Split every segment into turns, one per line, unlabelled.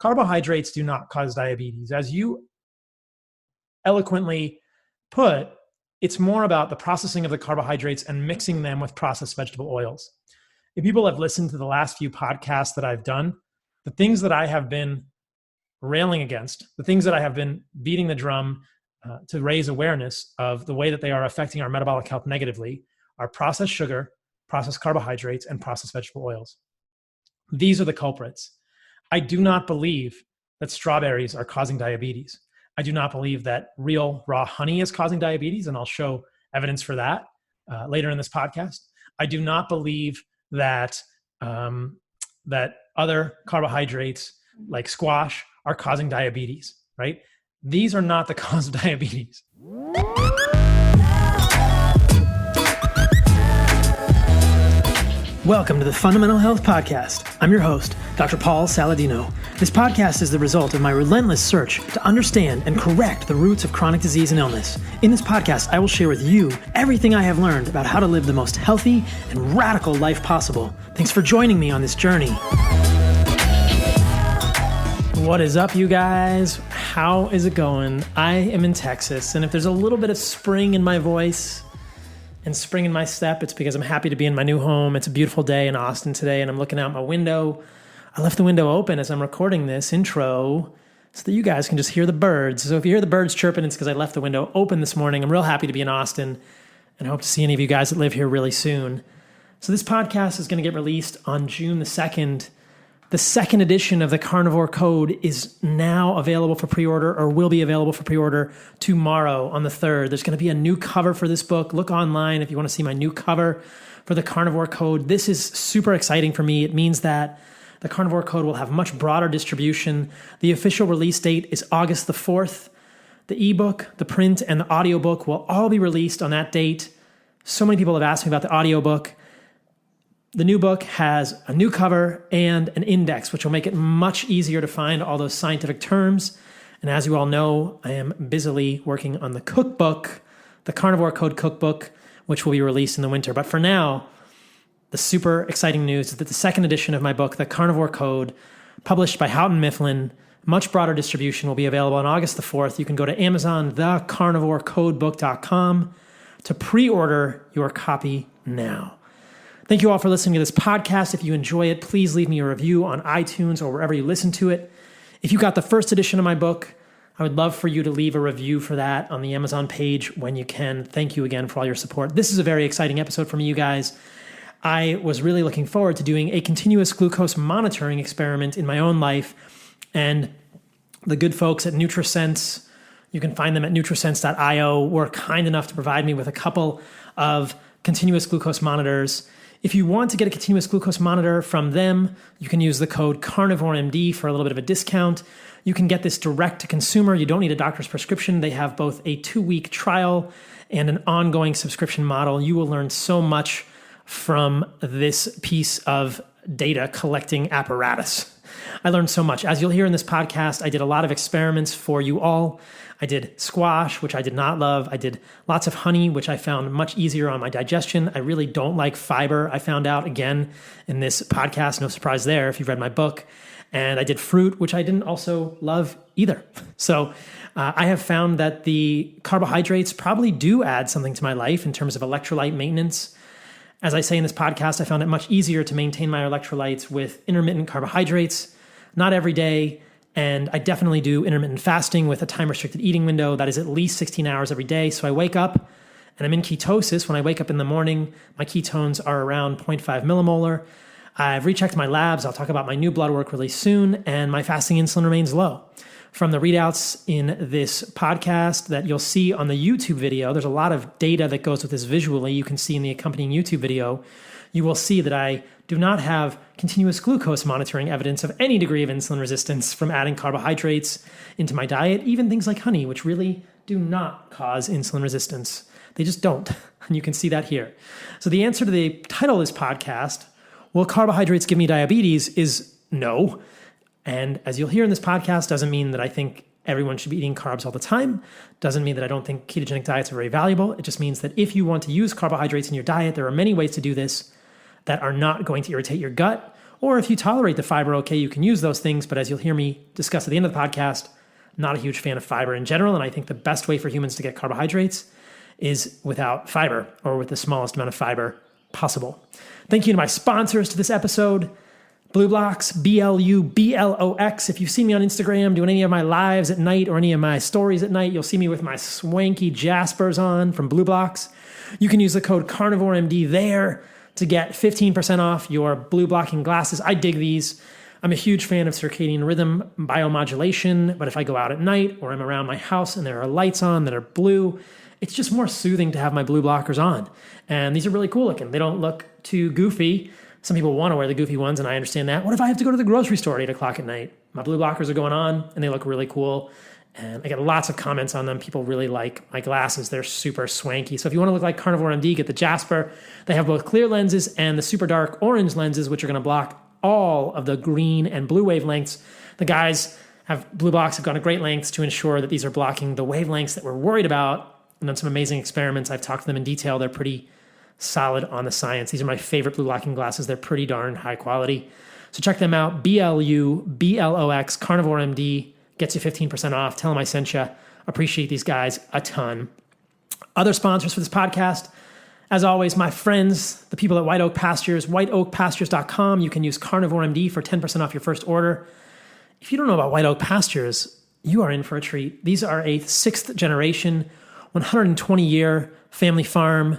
carbohydrates do not cause diabetes. As you eloquently put, it's more about the processing of the carbohydrates and mixing them with processed vegetable oils. If people have listened to the last few podcasts that I've done, the things that I have been railing against, the things that I have been beating the drum to raise awareness of the way that they are affecting our metabolic health negatively are processed sugar, processed carbohydrates, and processed vegetable oils. These are the culprits. I do not believe that strawberries are causing diabetes. I do not believe that real raw honey is causing diabetes, and I'll show evidence for that later in this podcast. I do not believe that that other carbohydrates like squash are causing diabetes, right? These are not the cause of diabetes. Welcome to the Fundamental Health Podcast. I'm your host, Dr. Paul Saladino. This podcast is the result of my relentless search to understand and correct the roots of chronic disease and illness. In this podcast, I will share with you everything I have learned about how to live the most healthy and radical life possible. Thanks for joining me on this journey. What is up, you guys? How is it going? I am in Texas, and if there's a little bit of spring in my voice and spring in my step, it's because I'm happy to be in my new home. It's a beautiful day in Austin today, and I'm looking out my window. I left the window open as I'm recording this intro so that you guys can just hear the birds. So if you hear the birds chirping, it's because I left the window open this morning. I'm real happy to be in Austin, and I hope to see any of you guys that live here really soon. So this podcast is going to get released on June the 2nd. The second edition of the Carnivore Code is now available for pre-order, or will be available for pre-order tomorrow on the 3rd. There's going to be a new cover for this book. Look online if you want to see my new cover for the Carnivore Code. This is super exciting for me. It means that the Carnivore Code will have much broader distribution. The official release date is August the 4th. The ebook, the print, and the audiobook will all be released on that date. So many people have asked me about the audiobook. The new book has a new cover and an index, which will make it much easier to find all those scientific terms. And as you all know, I am busily working on the cookbook, the Carnivore Code cookbook, which will be released in the winter. But for now, the super exciting news is that the second edition of my book, the Carnivore Code, published by Houghton Mifflin, much broader distribution, will be available on August the 4th. You can go to Amazon, thecarnivorecodebook.com to pre-order your copy now. Thank you all for listening to this podcast. If you enjoy it, please leave me a review on iTunes or wherever you listen to it. If you got the first edition of my book, I would love for you to leave a review for that on the Amazon page when you can. Thank you again for all your support. This is a very exciting episode for me, you guys. I was really looking forward to doing a continuous glucose monitoring experiment in my own life. And the good folks at NutriSense, you can find them at nutrisense.io, were kind enough to provide me with a couple of continuous glucose monitors. If you want to get a continuous glucose monitor from them, you can use the code CarnivoreMD for a little bit of a discount. You can get this direct to consumer. You don't need a doctor's prescription. They have both a 2-week trial and an ongoing subscription model. You will learn so much from this piece of data collecting apparatus. I learned so much. As you'll hear in this podcast, I did a lot of experiments for you all. I did squash, which I did not love. I did lots of honey, which I found much easier on my digestion. I really don't like fiber. I found out again in this podcast, no surprise there if you've read my book. And I did fruit, which I didn't also love either. So I have found that the carbohydrates probably do add something to my life in terms of electrolyte maintenance. As I say in this podcast, I found it much easier to maintain my electrolytes with intermittent carbohydrates, not every day. And I definitely do intermittent fasting with a time-restricted eating window that is at least 16 hours every day. So I wake up and I'm in ketosis. When I wake up in the morning, my ketones are around 0.5 millimolar. I've rechecked my labs. I'll talk about my new blood work really soon. And my fasting insulin remains low. From the readouts in this podcast that you'll see on the YouTube video, there's a lot of data that goes with this visually. You can see in the accompanying YouTube video, you will see that I do not have continuous glucose monitoring evidence of any degree of insulin resistance from adding carbohydrates into my diet, even things like honey, which really do not cause insulin resistance. They just don't. And you can see that here. So the answer to the title of this podcast, will carbohydrates give me diabetes, is no. And as you'll hear in this podcast, doesn't mean that I think everyone should be eating carbs all the time. Doesn't mean that I don't think ketogenic diets are very valuable. It just means that if you want to use carbohydrates in your diet, there are many ways to do this that are not going to irritate your gut Or if you tolerate the fiber okay, you can use those things. But as you'll hear me discuss at the end of the podcast, I'm not a huge fan of fiber in general. And I think the best way for humans to get carbohydrates is without fiber, or with the smallest amount of fiber possible. Thank you to my sponsors to this episode. BluBlox, BLUBLOX. If you've seen me on Instagram doing any of my lives at night or any of my stories at night, you'll see me with my swanky Jaspers on from BluBlox. You can use the code CarnivoreMD there to get 15% off your blue blocking glasses. I dig these. I'm a huge fan of circadian rhythm biomodulation, but if I go out at night or I'm around my house and there are lights on that are blue, it's just more soothing to have my blue blockers on. And these are really cool looking. They don't look too goofy. Some people want to wear the goofy ones, and I understand that. What if I have to go to the grocery store at 8 o'clock at night? My blue blockers are going on, and they look really cool. And I get lots of comments on them. People really like my glasses. They're super swanky. So if you want to look like Carnivore MD, get the Jasper. They have both clear lenses and the super dark orange lenses, which are going to block all of the green and blue wavelengths. The guys BluBlox have gone to great lengths to ensure that these are blocking the wavelengths that we're worried about. And done some amazing experiments. I've talked to them in detail. They're pretty solid on the science. These are my favorite blue blocking glasses. They're pretty darn high quality. So check them out. BLUBLOX, Carnivore MD, gets you 15% off. Tell them I sent you. Appreciate these guys a ton. Other sponsors for this podcast, as always, my friends, the people at White Oak Pastures, whiteoakpastures.com. You can use Carnivore MD for 10% off your first order. If you don't know about White Oak Pastures, you are in for a treat. These are a 6th generation 120-year family farm,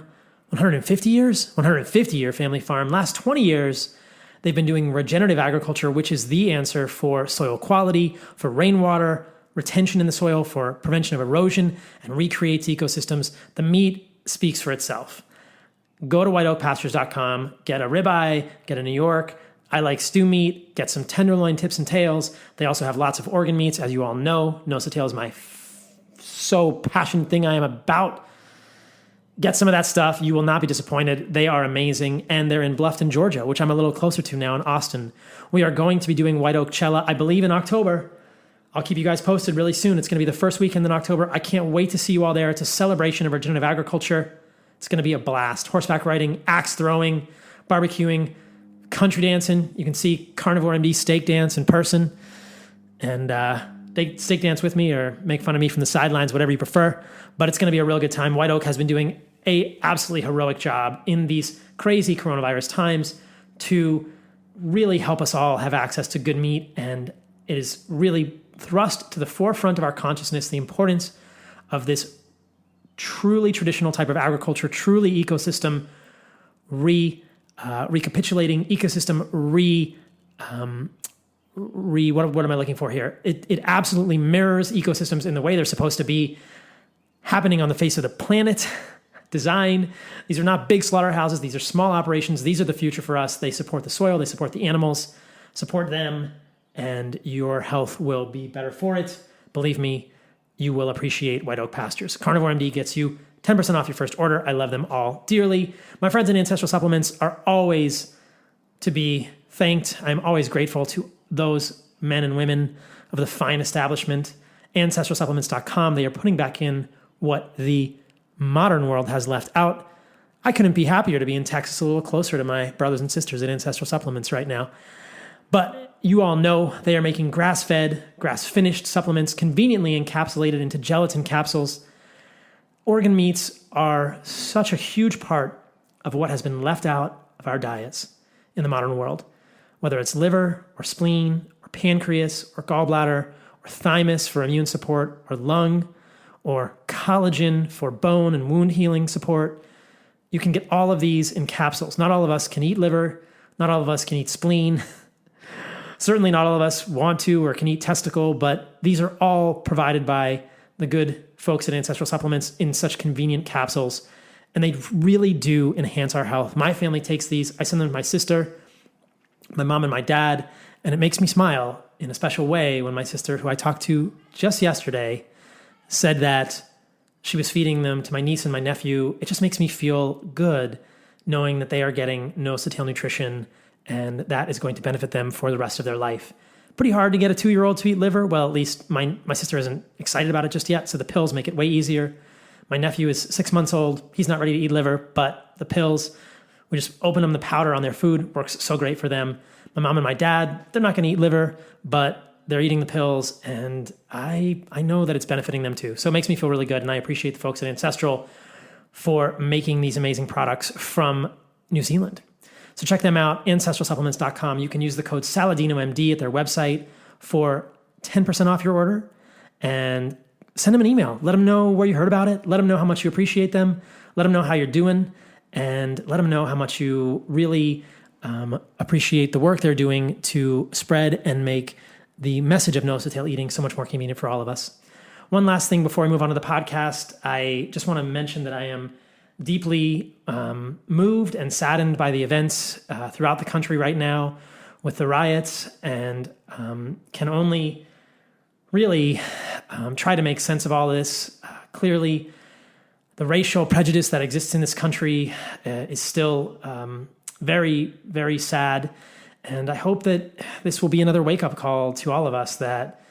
150-year family farm. Last 20 years, they've been doing regenerative agriculture, which is the answer for soil quality, for rainwater retention in the soil, for prevention of erosion, and recreates ecosystems. The meat speaks for itself. Go to whiteoakpastures.com, get a ribeye, get a New York. I like stew meat, get some tenderloin tips and tails. They also have lots of organ meats, as you all know. Nose to tail is my so passionate thing I am about. Get some of that stuff. You will not be disappointed. They are amazing. And they're in Bluffton, Georgia, which I'm a little closer to now in Austin. We are going to be doing White Oak Cella, I believe, in October. I'll keep you guys posted really soon. It's going to be the first weekend in October. I can't wait to see you all there. It's a celebration of regenerative agriculture. It's going to be a blast. Horseback riding, axe throwing, barbecuing, country dancing. You can see Carnivore MD steak dance in person. And they steak dance with me or make fun of me from the sidelines, whatever you prefer. But it's going to be a real good time. White Oak has been doing a absolutely heroic job in these crazy coronavirus times to really help us all have access to good meat. And it is really thrust to the forefront of our consciousness the importance of this truly traditional type of agriculture, truly ecosystem recapitulating, ecosystem what am I looking for here? It absolutely mirrors ecosystems in the way they're supposed to be happening on the face of the planet. Design. These are not big slaughterhouses. These are small operations. These are the future for us. They support the soil. They support the animals. Support them, and your health will be better for it. Believe me, you will appreciate White Oak Pastures. Carnivore MD gets you 10% off your first order. I love them all dearly. My friends in Ancestral Supplements are always to be thanked. I'm always grateful to those men and women of the fine establishment. AncestralSupplements.com. They are putting back in what the modern world has left out. I couldn't be happier to be in Texas, a little closer to my brothers and sisters at Ancestral Supplements right now. But you all know they are making grass-fed, grass-finished supplements conveniently encapsulated into gelatin capsules. Organ meats are such a huge part of what has been left out of our diets in the modern world. Whether it's liver or spleen or pancreas or gallbladder or thymus for immune support or lung or collagen for bone and wound healing support, you can get all of these in capsules. Not all of us can eat liver. Not all of us can eat spleen. Certainly not all of us want to or can eat testicle, but these are all provided by the good folks at Ancestral Supplements in such convenient capsules, and they really do enhance our health. My family takes these. I send them to my sister, my mom, and my dad, and it makes me smile in a special way when my sister, who I talked to just yesterday, said that she was feeding them to my niece and my nephew. It just makes me feel good knowing that they are getting nose-to-tail nutrition, and that is going to benefit them for the rest of their life. Pretty hard to get a 2-year-old to eat liver. Well, at least my sister isn't excited about it just yet, so the pills make it way easier. My nephew is 6 months old. He's not ready to eat liver, but the pills, we just open them the powder on their food, works so great for them. My mom and my dad, they're not going to eat liver, but they're eating the pills, and I know that it's benefiting them too. So it makes me feel really good, and I appreciate the folks at Ancestral for making these amazing products from New Zealand. So check them out, ancestralsupplements.com. You can use the code SaladinoMD at their website for 10% off your order, and send them an email. Let them know where you heard about it. Let them know how much you appreciate them. Let them know how you're doing, and let them know how much you really appreciate the work they're doing to spread and make the message of no-to-tail eating so much more convenient for all of us. One last thing before I move on to the podcast, I just want to mention that I am deeply moved and saddened by the events throughout the country right now with the riots, and can only really try to make sense of all this. Clearly, the racial prejudice that exists in this country is still very, very sad. And I hope that this will be another wake-up call to all of us that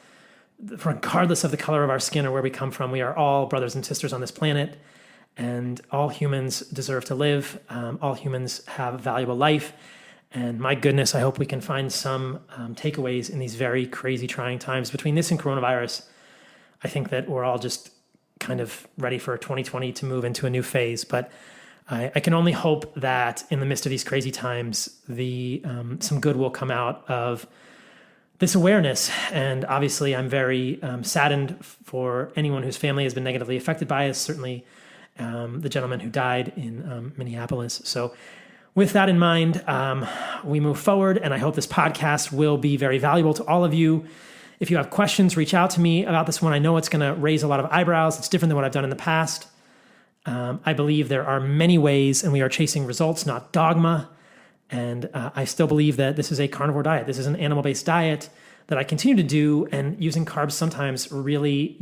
regardless of the color of our skin or where we come from, we are all brothers and sisters on this planet, and all humans deserve to live. All humans have a valuable life. And my goodness, I hope we can find some takeaways in these very crazy, trying times. Between this and coronavirus, I think that we're all just kind of ready for 2020 to move into a new phase. But I can only hope that in the midst of these crazy times, some good will come out of this awareness. And obviously, I'm very saddened for anyone whose family has been negatively affected by it, certainly the gentleman who died in Minneapolis. So with that in mind, we move forward, and I hope this podcast will be very valuable to all of you. If you have questions, reach out to me about this one. I know it's going to raise a lot of eyebrows. It's different than what I've done in the past. I believe there are many ways, and we are chasing results, not dogma. And I still believe that this is a carnivore diet. This is an animal-based diet that I continue to do, and using carbs sometimes really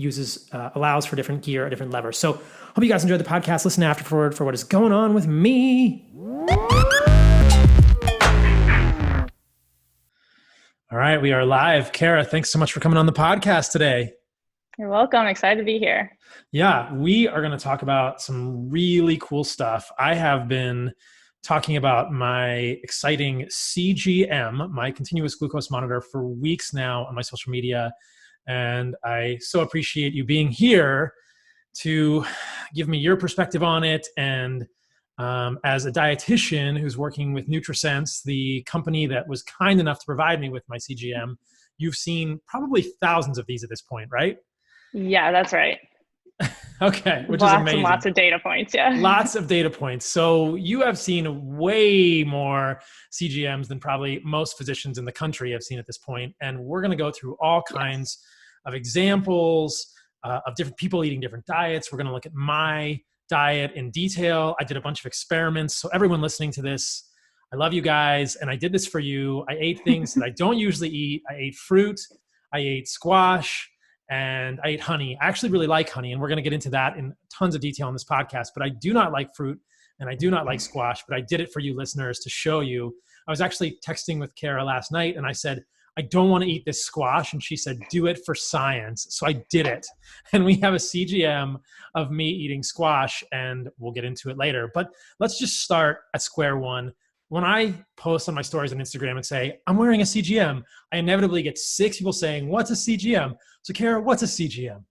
allows for different gear, a different lever. So hope you guys enjoyed the podcast. Listen afterward for what is going on with me. All right, we are live. Kara, thanks so much for coming on the podcast today.
You're welcome. Excited to be here.
Yeah, we are going to talk about some really cool stuff. I have been talking about my exciting CGM, my continuous glucose monitor, for weeks now on my social media. And I so appreciate you being here to give me your perspective on it. And as a dietitian who's working with NutriSense, the company that was kind enough to provide me with my CGM, you've seen probably thousands of these at this point, right?
Yeah, that's right.
Okay, which is amazing.
And lots of data points, yeah.
Lots of data points. So you have seen way more CGMs than probably most physicians in the country have seen at this point. And we're going to go through all kinds of examples of different people eating different diets. We're going to look at my diet in detail. I did a bunch of experiments. So everyone listening to this, I love you guys. And I did this for you. I ate things that I don't usually eat. I ate fruit. I ate squash. And I ate honey. I actually really like honey, and we're going to get into that in tons of detail on this podcast, but I do not like fruit, and I do not like squash, but I did it for you listeners to show you. I was actually texting with Kara last night, and I said, I don't want to eat this squash, and she said, do it for science. So I did it, and we have a CGM of me eating squash, and we'll get into it later. But let's just start at square one. When I post on my stories on Instagram and say, I'm wearing a CGM, I inevitably get 6 people saying, what's a CGM? So Kara, what's a CGM?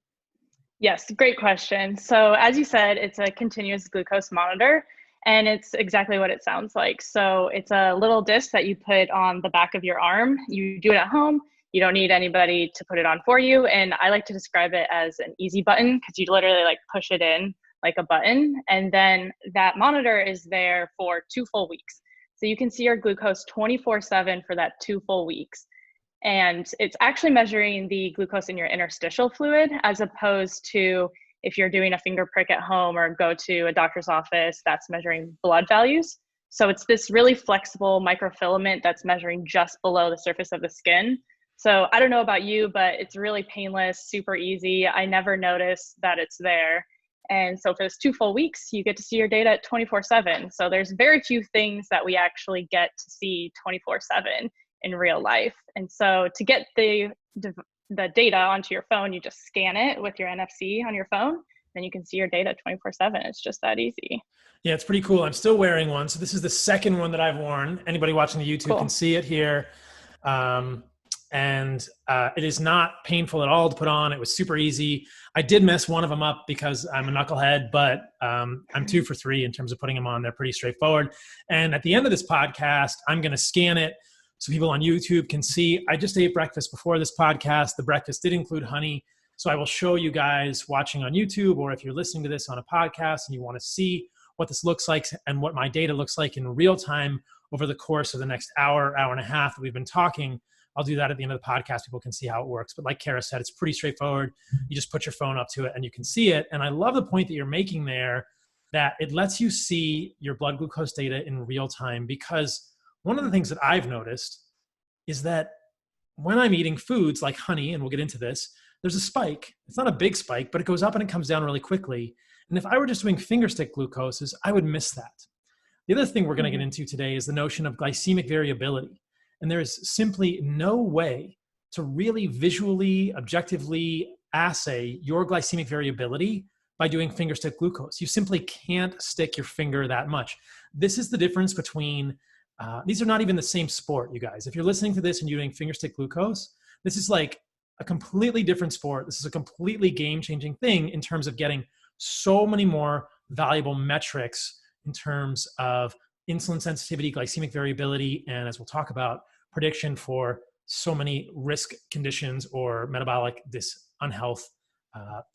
Yes, great question. So as you said, it's a continuous glucose monitor, and it's exactly what it sounds like. So it's a little disc that you put on the back of your arm. You do it at home. You don't need anybody to put it on for you. And I like to describe it as an easy button, because you literally like push it in like a button. And then that monitor is there for 2 full weeks. So you can see your glucose 24/7 for that 2 full weeks. And it's actually measuring the glucose in your interstitial fluid, as opposed to if you're doing a finger prick at home or go to a doctor's office, that's measuring blood values. So it's this really flexible microfilament that's measuring just below the surface of the skin. So I don't know about you, but it's really painless, super easy. I never notice that it's there. And so for this 2 full weeks, you get to see your data at 24/7. So there's very few things that we actually get to see 24/7 in real life. And so to get the data onto your phone, you just scan it with your NFC on your phone, then you can see your data 24/7. It's just that easy.
Yeah, it's pretty cool. I'm still wearing one. So this is the second one that I've worn. Anybody watching the YouTube can see it here. It is not painful at all to put on. It was super easy. I did mess one of them up because I'm a knucklehead, but I'm 2 for 3 in terms of putting them on. They're pretty straightforward. And at the end of this podcast, I'm going to scan it so people on YouTube can see. I just ate breakfast before this podcast. The breakfast did include honey. So I will show you guys watching on YouTube, or if you're listening to this on a podcast and you want to see what this looks like and what my data looks like in real time over the course of the next hour, hour and a half that we've been talking, I'll do that at the end of the podcast. People can see how it works. But like Kara said, it's pretty straightforward. You just put your phone up to it and you can see it. And I love the point that you're making there, that it lets you see your blood glucose data in real time. Because one of the things that I've noticed is that when I'm eating foods like honey, and we'll get into this, there's a spike. It's not a big spike, but it goes up and it comes down really quickly. And if I were just doing finger stick glucoses, I would miss that. The other thing we're going to get into today is the notion of glycemic variability. And there is simply no way to really visually, objectively assay your glycemic variability by doing finger stick glucose. You simply can't stick your finger that much. This is the difference between, these are not even the same sport, you guys. If you're listening to this and you're doing finger stick glucose, this is like a completely different sport. This is a completely game-changing thing in terms of getting so many more valuable metrics in terms of insulin sensitivity, glycemic variability, and as we'll talk about, prediction for so many risk conditions or metabolic unhealth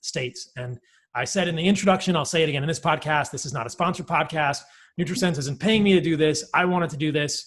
states. And I said in the introduction, I'll say it again in this podcast, this is not a sponsored podcast. NutriSense isn't paying me to do this. I wanted to do this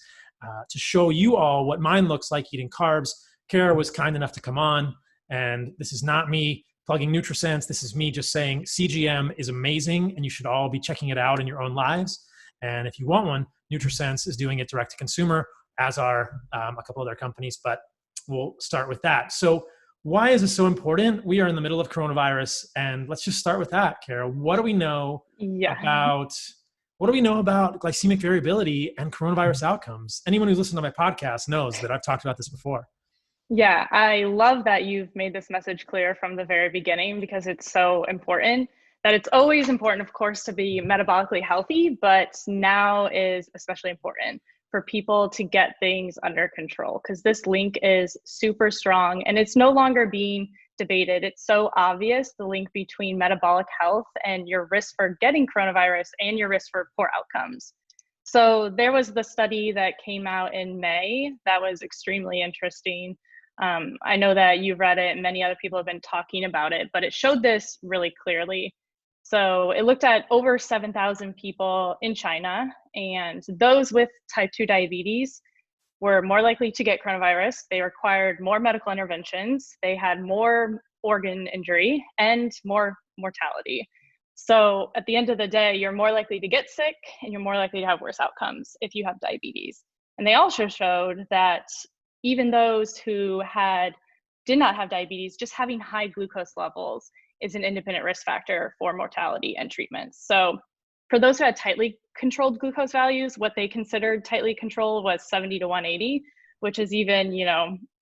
to show you all what mine looks like eating carbs. Kara was kind enough to come on, and this is not me plugging NutriSense. This is me just saying CGM is amazing and you should all be checking it out in your own lives. And if you want one, NutriSense is doing it direct to consumer, as are a couple other companies, but we'll start with that. So why is this so important? We are in the middle of coronavirus, and let's just start with that, Kara. What do we know about glycemic variability and coronavirus outcomes? Anyone who's listened to my podcast knows that I've talked about this before.
Yeah, I love that you've made this message clear from the very beginning, because it's so important. That it's always important, of course, to be metabolically healthy, but now is especially important for people to get things under control, because this link is super strong and it's no longer being debated. It's so obvious, the link between metabolic health and your risk for getting coronavirus and your risk for poor outcomes. So there was the study that came out in May that was extremely interesting. I know that you've read it and many other people have been talking about it, but it showed this really clearly. So it looked at over 7,000 people in China, and those with type 2 diabetes were more likely to get coronavirus. They required more medical interventions. They had more organ injury and more mortality. So at the end of the day, you're more likely to get sick and you're more likely to have worse outcomes if you have diabetes. And they also showed that even those who did not have diabetes, just having high glucose levels is an independent risk factor for mortality and treatments. So for those who had tightly controlled glucose values, what they considered tightly controlled was 70 to 180, which is even,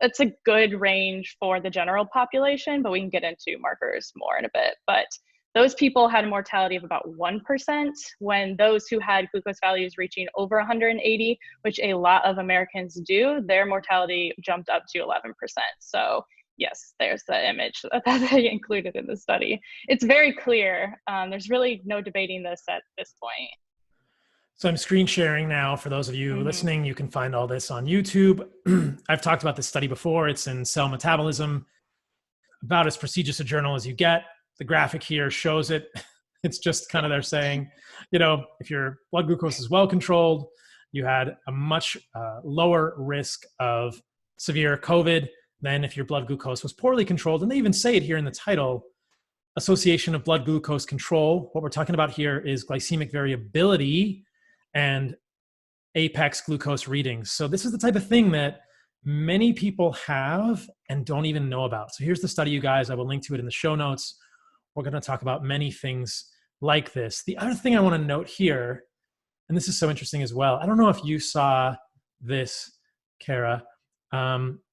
it's a good range for the general population, but we can get into markers more in a bit. But those people had a mortality of about 1%, when those who had glucose values reaching over 180, which a lot of Americans do, their mortality jumped up to 11%. So yes, there's the image that they included in the study. It's very clear. There's really no debating this at this point.
So I'm screen sharing now. For those of you listening, you can find all this on YouTube. I've talked about this study before. It's in Cell Metabolism, about as prestigious a journal as you get. The graphic here shows it. It's just kind of they're saying, if your blood glucose is well controlled, you had a much lower risk of severe COVID than if your blood glucose was poorly controlled. And they even say it here in the title, association of blood glucose control. What we're talking about here is glycemic variability and apex glucose readings. So this is the type of thing that many people have and don't even know about. So here's the study, you guys. I will link to it in the show notes. We're going to talk about many things like this. The other thing I want to note here, and this is so interesting as well. I don't know if you saw this, Kara.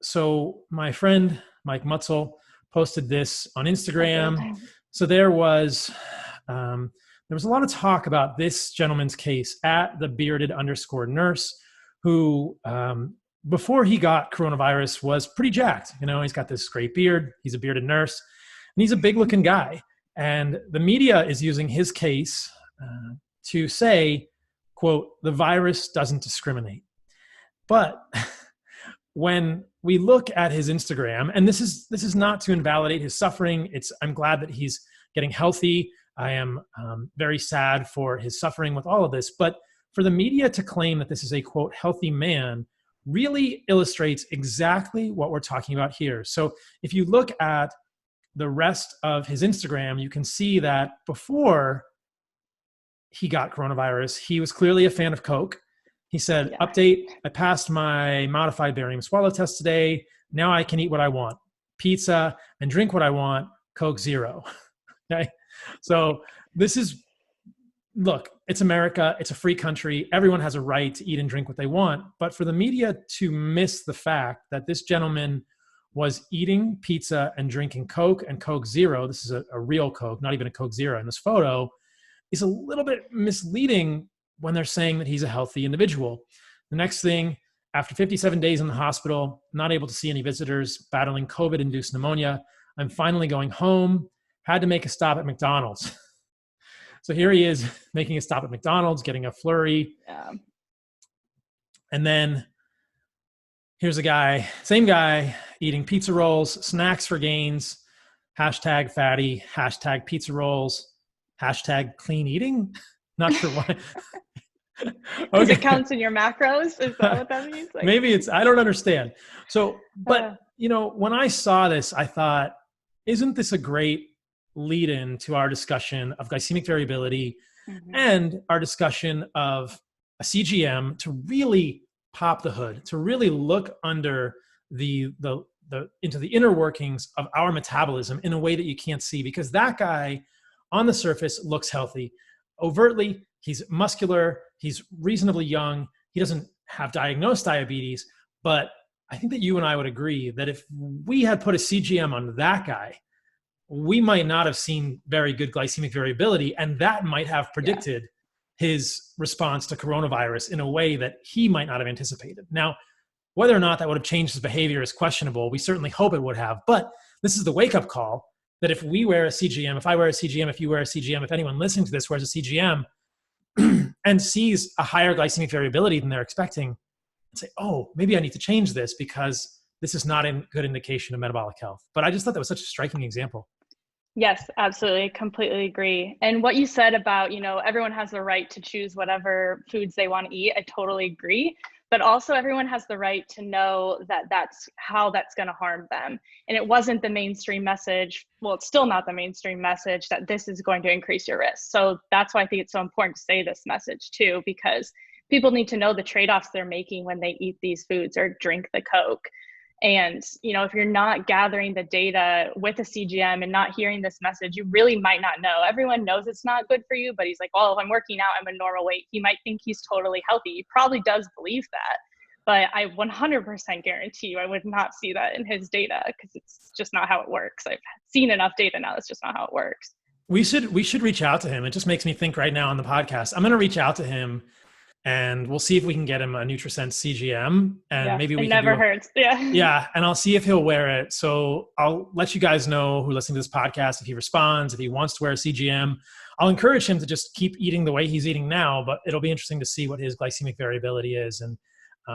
So my friend, Mike Mutzel, posted this on Instagram. So there was a lot of talk about this gentleman's case at the bearded_nurse who, before he got coronavirus, was pretty jacked. He's got this great beard. He's a bearded nurse, and he's a big looking guy. And the media is using his case to say, quote, the virus doesn't discriminate. But when we look at his Instagram, and this is not to invalidate his suffering. I'm glad that he's getting healthy. I am very sad for his suffering with all of this. But for the media to claim that this is a, quote, healthy man really illustrates exactly what we're talking about here. So if you look at the rest of his Instagram, you can see that before he got coronavirus, he was clearly a fan of Coke. He said, update, I passed my modified barium swallow test today. Now I can eat what I want, pizza, and drink what I want, Coke Zero. Okay. So look, it's America. It's a free country. Everyone has a right to eat and drink what they want. But for the media to miss the fact that this gentleman was eating pizza and drinking Coke and Coke Zero, this is a real Coke, not even a Coke Zero in this photo, is a little bit misleading when they're saying that he's a healthy individual. The next thing, after 57 days in the hospital, not able to see any visitors, battling COVID-induced pneumonia, I'm finally going home, had to make a stop at McDonald's. So here he is making a stop at McDonald's, getting a flurry.
Yeah.
And then here's a guy, same guy, eating pizza rolls, snacks for gains, hashtag fatty, hashtag pizza rolls, hashtag clean eating. Not sure why.
Because it counts in your macros? Is that what that means? Like,
maybe I don't understand. So, but when I saw this, I thought, isn't this a great lead in to our discussion of glycemic variability and our discussion of a CGM to really pop the hood, to really look under into the inner workings of our metabolism in a way that you can't see, because that guy on the surface looks healthy. Overtly, he's muscular, he's reasonably young, he doesn't have diagnosed diabetes, but I think that you and I would agree that if we had put a CGM on that guy, we might not have seen very good glycemic variability, and that might have predicted his response to coronavirus in a way that he might not have anticipated. Now, whether or not that would have changed his behavior is questionable. We certainly hope it would have, but this is the wake-up call that if we wear a CGM, if I wear a CGM, if you wear a CGM, if anyone listening to this wears a CGM and sees a higher glycemic variability than they're expecting, and say, oh, maybe I need to change this because this is not a good indication of metabolic health. But I just thought that was such a striking example.
Yes, absolutely. Completely agree. And what you said about, everyone has the right to choose whatever foods they want to eat, I totally agree. But also everyone has the right to know that that's how that's going to harm them. And it wasn't the mainstream message. Well, it's still not the mainstream message that this is going to increase your risk. So that's why I think it's so important to say this message too, because people need to know the trade-offs they're making when they eat these foods or drink the Coke. And, if you're not gathering the data with a CGM and not hearing this message, you really might not know. Everyone knows it's not good for you, but he's like, well, if I'm working out, I'm a normal weight. He might think he's totally healthy. He probably does believe that, but I 100% guarantee you I would not see that in his data because it's just not how it works. I've seen enough data now. That's just not how it works.
We should reach out to him. It just makes me think right now on the podcast. I'm going to reach out to him and we'll see if we can get him a NutriSense CGM, and maybe we
it
can
never hurts.
Yeah. And I'll see if he'll wear it. So I'll let you guys know who are listening to this podcast, if he responds, if he wants to wear a CGM. I'll encourage him to just keep eating the way he's eating now, but it'll be interesting to see what his glycemic variability is. And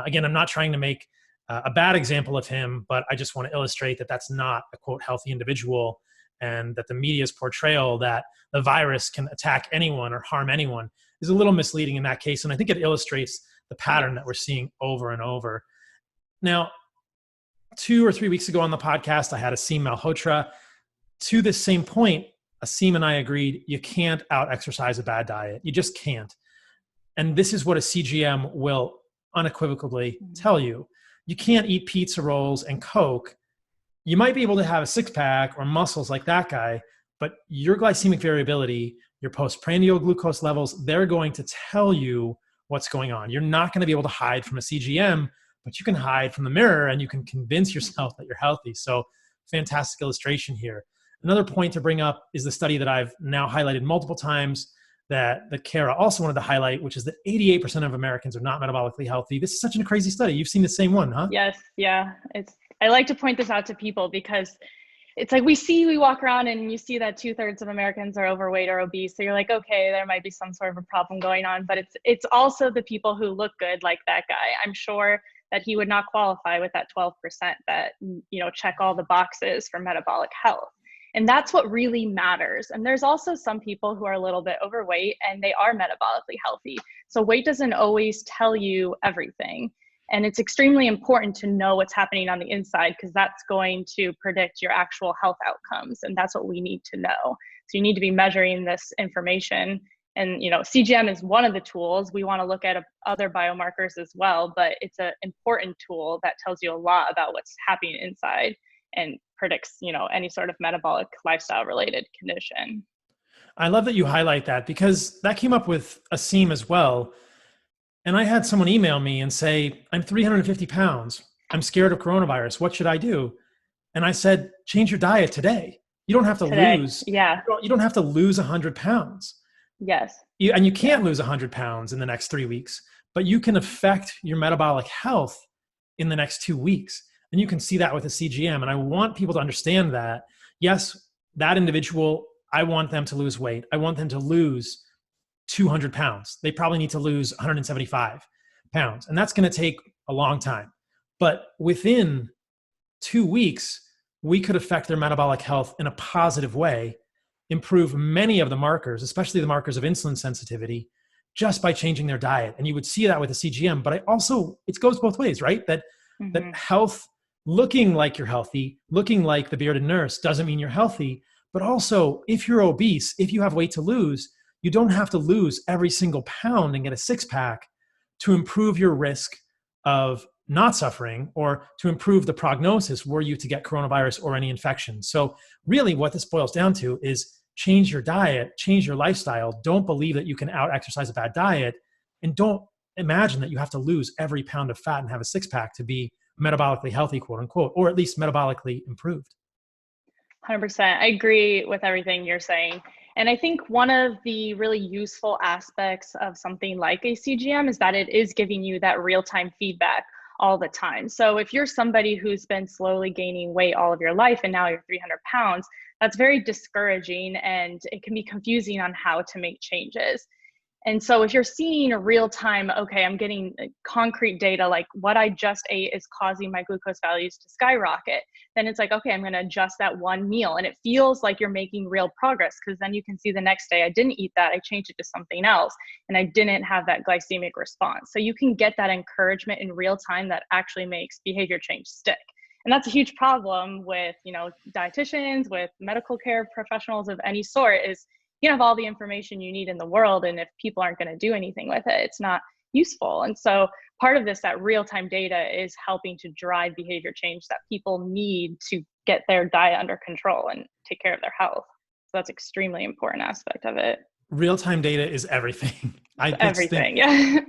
again, I'm not trying to make a bad example of him, but I just want to illustrate that that's not a, quote, healthy individual, and that the media's portrayal that the virus can attack anyone or harm anyone is a little misleading in that case. And I think it illustrates the pattern that we're seeing over and over. Now, 2 or 3 weeks ago on the podcast, I had Asim Malhotra. To this same point, Asim and I agreed you can't out-exercise a bad diet. You just can't. And this is what a CGM will unequivocally tell you. You can't eat pizza rolls and Coke. You might be able to have a six-pack or muscles like that guy, but your glycemic variability, your postprandial glucose levels, they're going to tell you what's going on. You're not going to be able to hide from a CGM, but you can hide from the mirror and you can convince yourself that you're healthy. So fantastic illustration here. Another point to bring up is the study that I've now highlighted multiple times that Kara also wanted to highlight, which is that 88% of Americans are not metabolically healthy. This is such a crazy study. You've seen the same one, huh?
Yes. Yeah. I like to point this out to people because it's like we walk around and you see that 2/3 of Americans are overweight or obese. So you're like, okay, there might be some sort of a problem going on, but it's also the people who look good, like that guy. I'm sure that he would not qualify with that 12% that, check all the boxes for metabolic health. And that's what really matters. And there's also some people who are a little bit overweight and they are metabolically healthy. So weight doesn't always tell you everything. And it's extremely important to know what's happening on the inside, because that's going to predict your actual health outcomes. And that's what we need to know. So you need to be measuring this information. And, CGM is one of the tools. We want to look at other biomarkers as well, but it's an important tool that tells you a lot about what's happening inside and predicts, any sort of metabolic lifestyle related condition.
I love that you highlight that, because that came up with Asim as well. And I had someone email me and say, I'm 350 pounds. I'm scared of coronavirus. What should I do? And I said, change your diet today. You don't have to lose.
Yeah.
You don't have to lose 100 pounds.
Yes.
And you can't lose 100 pounds in the next 3 weeks, but you can affect your metabolic health in the next 2 weeks. And you can see that with a CGM. And I want people to understand that, yes, that individual, I want them to lose weight. I want them to lose 200 pounds. They probably need to lose 175 pounds. And that's going to take a long time. But within 2 weeks, we could affect their metabolic health in a positive way, improve many of the markers, especially the markers of insulin sensitivity, just by changing their diet. And you would see that with a CGM. But it goes both ways, right? That health, looking like you're healthy, looking like the bearded nurse doesn't mean you're healthy. But also, if you're obese, if you have weight to lose, you don't have to lose every single pound and get a six-pack to improve your risk of not suffering or to improve the prognosis were you to get coronavirus or any infection. So really what this boils down to is change your diet, change your lifestyle. Don't believe that you can out-exercise a bad diet, and don't imagine that you have to lose every pound of fat and have a six-pack to be metabolically healthy, quote unquote, or at least metabolically improved.
100%. I agree with everything you're saying. And I think one of the really useful aspects of something like a CGM is that it is giving you that real-time feedback all the time. So if you're somebody who's been slowly gaining weight all of your life and now you're 300 pounds, that's very discouraging, and it can be confusing on how to make changes. And so if you're seeing a real time, okay, I'm getting concrete data, like what I just ate is causing my glucose values to skyrocket, then it's like, okay, I'm going to adjust that one meal. And it feels like you're making real progress, because then you can see the next day, I didn't eat that, I changed it to something else, and I didn't have that glycemic response. So you can get that encouragement in real time that actually makes behavior change stick. And that's a huge problem with, dietitians, with medical care professionals of any sort, is you have all the information you need in the world, and if people aren't going to do anything with it, it's not useful. And so part of this, that real-time data, is helping to drive behavior change that people need to get their diet under control and take care of their health. So that's extremely important aspect of it.
Real-time data is everything.
Everything, yeah.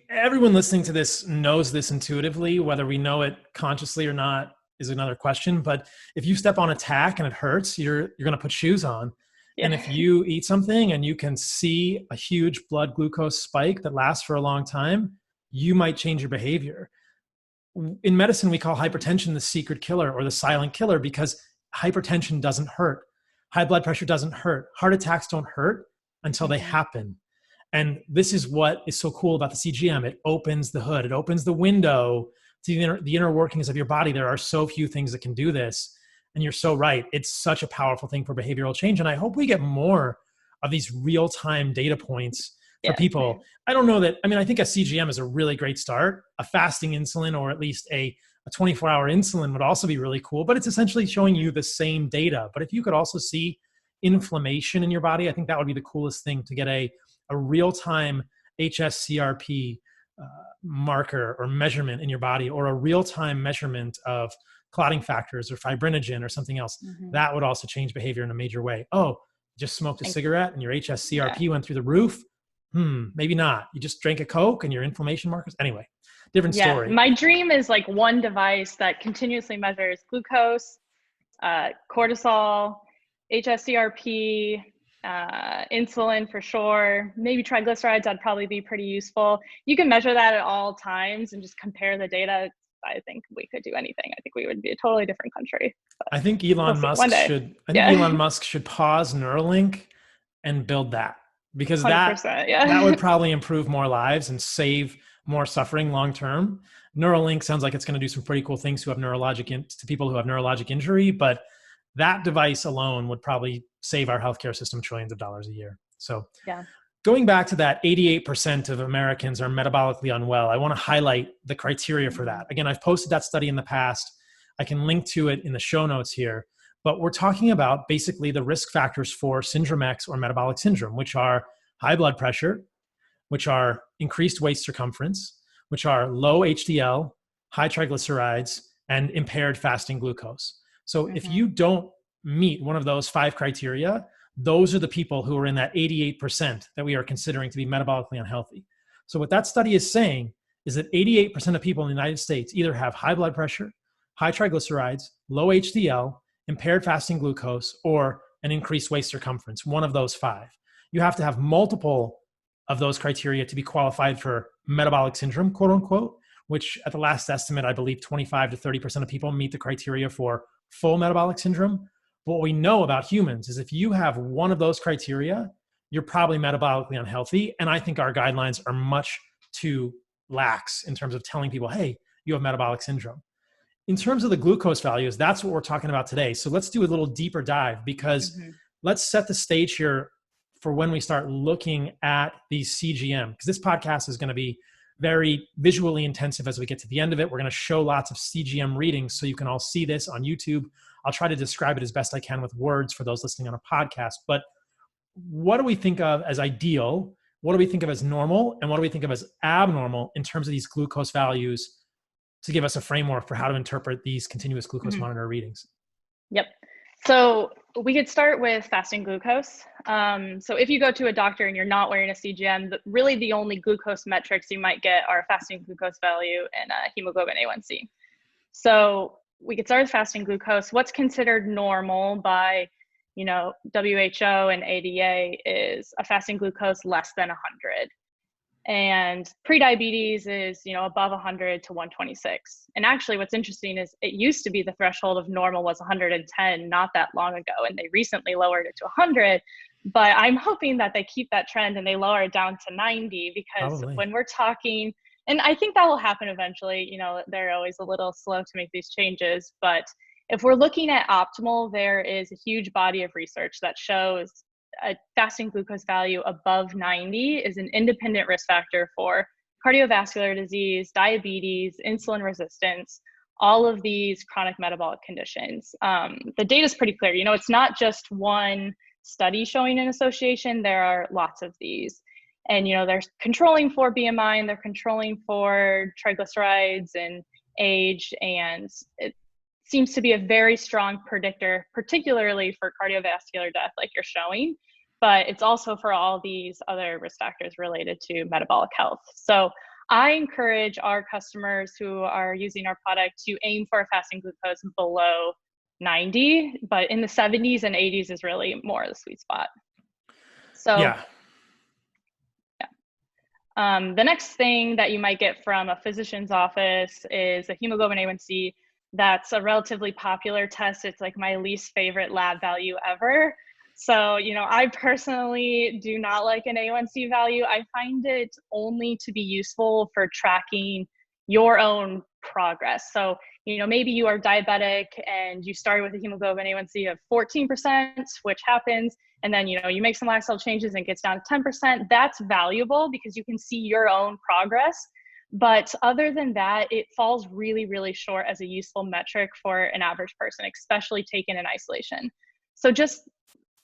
Everyone listening to this knows this intuitively. Whether we know it consciously or not is another question. But if you step on a tack and it hurts, you're going to put shoes on. Yeah. And if you eat something and you can see a huge blood glucose spike that lasts for a long time, you might change your behavior. In medicine, we call hypertension the secret killer or the silent killer, because hypertension doesn't hurt. High blood pressure doesn't hurt. Heart attacks don't hurt until they happen. And this is what is so cool about the CGM. It opens the hood. It opens the window to the inner workings of your body. There are so few things that can do this. And you're so right. It's such a powerful thing for behavioral change. And I hope we get more of these real-time data points for people. I don't know that, I think a CGM is a really great start. A fasting insulin, or at least a 24-hour insulin, would also be really cool, but it's essentially showing you the same data. But if you could also see inflammation in your body, I think that would be the coolest thing, to get a real-time HSCRP marker or measurement in your body, or a real-time measurement of clotting factors or fibrinogen or something else. That would also change behavior in a major way. Oh, just smoked a cigarette and your HSCRP went through the roof? Maybe not. You just drank a Coke and your inflammation markers? Anyway, different story.
My dream is like one device that continuously measures glucose, cortisol, HSCRP, insulin for sure, maybe triglycerides, that'd probably be pretty useful. You can measure that at all times and just compare the data. I think we could do anything. I think we would be a totally different country.
I think Elon
We'll see.
Musk
One day.
should. I think
Yeah.
Elon Musk should pause Neuralink and build that, because
100%, yeah.
that would probably improve more lives and save more suffering long term. Neuralink sounds like it's going to do some pretty cool things to people who have neurologic injury, but that device alone would probably save our healthcare system trillions of dollars a year. So
Yeah.
going back to that 88% of Americans are metabolically unwell, I want to highlight the criteria for that. Again, I've posted that study in the past. I can link to it in the show notes here, but we're talking about basically the risk factors for syndrome X or metabolic syndrome, which are high blood pressure, which are increased waist circumference, which are low HDL, high triglycerides, and impaired fasting glucose. So if you don't meet one of those 5 criteria, those are the people who are in that 88% that we are considering to be metabolically unhealthy. So what that study is saying is that 88% of people in the United States either have high blood pressure, high triglycerides, low HDL, impaired fasting glucose, or an increased waist circumference, one of those 5. You have to have multiple of those criteria to be qualified for metabolic syndrome, quote unquote, which at the last estimate, I believe 25 to 30% of people meet the criteria for full metabolic syndrome. But what we know about humans is if you have one of those criteria, you're probably metabolically unhealthy. And I think our guidelines are much too lax in terms of telling people, hey, you have metabolic syndrome. In terms of the glucose values, that's what we're talking about today. So let's do a little deeper dive, because let's set the stage here for when we start looking at these CGM, because this podcast is going to be very visually intensive as we get to the end of it. We're going to show lots of CGM readings so you can all see this on YouTube. I'll try to describe it as best I can with words for those listening on a podcast. But what do we think of as ideal? What do we think of as normal? And what do we think of as abnormal in terms of these glucose values, to give us a framework for how to interpret these continuous glucose monitor readings?
Yep. So we could start with fasting glucose. So if you go to a doctor and you're not wearing a CGM, really the only glucose metrics you might get are fasting glucose value and hemoglobin A1C. So we could start with fasting glucose. What's considered normal by, WHO and ADA is a fasting glucose less than 100. And prediabetes is, above 100 to 126. And actually what's interesting is it used to be the threshold of normal was 110 not that long ago. And they recently lowered it to 100, but I'm hoping that they keep that trend and they lower it down to 90, because
Probably.
when we're talking, and I think that will happen eventually, they're always a little slow to make these changes. But if we're looking at optimal, there is a huge body of research that shows a fasting glucose value above 90 is an independent risk factor for cardiovascular disease, diabetes, insulin resistance, all of these chronic metabolic conditions. The data is pretty clear. It's not just one study showing an association. There are lots of these. And, they're controlling for BMI and they're controlling for triglycerides and age. And it seems to be a very strong predictor, particularly for cardiovascular death, like you're showing, but it's also for all these other risk factors related to metabolic health. So I encourage our customers who are using our product to aim for a fasting glucose below 90, but in the 70s and 80s is really more the sweet spot. So
yeah.
The next thing that you might get from a physician's office is a hemoglobin A1C. That's a relatively popular test. It's like my least favorite lab value ever. So, I personally do not like an A1C value. I find it only to be useful for tracking your own progress. So, maybe you are diabetic and you started with a hemoglobin A1C of 14%, which happens. And then, you make some lifestyle changes and it gets down to 10%. That's valuable because you can see your own progress. But other than that, it falls really, really short as a useful metric for an average person, especially taken in isolation. So just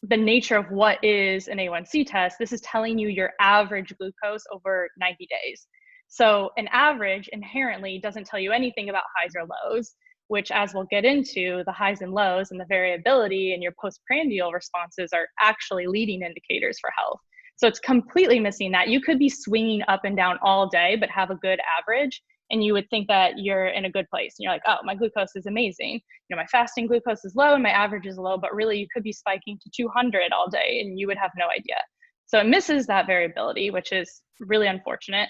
the nature of what is an A1C test, this is telling you your average glucose over 90 days. So an average inherently doesn't tell you anything about highs or lows, which, as we'll get into, the highs and lows and the variability in your post-prandial responses are actually leading indicators for health. So it's completely missing that. You could be swinging up and down all day, but have a good average. and you would think that you're in a good place. And you're like, oh, my glucose is amazing. My fasting glucose is low and my average is low, but really you could be spiking to 200 all day and you would have no idea. So it misses that variability, which is really unfortunate,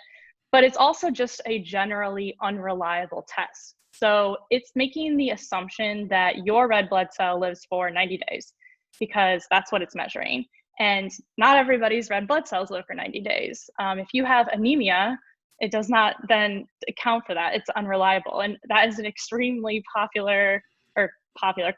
but it's also just a generally unreliable test. So it's making the assumption that your red blood cell lives for 90 days because that's what it's measuring. And not everybody's red blood cells live for 90 days. If you have anemia, it does not then account for that. It's unreliable. And that is an extremely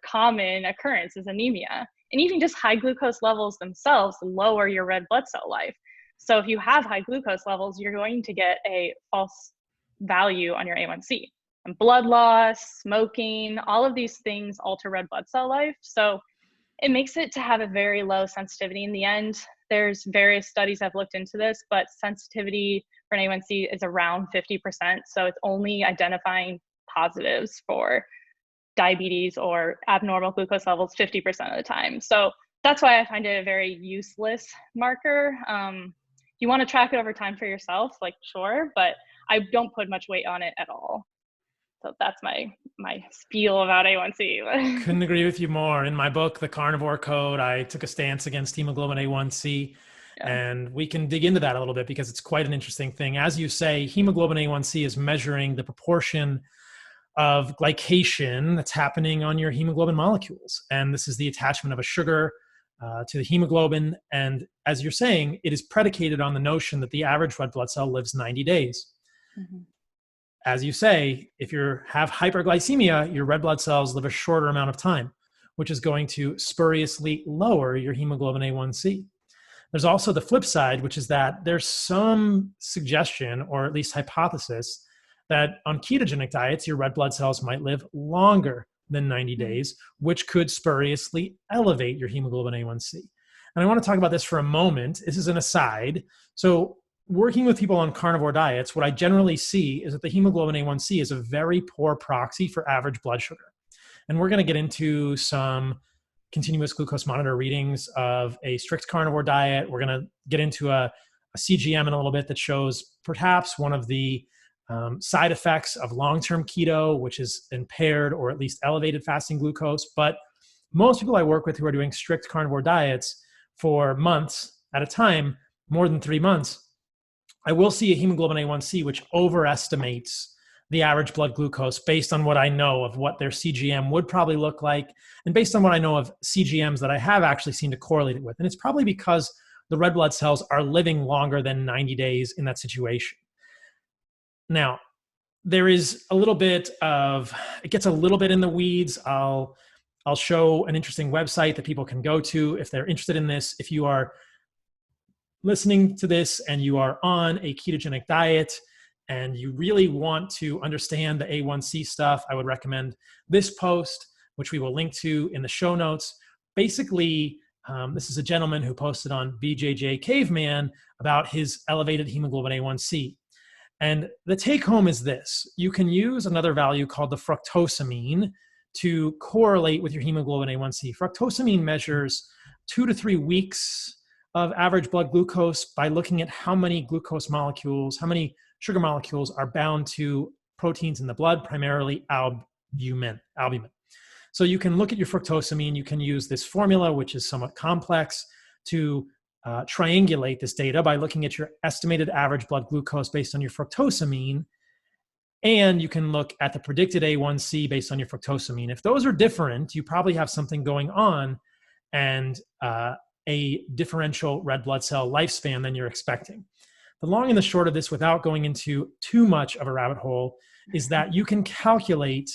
common occurrence is anemia. And even just high glucose levels themselves lower your red blood cell life. So if you have high glucose levels, you're going to get a false value on your A1C. And blood loss, smoking, all of these things alter red blood cell life. So it makes it to have a very low sensitivity in the end. There's various studies I've looked into this, but sensitivity for an A1C is around 50%. So it's only identifying positives for diabetes or abnormal glucose levels 50% of the time. So that's why I find it a very useless marker. You want to track it over time for yourself, like sure, but I don't put much weight on it at all. So that's my spiel about A1C.
Couldn't agree with you more. In my book, The Carnivore Code, I took a stance against hemoglobin A1C. Yeah. And we can dig into that a little bit because it's quite an interesting thing. As you say, hemoglobin A1C is measuring the proportion of glycation that's happening on your hemoglobin molecules. And this is the attachment of a sugar to the hemoglobin. And as you're saying, it is predicated on the notion that the average red blood cell lives 90 days. Mm-hmm. As you say, if you have hyperglycemia, your red blood cells live a shorter amount of time, which is going to spuriously lower your hemoglobin A1C. There's also the flip side, which is that there's some suggestion, or at least hypothesis, that on ketogenic diets, your red blood cells might live longer than 90 days, which could spuriously elevate your hemoglobin A1C. And I want to talk about this for a moment. This is an aside. So working with people on carnivore diets, what I generally see is that the hemoglobin A1C is a very poor proxy for average blood sugar. And we're going to get into some continuous glucose monitor readings of a strict carnivore diet. We're going to get into a CGM in a little bit that shows perhaps one of the side effects of long-term keto, which is impaired or at least elevated fasting glucose. But most people I work with who are doing strict carnivore diets for months at a time, more than 3 months, I will see a hemoglobin A1C which overestimates the average blood glucose based on what I know of what their CGM would probably look like, and based on what I know of CGMs that I have actually seen to correlate it with. And it's probably because the red blood cells are living longer than 90 days in that situation. Now, there is a little bit of, it gets a little bit in the weeds. I'll show an interesting website that people can go to if they're interested in this. If you are listening to this and you are on a ketogenic diet and you really want to understand the A1C stuff, I would recommend this post, which we will link to in the show notes. Basically, this is a gentleman who posted on BJJ Caveman about his elevated hemoglobin A1C. And the take home is this: you can use another value called the fructosamine to correlate with your hemoglobin A1C. Fructosamine measures 2 to 3 weeks of average blood glucose by looking at how many glucose molecules, how many sugar molecules are bound to proteins in the blood, primarily albumin. So you can look at your fructosamine. You can use this formula, which is somewhat complex, to triangulate this data by looking at your estimated average blood glucose based on your fructosamine. And you can look at the predicted A1C based on your fructosamine. If those are different, you probably have something going on and a differential red blood cell lifespan than you're expecting. The long and the short of this, without going into too much of a rabbit hole, is that you can calculate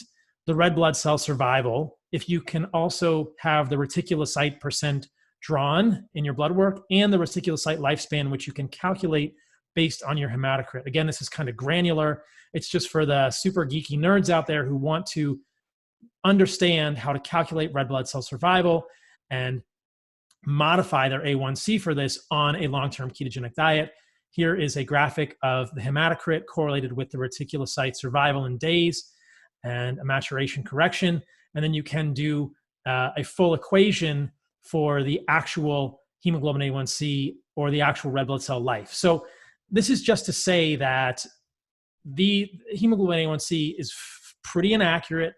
the red blood cell survival if you can also have the reticulocyte percent drawn in your blood work and the reticulocyte lifespan, which you can calculate based on your hematocrit. Again, this is kind of granular. It's just for the super geeky nerds out there who want to understand how to calculate red blood cell survival and modify their A1C for this on a long-term ketogenic diet. Here is a graphic of the hematocrit correlated with the reticulocyte survival in days and a maturation correction. And then you can do a full equation for the actual hemoglobin A1C or the actual red blood cell life. So this is just to say that the hemoglobin A1C is pretty inaccurate.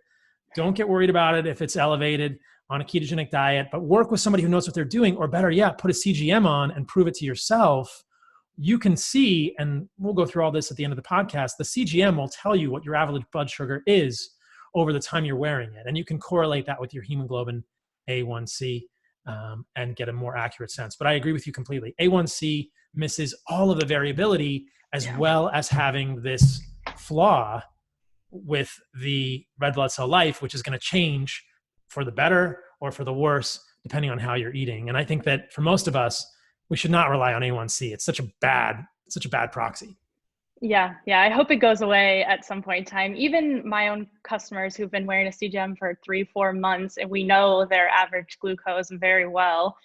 Don't get worried about it if it's elevated on a ketogenic diet, but work with somebody who knows what they're doing, or better yet, put a CGM on and prove it to yourself. You can see, and we'll go through all this at the end of the podcast, the CGM will tell you what your average blood sugar is over the time you're wearing it. And you can correlate that with your hemoglobin A1C and get a more accurate sense. But I agree with you completely. A1C misses all of the variability, as well as having this flaw with the red blood cell life, which is going to change for the better or for the worse, depending on how you're eating. And I think that for most of us, we should not rely on A1C. It's such a bad proxy.
Yeah. I hope it goes away at some point in time. Even my own customers who've been wearing a CGM for 3-4 months, and we know their average glucose very well,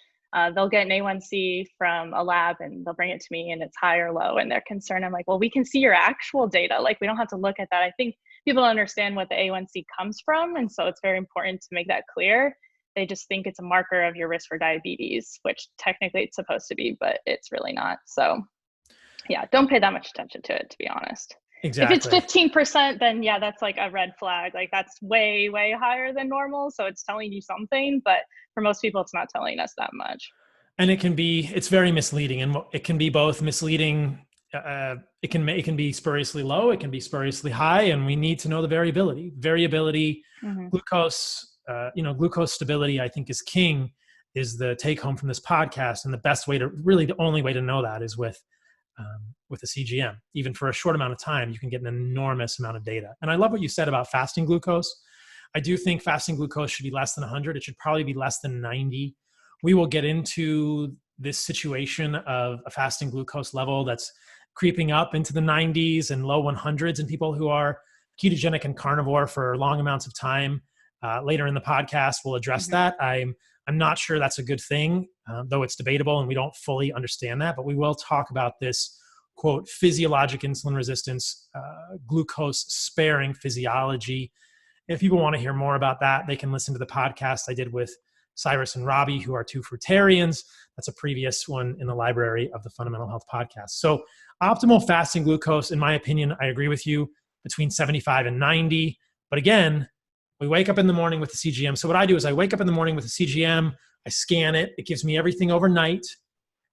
they'll get an A1C from a lab and they'll bring it to me and it's high or low, and they're concerned. I'm like, well, we can see your actual data. Like, we don't have to look at that. I think people understand what the A1C comes from. And so it's very important to make that clear. They just think it's a marker of your risk for diabetes, which technically it's supposed to be, but it's really not. So yeah, don't pay that much attention to it, to be honest.
Exactly.
If it's 15%, then yeah, that's like a red flag. Like, that's way, way higher than normal. So it's telling you something, but for most people, it's not telling us that much.
And it's very misleading, and it can be both misleading. It can be spuriously low, it can be spuriously high, and we need to know the variability. Glucose, glucose stability, I think, is king, is the take home from this podcast. And the only way to know that is with a CGM. Even for a short amount of time, you can get an enormous amount of data. And I love what you said about fasting glucose. I do think fasting glucose should be less than 100. It should probably be less than 90. We will get into this situation of a fasting glucose level that's creeping up into the 90s and low 100s in people who are ketogenic and carnivore for long amounts of time. Later in the podcast, we'll address that. I'm not sure that's a good thing, though it's debatable and we don't fully understand that, but we will talk about this, quote, physiologic insulin resistance, glucose sparing physiology. If people want to hear more about that, they can listen to the podcast I did with Cyrus and Robbie, who are two fruitarians. That's a previous one in the library of the Fundamental Health podcast. So optimal fasting glucose, in my opinion, I agree with you, between 75 and 90. But again, we wake up in the morning with the CGM. So what I do is I wake up in the morning with the CGM, I scan it, it gives me everything overnight,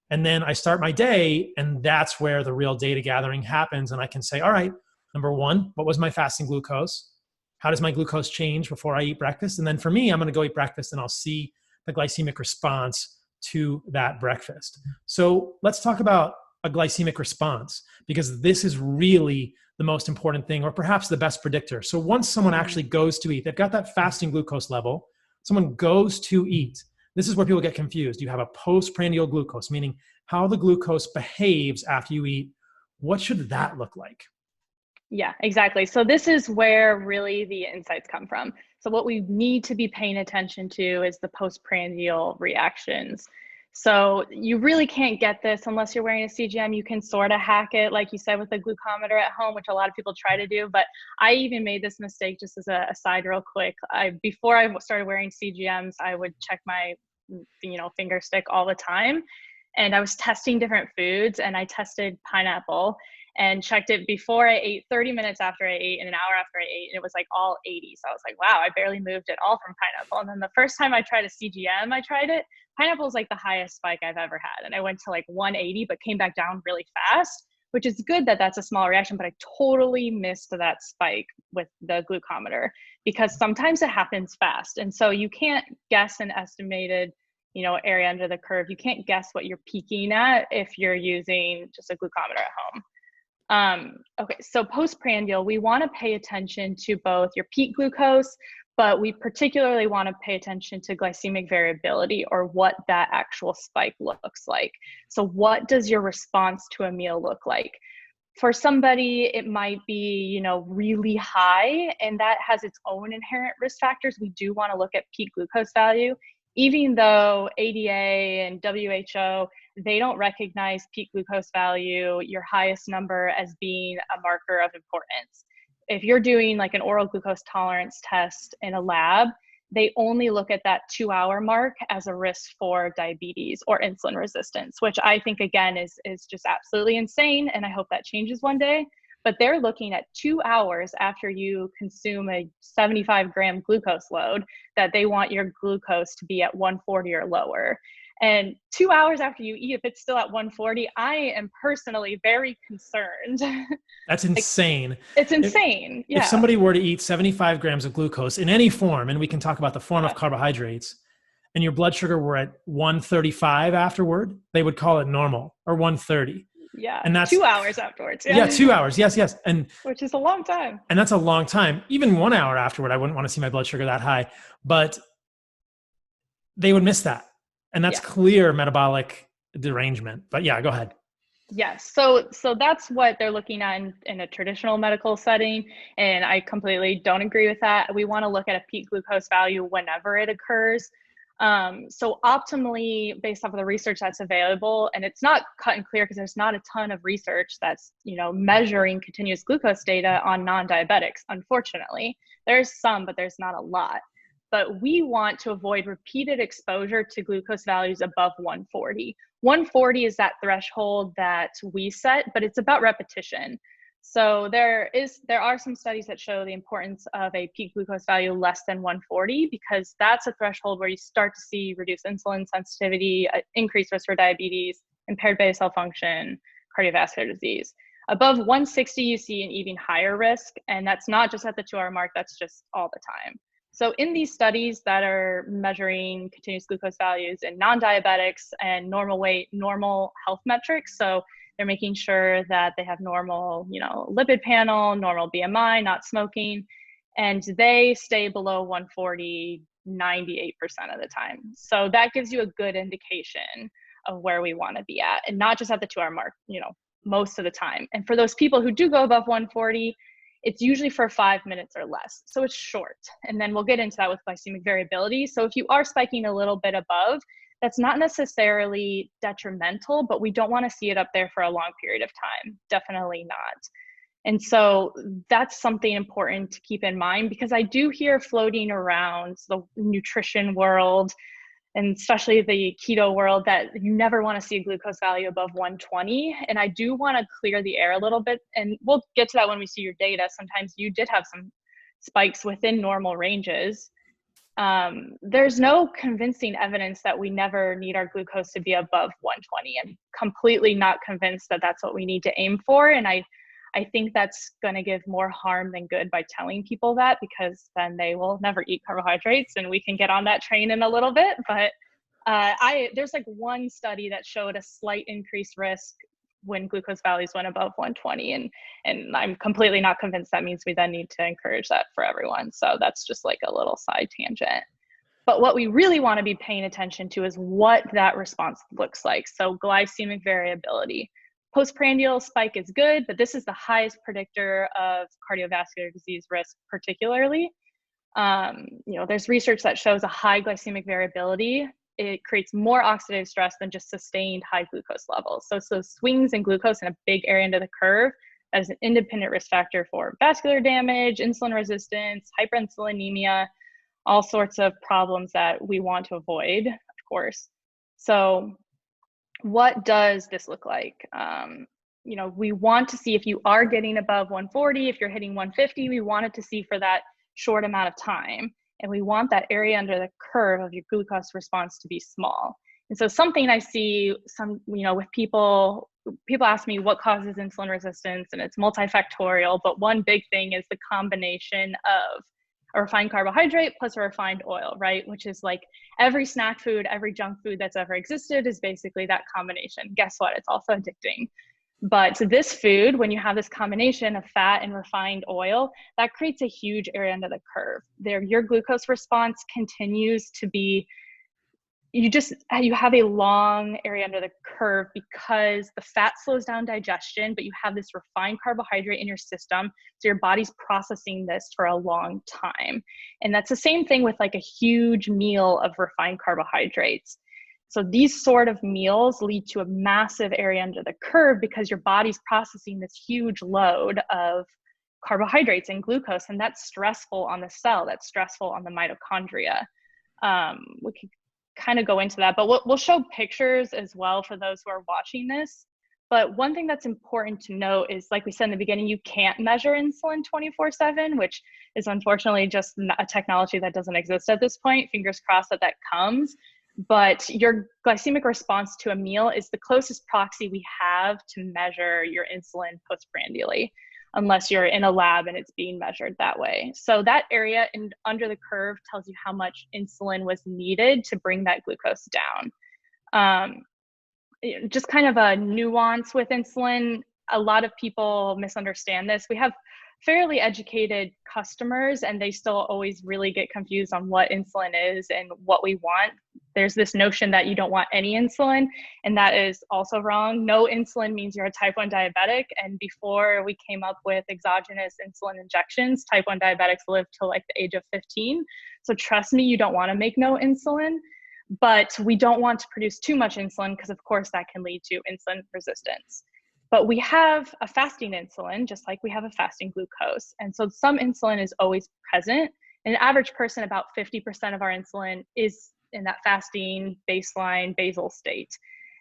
and then I start my day, and that's where the real data gathering happens. And I can say, all right, number one, what was my fasting glucose? How does my glucose change before I eat breakfast? And then for me, I'm going to go eat breakfast and I'll see the glycemic response to that breakfast. So let's talk about a glycemic response, because this is really the most important thing, or perhaps the best predictor. So once someone actually goes to eat, they've got that fasting glucose level, someone goes to eat. This is where people get confused. You have a post-prandial glucose, meaning how the glucose behaves after you eat. What should that look like?
Yeah, exactly. So this is where really the insights come from. So what we need to be paying attention to is the postprandial reactions. So you really can't get this unless you're wearing a CGM. You can sort of hack it, like you said, with a glucometer at home, which a lot of people try to do. But I even made this mistake, just as a side real quick. Before I started wearing CGMs, I would check my finger stick all the time. And I was testing different foods, and I tested pineapple and checked it before I ate, 30 minutes after I ate, and an hour after I ate, and it was like all 80. So I was like, wow, I barely moved at all from pineapple. And then the first time I tried a CGM, pineapple is like the highest spike I've ever had. And I went to like 180, but came back down really fast, which is good that that's a small reaction, but I totally missed that spike with the glucometer, because sometimes it happens fast. And so you can't guess an estimated area under the curve. You can't guess what you're peaking at if you're using just a glucometer at home. Okay, so postprandial, we want to pay attention to both your peak glucose, but we particularly want to pay attention to glycemic variability, or what that actual spike looks like. So what does your response to a meal look like? For somebody, it might be, really high, and that has its own inherent risk factors. We do want to look at peak glucose value, even though ADA and WHO, they don't recognize peak glucose value, your highest number, as being a marker of importance. If you're doing like an oral glucose tolerance test in a lab, they only look at that 2-hour mark as a risk for diabetes or insulin resistance, which I think, again, is just absolutely insane. And I hope that changes one day. but they're looking at 2 hours after you consume a 75-gram glucose load that they want your glucose to be at 140 or lower. And 2 hours after you eat, if it's still at 140, I am personally very concerned.
That's
Like,
insane.
it's insane.
If
Yeah.
somebody were to eat 75 grams of glucose in any form, and we can talk about the form of
Yeah.
carbohydrates, and your blood sugar were at 135 afterward, they would call it normal, or 130.
Yeah.
And that's
2 hours afterwards.
yeah,
Yeah.
2 hours. Yes, yes.
Which is a long time.
And that's a long time. Even 1 hour afterward, I wouldn't want to see my blood sugar that high, but they would miss that. And that's
Yeah.
clear metabolic derangement. But yeah, go ahead.
Yes. So that's what they're looking at in a traditional medical setting. And I completely don't agree with that. We want to look at a peak glucose value whenever it occurs. So optimally, based off of the research that's available, and it's not cut and clear because there's not a ton of research that's, measuring continuous glucose data on non-diabetics. Unfortunately, there's some, but there's not a lot. But we want to avoid repeated exposure to glucose values above 140. 140 is that threshold that we set, but it's about repetition. So there are some studies that show the importance of a peak glucose value less than 140, because that's a threshold where you start to see reduced insulin sensitivity, increased risk for diabetes, impaired beta cell function, cardiovascular disease. Above 160, you see an even higher risk, and that's not just at the 2-hour mark, that's just all the time. So in these studies that are measuring continuous glucose values in non-diabetics and normal weight, normal health metrics, so they're making sure that they have normal, lipid panel, normal BMI, not smoking, and they stay below 140 98% of the time. So that gives you a good indication of where we want to be at, and not just at the 2-hour mark, most of the time. And for those people who do go above 140, it's usually for 5 minutes or less. So it's short. And then we'll get into that with glycemic variability. So if you are spiking a little bit above, that's not necessarily detrimental, but we don't want to see it up there for a long period of time. Definitely not. And so that's something important to keep in mind, because I do hear floating around the nutrition world, and especially the keto world, that you never want to see a glucose value above 120. And I do want to clear the air a little bit, and we'll get to that when we see your data. Sometimes you did have some spikes within normal ranges. There's no convincing evidence that we never need our glucose to be above 120. I'm completely not convinced that that's what we need to aim for. And I think that's going to give more harm than good by telling people that, because then they will never eat carbohydrates, and we can get on that train in a little bit. But there's like one study that showed a slight increased risk when glucose values went above 120. And I'm completely not convinced that means we then need to encourage that for everyone. So that's just like a little side tangent. But what we really want to be paying attention to is what that response looks like. So glycemic variability. Post-prandial spike is good, but this is the highest predictor of cardiovascular disease risk, particularly. There's research that shows a high glycemic variability. It creates more oxidative stress than just sustained high glucose levels. So swings in glucose in a big area under the curve, that is an independent risk factor for vascular damage, insulin resistance, hyperinsulinemia, all sorts of problems that we want to avoid, of course. So what does this look like? We want to see if you are getting above 140, if you're hitting 150, we want it to see for that short amount of time. And we want that area under the curve of your glucose response to be small. And so something I see with people ask me what causes insulin resistance, and it's multifactorial, but one big thing is the combination of a refined carbohydrate plus a refined oil, right? Which is like every snack food, every junk food that's ever existed is basically that combination. Guess what? It's also addicting. But this food, when you have this combination of fat and refined oil, that creates a huge area under the curve. Your glucose response continues to be, you have a long area under the curve because the fat slows down digestion, but you have this refined carbohydrate in your system. So your body's processing this for a long time. And that's the same thing with like a huge meal of refined carbohydrates. So these sort of meals lead to a massive area under the curve because your body's processing this huge load of carbohydrates and glucose, and that's stressful on the cell, that's stressful on the mitochondria. We could kind of go into that, but we'll show pictures as well for those who are watching this But one thing that's important to note is, like we said in the beginning, you can't measure insulin 24/7, which is unfortunately just a technology that doesn't exist at this point. Fingers crossed that that comes. But your glycemic response to a meal is the closest proxy we have to measure your insulin postprandially, unless you're in a lab and it's being measured that way. So that area under the curve tells you how much insulin was needed to bring that glucose down. Just kind of a nuance with insulin. A lot of people misunderstand this. We have fairly educated customers and they still always really get confused on what insulin is and what we want. There's this notion that you don't want any insulin, and that is also wrong. No insulin means you're a type 1 diabetic. And before we came up with exogenous insulin injections, type 1 diabetics lived till like the age of 15. So trust me, you don't want to make no insulin. But we don't want to produce too much insulin because, of course, that can lead to insulin resistance. But we have a fasting insulin, just like we have a fasting glucose. And so some insulin is always present. In an average person, about 50% of our insulin is in that fasting baseline basal state.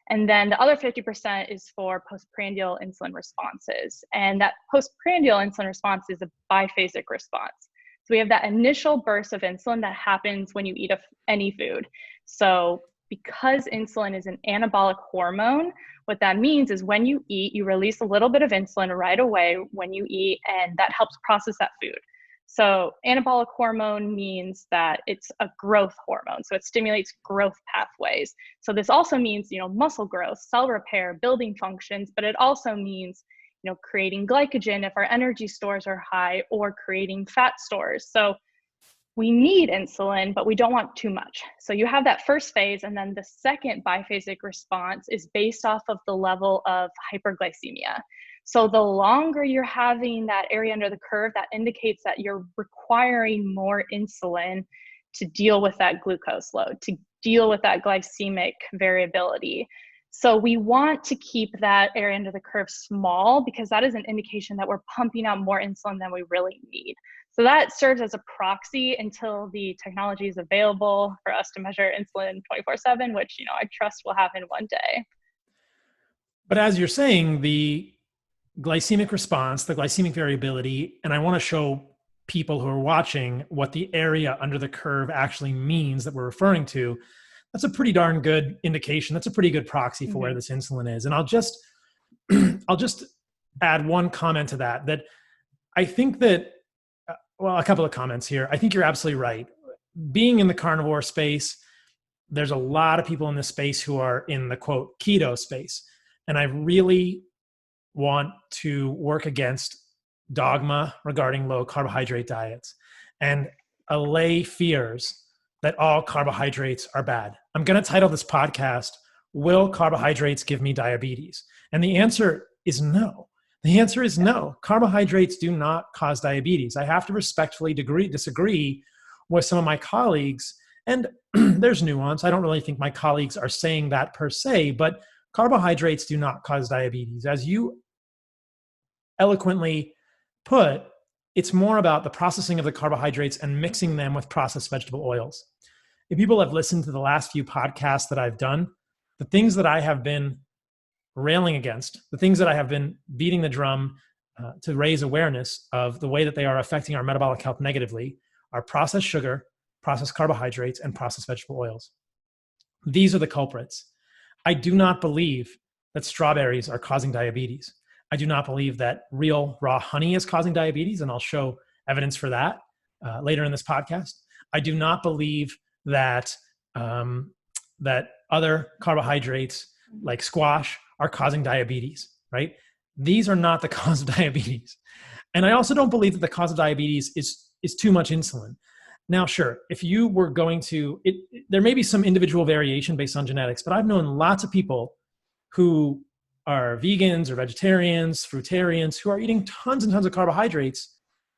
And then the other 50% is for postprandial insulin responses. And that postprandial insulin response is a biphasic response. So we have that initial burst of insulin that happens when you eat any food. So because insulin is an anabolic hormone, what that means is when you eat, you release a little bit of insulin right away when you eat, and that helps process that food. So anabolic hormone means that it's a growth hormone. So it stimulates growth pathways. So this also means, muscle growth, cell repair, building functions, but it also means creating glycogen if our energy stores are high, or creating fat stores. So we need insulin, but we don't want too much. So you have that first phase, and then the second biphasic response is based off of the level of hyperglycemia. So the longer you're having that area under the curve, that indicates that you're requiring more insulin to deal with that glucose load, to deal with that glycemic variability. So we want to keep that area under the curve small, because that is an indication that we're pumping out more insulin than we really need. So that serves as a proxy until the technology is available for us to measure insulin 24/7, which, I trust will happen one day.
But as you're saying, the glycemic response, the glycemic variability, and I want to show people who are watching what the area under the curve actually means that we're referring to. That's a pretty darn good indication. That's a pretty good proxy for where this insulin is. And I'll just add one comment to that I think that, a couple of comments here. I think you're absolutely right. Being in the carnivore space, there's a lot of people in this space who are in the quote keto space. And I really want to work against dogma regarding low carbohydrate diets and allay fears that all carbohydrates are bad. I'm going to title this podcast, Will Carbohydrates Give Me Diabetes? And the answer is no. The answer is no. Carbohydrates do not cause diabetes. I have to respectfully disagree with some of my colleagues. And there's nuance. I don't really think my colleagues are saying that per se, but carbohydrates do not cause diabetes. As you eloquently put, it's more about the processing of the carbohydrates and mixing them with processed vegetable oils. If people have listened to the last few podcasts that I've done, the things that I have been railing against, the things that I have been beating the drum to raise awareness of the way that they are affecting our metabolic health negatively are processed sugar, processed carbohydrates, and processed vegetable oils. These are the culprits. I do not believe that strawberries are causing diabetes. I do not believe that real raw honey is causing diabetes, and I'll show evidence for that later in this podcast. I do not believe that that other carbohydrates like squash are causing diabetes, right? These are not the cause of diabetes. And I also don't believe that the cause of diabetes is too much insulin. Now, sure, if you were going to, there may be some individual variation based on genetics, but I've known lots of people who are vegans or vegetarians, fruitarians, who are eating tons and tons of carbohydrates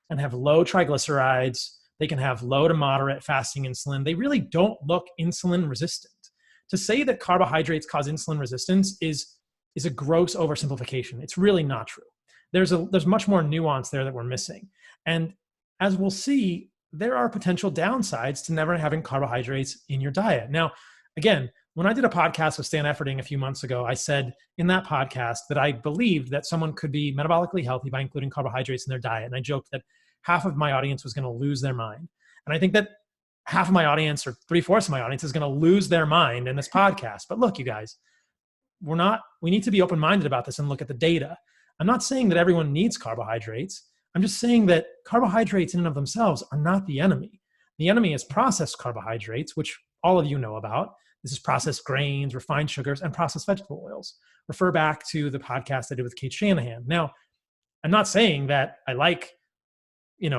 and have low triglycerides. They can have low to moderate fasting insulin. They really don't look insulin resistant. To say that carbohydrates cause insulin resistance is a gross oversimplification. It's really not true. There's much more nuance there that we're missing. And as we'll see, there are potential downsides to never having carbohydrates in your diet. Now, again, when I did a podcast with Stan Efferding a few months ago, I said in that podcast that I believed that someone could be metabolically healthy by including carbohydrates in their diet. And I joked that half of my audience was going to lose their mind. And I think that half of my audience, or 3/4 of my audience, is going to lose their mind in this podcast. But look, you guys, we need to be open-minded about this and look at the data. I'm not saying that everyone needs carbohydrates. I'm just saying that carbohydrates in and of themselves are not the enemy. The enemy is processed carbohydrates, which all of you know about. This is processed grains, refined sugars, and processed vegetable oils. Refer back to the podcast I did with Kate Shanahan. Now, I'm not saying that I like,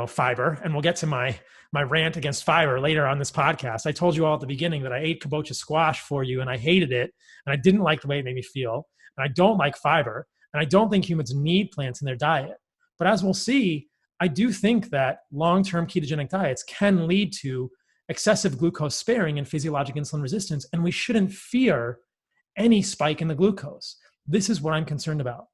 fiber, and we'll get to my rant against fiber later on this podcast. I told you all at the beginning that I ate kabocha squash for you and I hated it, and I didn't like the way it made me feel, and I don't like fiber, and I don't think humans need plants in their diet. But as we'll see, I do think that long-term ketogenic diets can lead to excessive glucose sparing and physiologic insulin resistance, and we shouldn't fear any spike in the glucose. This is what I'm concerned about.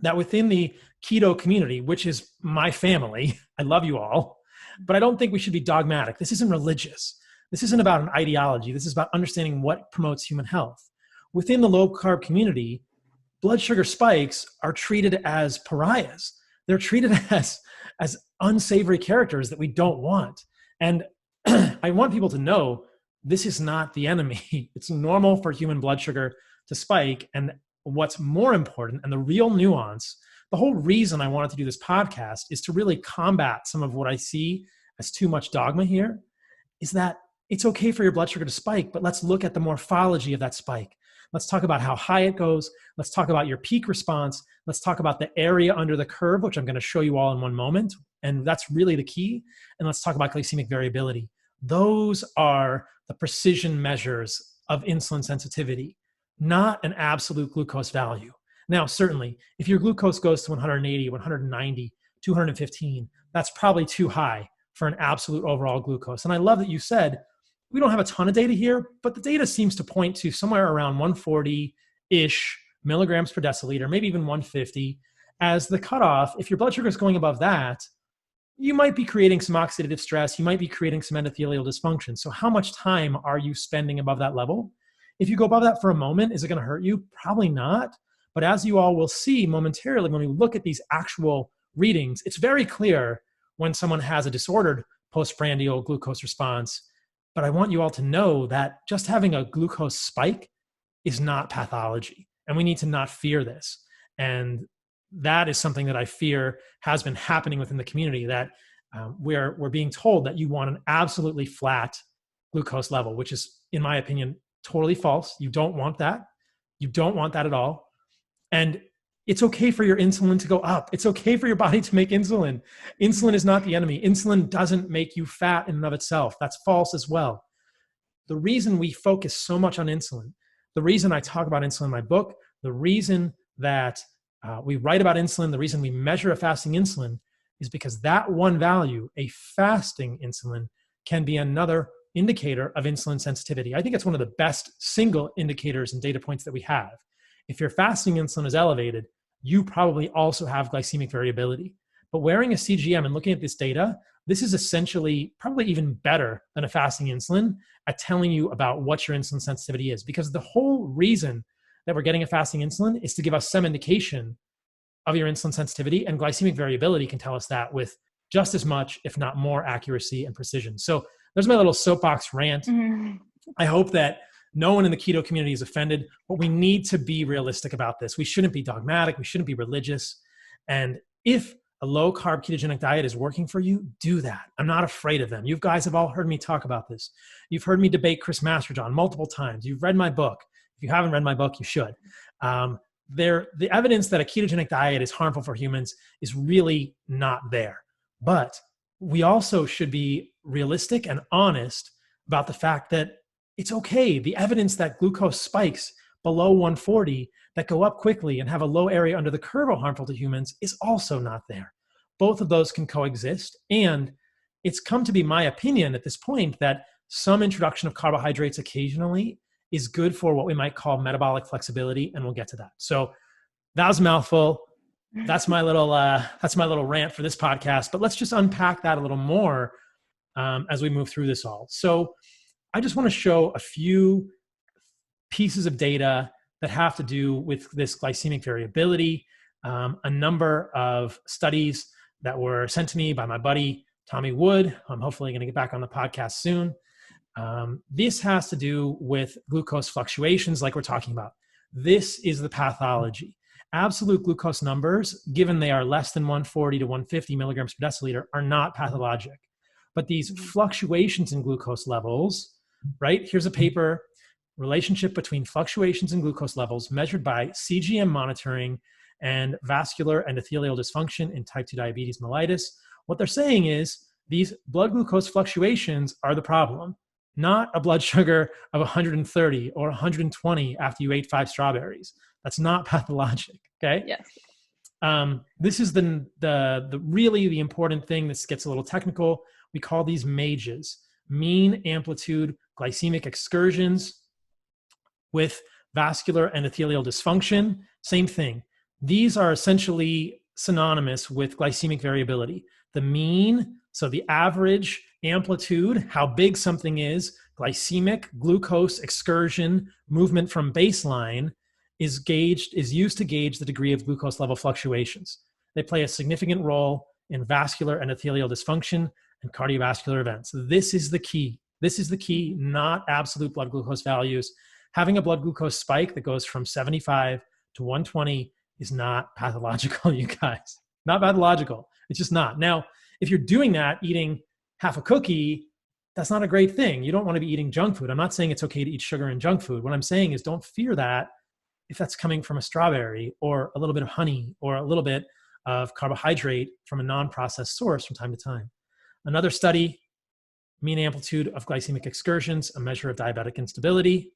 That within the keto community, which is my family, I love you all, but I don't think we should be dogmatic. This isn't religious. This isn't about an ideology. This is about understanding what promotes human health. Within the low-carb community, blood sugar spikes are treated as pariahs. They're treated as unsavory characters that we don't want. And I want people to know this is not the enemy. It's normal for human blood sugar to spike. And what's more important, and the real nuance, the whole reason I wanted to do this podcast is to really combat some of what I see as too much dogma here, is that it's okay for your blood sugar to spike, but let's look at the morphology of that spike. Let's talk about how high it goes. Let's talk about your peak response. Let's talk about the area under the curve, which I'm going to show you all in one moment. And that's really the key. And let's talk about glycemic variability. Those are the precision measures of insulin sensitivity, not an absolute glucose value. Now, certainly, if your glucose goes to 180, 190, 215, that's probably too high for an absolute overall glucose. And I love that you said, we don't have a ton of data here, but the data seems to point to somewhere around 140-ish milligrams per deciliter, maybe even 150 as the cutoff. If your blood sugar is going above that, you might be creating some oxidative stress. You might be creating some endothelial dysfunction. So how much time are you spending above that level? If you go above that for a moment, is it going to hurt you? Probably not. But as you all will see momentarily, when we look at these actual readings, it's very clear when someone has a disordered postprandial glucose response. But I want you all to know that just having a glucose spike is not pathology. And we need to not fear this. And that is something that I fear has been happening within the community, that we're being told that you want an absolutely flat glucose level, which is, in my opinion, totally false. You don't want that. You don't want that at all. And it's okay for your insulin to go up. It's okay for your body to make insulin. Insulin is not the enemy. Insulin doesn't make you fat in and of itself. That's false as well. The reason we focus so much on insulin, the reason I talk about insulin in my book, the reason that we write about insulin, the reason we measure a fasting insulin is because that one value, a fasting insulin, can be another indicator of insulin sensitivity. I think it's one of the best single indicators and data points that we have. If your fasting insulin is elevated, you probably also have glycemic variability. But wearing a CGM and looking at this data, this is essentially probably even better than a fasting insulin at telling you about what your insulin sensitivity is. Because the whole reason that we're getting a fasting insulin is to give us some indication of your insulin sensitivity, and glycemic variability can tell us that with just as much, if not more, accuracy and precision. So there's my little soapbox rant. I hope that no one in the keto community is offended, but we need to be realistic about this. We shouldn't be dogmatic. We shouldn't be religious. And if a low-carb ketogenic diet is working for you, do that. I'm not afraid of them. You guys have all heard me talk about this. You've heard me debate Chris Masterjohn multiple times. You've read my book. If you haven't read my book, you should. The evidence that a ketogenic diet is harmful for humans is really not there. But we also should be realistic and honest about the fact that it's okay. The evidence that glucose spikes below 140 that go up quickly and have a low area under the curve are harmful to humans is also not there. Both of those can coexist. And it's come to be my opinion at this point that some introduction of carbohydrates occasionally is good for what we might call metabolic flexibility. And we'll get to that. So that was a mouthful. That's my little rant for this podcast, but let's just unpack that a little more as we move through this all. So I just want to show a few pieces of data that have to do with this glycemic variability. A number of studies that were sent to me by my buddy, Tommy Wood. I'm hopefully going to get back on the podcast soon. This has to do with glucose fluctuations like we're talking about. This is the pathology. Absolute glucose numbers, given they are less than 140 to 150 milligrams per deciliter, are not pathologic. But these fluctuations in glucose levels, right? Here's a paper, relationship between fluctuations in glucose levels measured by CGM monitoring and vascular endothelial dysfunction in type 2 diabetes mellitus. What they're saying is these blood glucose fluctuations are the problem, not a blood sugar of 130 or 120 after you ate 5 strawberries. That's not pathologic, okay?
Yes.
This is the really the important thing. This gets a little technical. We call these MAGEs, mean amplitude glycemic excursions with vascular endothelial dysfunction. Same thing. These are essentially synonymous with glycemic variability. The mean, so the average amplitude, how big something is, glycemic glucose excursion movement from baseline is used to gauge the degree of glucose level fluctuations. They play a significant role in vascular endothelial dysfunction and cardiovascular events. This is the key. This is the key, not absolute blood glucose values. Having a blood glucose spike that goes from 75 to 120 is not pathological, you guys. Not pathological. It's just not. Now, if you're doing that, eating half a cookie, that's not a great thing. You don't want to be eating junk food. I'm not saying it's okay to eat sugar and junk food. What I'm saying is don't fear that if that's coming from a strawberry or a little bit of honey or a little bit of carbohydrate from a non-processed source from time to time. Another study, mean amplitude of glycemic excursions, a measure of diabetic instability.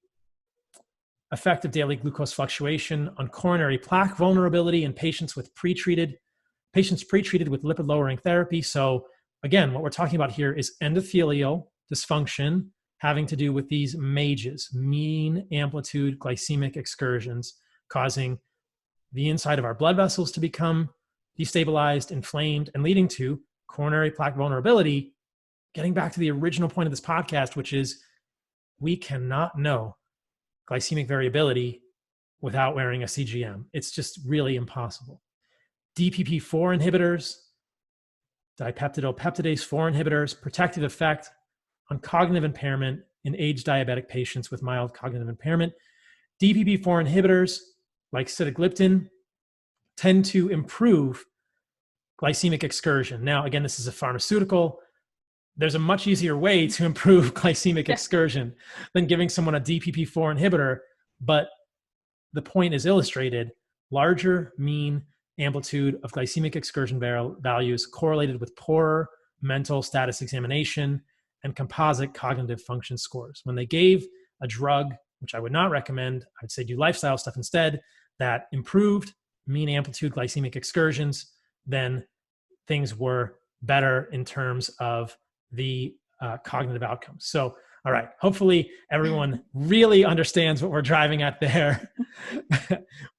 Effect of daily glucose fluctuation on coronary plaque vulnerability in patients pre-treated with lipid-lowering therapy. So again, what we're talking about here is endothelial dysfunction having to do with these MAGEs, mean amplitude glycemic excursions, causing the inside of our blood vessels to become destabilized, inflamed, and leading to coronary plaque vulnerability. Getting back to the original point of this podcast, which is we cannot know glycemic variability without wearing a CGM. It's just really impossible. DPP-4 inhibitors, dipeptidopeptidase 4 inhibitors, protective effect on cognitive impairment in age diabetic patients with mild cognitive impairment. DPP-4 inhibitors, like sitagliptin, tend to improve glycemic excursion. Now, again, this is a pharmaceutical. There's a much easier way to improve glycemic excursion than giving someone a DPP-4 inhibitor, but the point is illustrated. Larger mean amplitude of glycemic excursion values correlated with poorer mental status examination and composite cognitive function scores. When they gave a drug, which I would not recommend, I'd say do lifestyle stuff instead, that improved mean amplitude glycemic excursions, then things were better in terms of the cognitive outcomes. So, all right, hopefully everyone really understands what we're driving at there.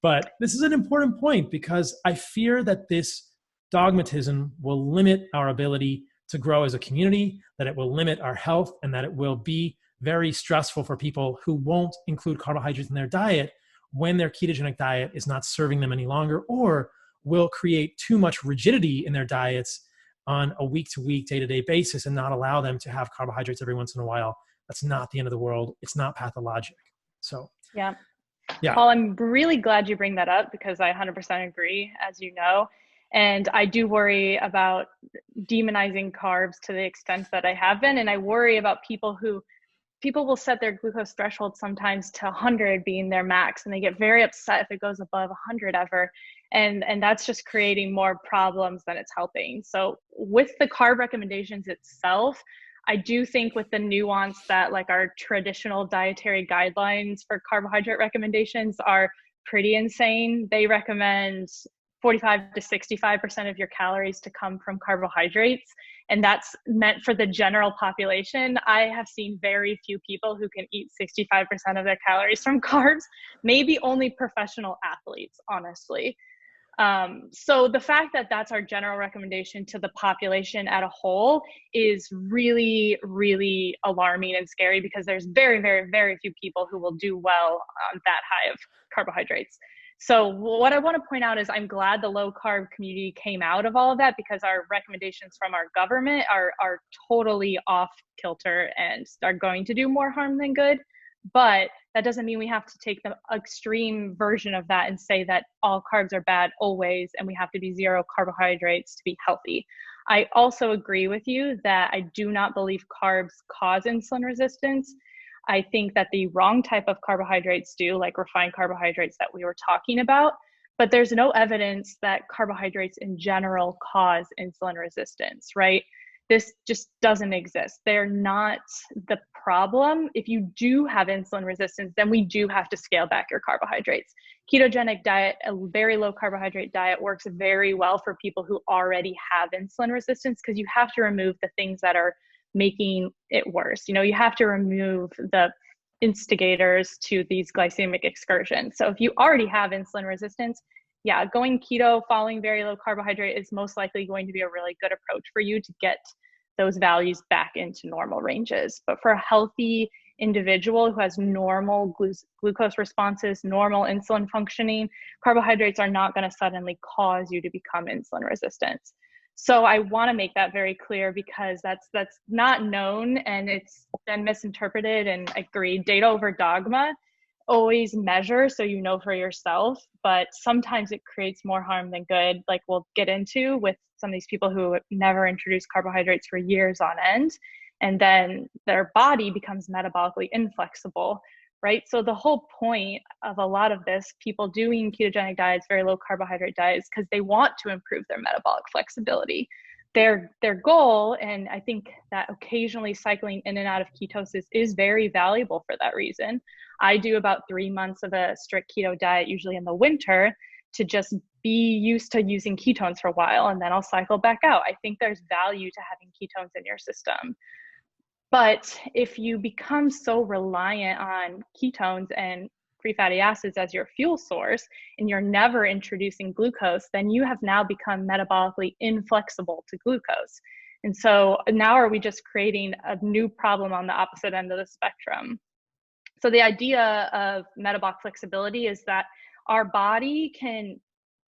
But this is an important point because I fear that this dogmatism will limit our ability to grow as a community, that it will limit our health, and that it will be very stressful for people who won't include carbohydrates in their diet when their ketogenic diet is not serving them any longer, or will create too much rigidity in their diets on a week-to-week, day-to-day basis and not allow them to have carbohydrates every once in a while. That's not the end of the world. It's not pathologic. So
yeah.
Yeah.
Paul, I'm really glad you bring that up because I 100% agree, as you know. And I do worry about demonizing carbs to the extent that I have been. And I worry about people will set their glucose threshold sometimes to 100 being their max, and they get very upset if it goes above 100 ever. And that's just creating more problems than it's helping. So with the carb recommendations itself, I do think with the nuance that like our traditional dietary guidelines for carbohydrate recommendations are pretty insane. They recommend 45 to 65% of your calories to come from carbohydrates. And that's meant for the general population. I have seen very few people who can eat 65% of their calories from carbs, maybe only professional athletes, honestly. So the fact that that's our general recommendation to the population at a whole is really, really alarming and scary, because there's very, very, very few people who will do well on that high of carbohydrates. So what I want to point out is I'm glad the low carb community came out of all of that, because our recommendations from our government are totally off kilter and are going to do more harm than good. But that doesn't mean we have to take the extreme version of that and say that all carbs are bad always, and we have to be zero carbohydrates to be healthy. I also agree with you that I do not believe carbs cause insulin resistance. I think that the wrong type of carbohydrates do, like refined carbohydrates that we were talking about, but there's no evidence that carbohydrates in general cause insulin resistance, right? This just doesn't exist. They're not the problem. If you do have insulin resistance, then we do have to scale back your carbohydrates. Ketogenic diet, a very low carbohydrate diet, works very well for people who already have insulin resistance, because you have to remove the things that are making it worse. You have to remove the instigators to these glycemic excursions. So if you already have insulin resistance, yeah, going keto, following very low carbohydrate is most likely going to be a really good approach for you to get those values back into normal ranges. But for a healthy individual who has normal glucose responses, normal insulin functioning, carbohydrates are not going to suddenly cause you to become insulin resistant. So I want to make that very clear, because that's not known, and it's been misinterpreted and agreed. Data over dogma. Always measure so you know for yourself, but sometimes it creates more harm than good, like we'll get into with some of these people who never introduced carbohydrates for years on end, and then their body becomes metabolically inflexible, right? So the whole point of a lot of this, people doing ketogenic diets, very low carbohydrate diets, because they want to improve their metabolic flexibility. Their goal, and I think that occasionally cycling in and out of ketosis is very valuable for that reason. I do about 3 months of a strict keto diet, usually in the winter, to just be used to using ketones for a while, and then I'll cycle back out. I think there's value to having ketones in your system. But if you become so reliant on ketones and free fatty acids as your fuel source, and you're never introducing glucose, then you have now become metabolically inflexible to glucose. And so now are we just creating a new problem on the opposite end of the spectrum? So the idea of metabolic flexibility is that our body can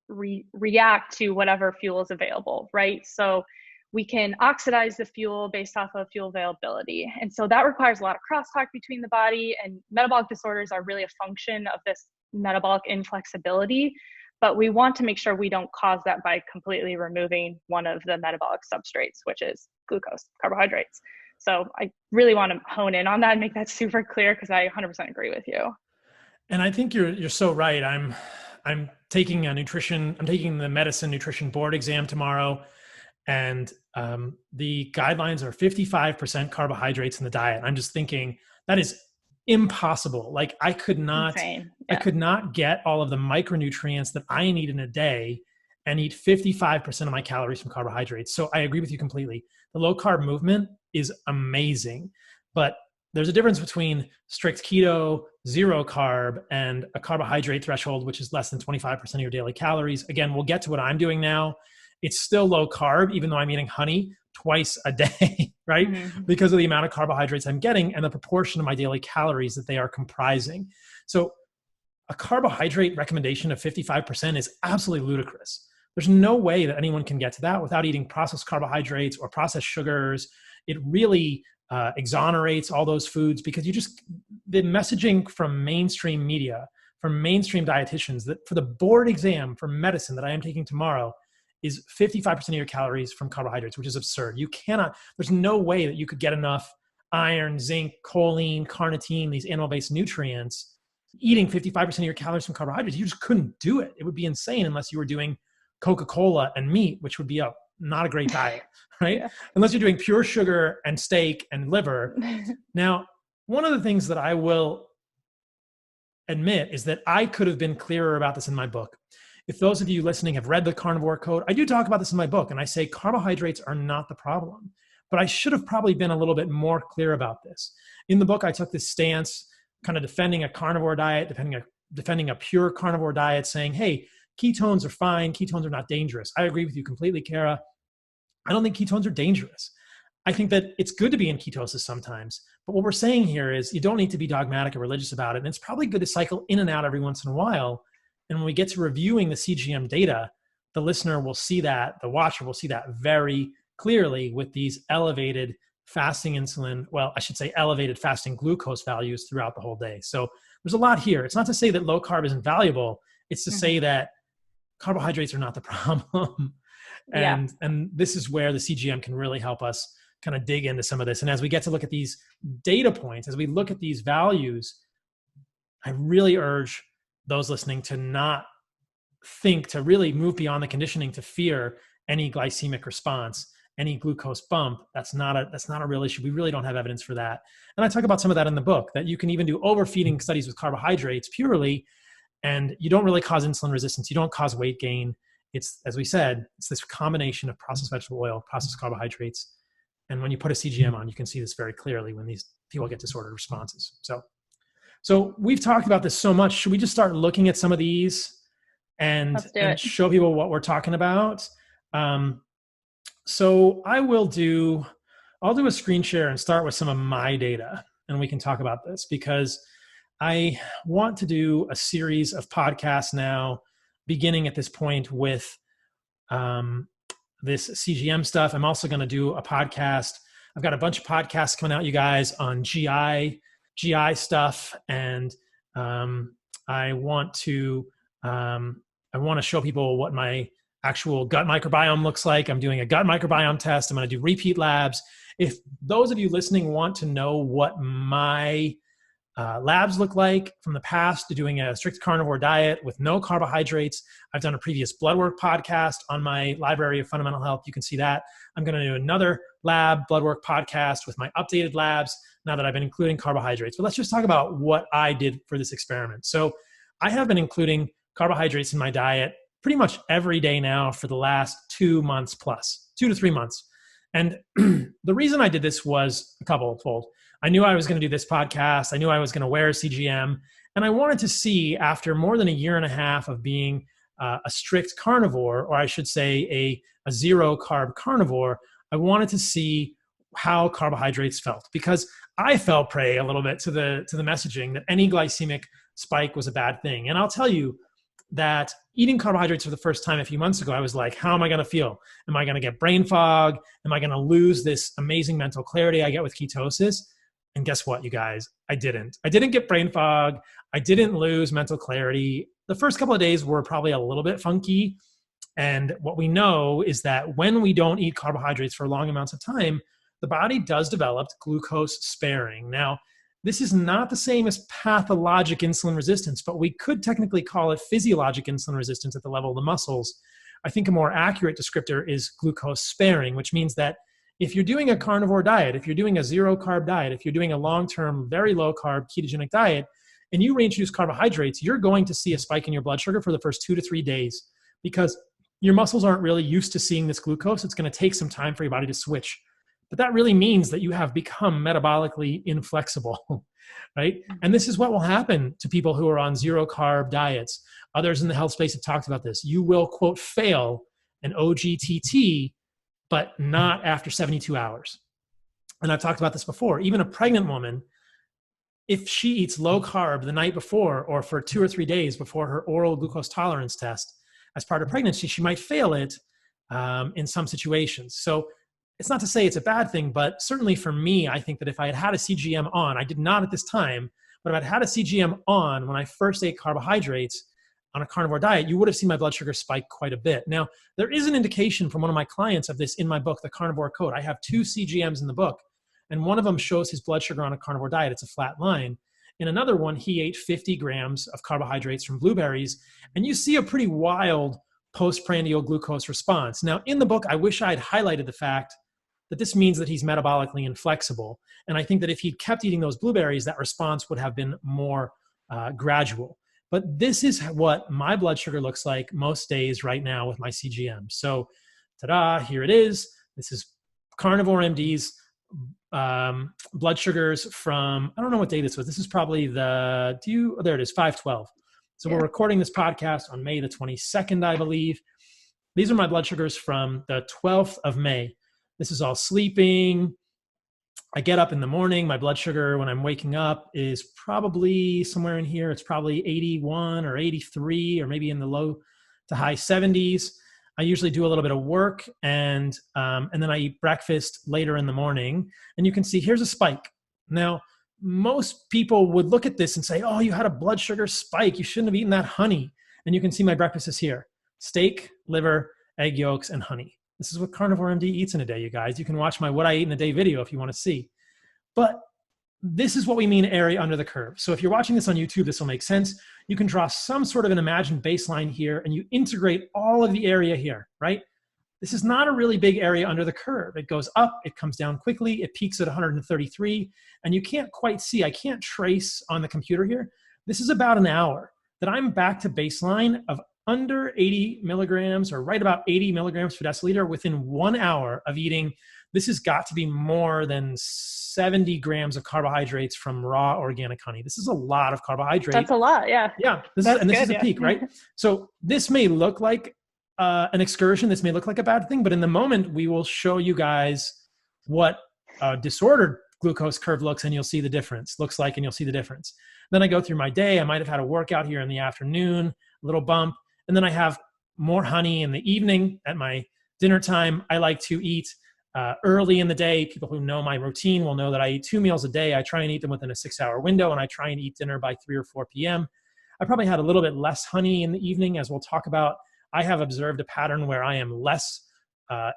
react to whatever fuel is available, right? So we can oxidize the fuel based off of fuel availability. And so that requires a lot of crosstalk between the body, and metabolic disorders are really a function of this metabolic inflexibility. But we want to make sure we don't cause that by completely removing one of the metabolic substrates, which is glucose, carbohydrates. So I really want to hone in on that and make that super clear, because I 100% agree with you.
And I think you're so right. I'm taking the medicine nutrition board exam tomorrow, and the guidelines are 55% carbohydrates in the diet. I'm just thinking that is impossible. Like I could not get all of the micronutrients that I need in a day and eat 55% of my calories from carbohydrates. So I agree with you completely. The low carb movement is amazing, but there's a difference between strict keto, zero carb, and a carbohydrate threshold, which is less than 25% of your daily calories. Again, we'll get to what I'm doing now. It's still low carb, even though I'm eating honey twice a day, right? Mm-hmm. Because of the amount of carbohydrates I'm getting and the proportion of my daily calories that they are comprising. So a carbohydrate recommendation of 55% is absolutely ludicrous. There's no way that anyone can get to that without eating processed carbohydrates or processed sugars. It really exonerates all those foods, because the messaging from mainstream media, from mainstream dietitians, that for the board exam for medicine that I am taking tomorrow is 55% of your calories from carbohydrates, which is absurd. There's no way that you could get enough iron, zinc, choline, carnitine, these animal-based nutrients, eating 55% of your calories from carbohydrates. You just couldn't do it. It would be insane unless you were doing Coca-Cola and meat, which would be not a great diet, right? Yeah. Unless you're doing pure sugar and steak and liver. Now, one of the things that I will admit is that I could have been clearer about this in my book. If those of you listening have read the Carnivore Code, I do talk about this in my book, and I say carbohydrates are not the problem. But I should have probably been a little bit more clear about this. In the book, I took this stance, kind of defending a carnivore diet, defending a pure carnivore diet, saying, hey, ketones are fine. Ketones are not dangerous. I agree with you completely, Kara. I don't think ketones are dangerous. I think that it's good to be in ketosis sometimes. But what we're saying here is you don't need to be dogmatic or religious about it. And it's probably good to cycle in and out every once in a while. And when we get to reviewing the CGM data, the listener will see that, the watcher will see that very clearly with these elevated fasting insulin, well, I should say elevated fasting glucose values throughout the whole day. So there's a lot here. It's not to say that low carb isn't valuable. It's to say that carbohydrates are not the problem. And this is where the CGM can really help us kind of dig into some of this. And as we get to look at these data points, as we look at these values, I really urge those listening to not think, to really move beyond the conditioning to fear any glycemic response, any glucose bump. That's not a real issue. We really don't have evidence for that. And I talk about some of that in the book, that you can even do overfeeding studies with carbohydrates purely, and you don't really cause insulin resistance. You don't cause weight gain. It's, as we said, it's this combination of processed vegetable oil, processed carbohydrates. And when you put a CGM on, you can see this very clearly when these people get disordered responses. So we've talked about this so much. Should we just start looking at some of these and show people what we're talking about? So I'll do a screen share and start with some of my data, and we can talk about this because I want to do a series of podcasts now, beginning at this point with this CGM stuff. I'm also going to do a podcast. I've got a bunch of podcasts coming out, you guys, on GI stuff. And I want to show people what my actual gut microbiome looks like. I'm doing a gut microbiome test. I'm going to do repeat labs. If those of you listening want to know what my labs look like from the past to doing a strict carnivore diet with no carbohydrates, I've done a previous blood work podcast on my library of fundamental health. You can see that. I'm going to do another lab blood work podcast with my updated labs now that I've been including carbohydrates. But let's just talk about what I did for this experiment. So I have been including carbohydrates in my diet pretty much every day now for the last 2 months plus, 2 to 3 months. And the reason I did this was a couple-fold. I knew I was going to do this podcast. I knew I was going to wear a CGM. And I wanted to see, after more than a year and a half of being a strict carnivore, or I should say a zero carb carnivore, I wanted to see how carbohydrates felt, because I fell prey a little bit to the messaging that any glycemic spike was a bad thing. And I'll tell you that eating carbohydrates for the first time a few months ago, I was like, how am I going to feel? Am I going to get brain fog? Am I going to lose this amazing mental clarity I get with ketosis? And guess what, you guys? I didn't get brain fog. I didn't lose mental clarity. The first couple of days were probably a little bit funky. And what we know is that when we don't eat carbohydrates for long amounts of time, the body does develop glucose sparing. Now, this is not the same as pathologic insulin resistance, but we could technically call it physiologic insulin resistance at the level of the muscles. I think a more accurate descriptor is glucose sparing, which means that if you're doing a carnivore diet, if you're doing a zero carb diet, if you're doing a long-term, very low carb ketogenic diet, and you reintroduce carbohydrates, you're going to see a spike in your blood sugar for the first 2 to 3 days because your muscles aren't really used to seeing this glucose. It's going to take some time for your body to switch. But that really means that you have become metabolically inflexible, right? And this is what will happen to people who are on zero carb diets. Others in the health space have talked about this. You will, quote, fail an OGTT, but not after 72 hours. And I've talked about this before. Even a pregnant woman, if she eats low carb the night before or for 2 or 3 days before her oral glucose tolerance test as part of pregnancy, she might fail it in some situations. So it's not to say it's a bad thing, but certainly for me, I think that if I had had a CGM on, I did not at this time, but if I'd had a CGM on when I first ate carbohydrates on a carnivore diet, you would have seen my blood sugar spike quite a bit. Now, there is an indication from one of my clients of this in my book, The Carnivore Code. I have 2 CGMs in the book, and one of them shows his blood sugar on a carnivore diet. It's a flat line. In another one, he ate 50 grams of carbohydrates from blueberries, and you see a pretty wild post-prandial glucose response. Now, in the book, I wish I had highlighted the fact that this means that he's metabolically inflexible. And I think that if he'd kept eating those blueberries, that response would have been more gradual. But this is what my blood sugar looks like most days right now with my CGM. So, ta-da, here it is. This is Carnivore MD's blood sugars from, I don't know what day this was. This is probably there it is, 5/12. So we're recording this podcast on May the 22nd, I believe. These are my blood sugars from the 12th of May. This is all sleeping. I get up in the morning. My blood sugar when I'm waking up is probably somewhere in here. It's probably 81 or 83 or maybe in the low to high 70s. I usually do a little bit of work and then I eat breakfast later in the morning. And you can see here's a spike. Now, most people would look at this and say, oh, you had a blood sugar spike. You shouldn't have eaten that honey. And you can see my breakfast is here. Steak, liver, egg yolks, and honey. This is what Carnivore MD eats in a day, you guys. You can watch my What I Eat in a Day video if you want to see. But this is what we mean area under the curve. So if you're watching this on YouTube, this will make sense. You can draw some sort of an imagined baseline here and you integrate all of the area here, right? This is not a really big area under the curve. It goes up, it comes down quickly, it peaks at 133, and you can't quite see, I can't trace on the computer here. This is about an hour that I'm back to baseline of under 80 milligrams or right about 80 milligrams per deciliter within 1 hour of eating. This has got to be more than 70 grams of carbohydrates from raw organic honey. This is a lot of carbohydrate.
That's a lot, yeah.
Yeah, this is a peak, right? So this may look like an excursion. This may look like a bad thing, but in the moment, we will show you guys what a disordered glucose curve looks and you'll see the difference, and you'll see the difference. Then I go through my day. I might have had a workout here in the afternoon, a little bump. And then I have more honey in the evening at my dinner time. I like to eat early in the day. People who know my routine will know that I eat 2 meals a day. I try and eat them within a 6-hour window, and I try and eat dinner by 3 or 4 p.m. I probably had a little bit less honey in the evening, as we'll talk about. I have observed a pattern where I am less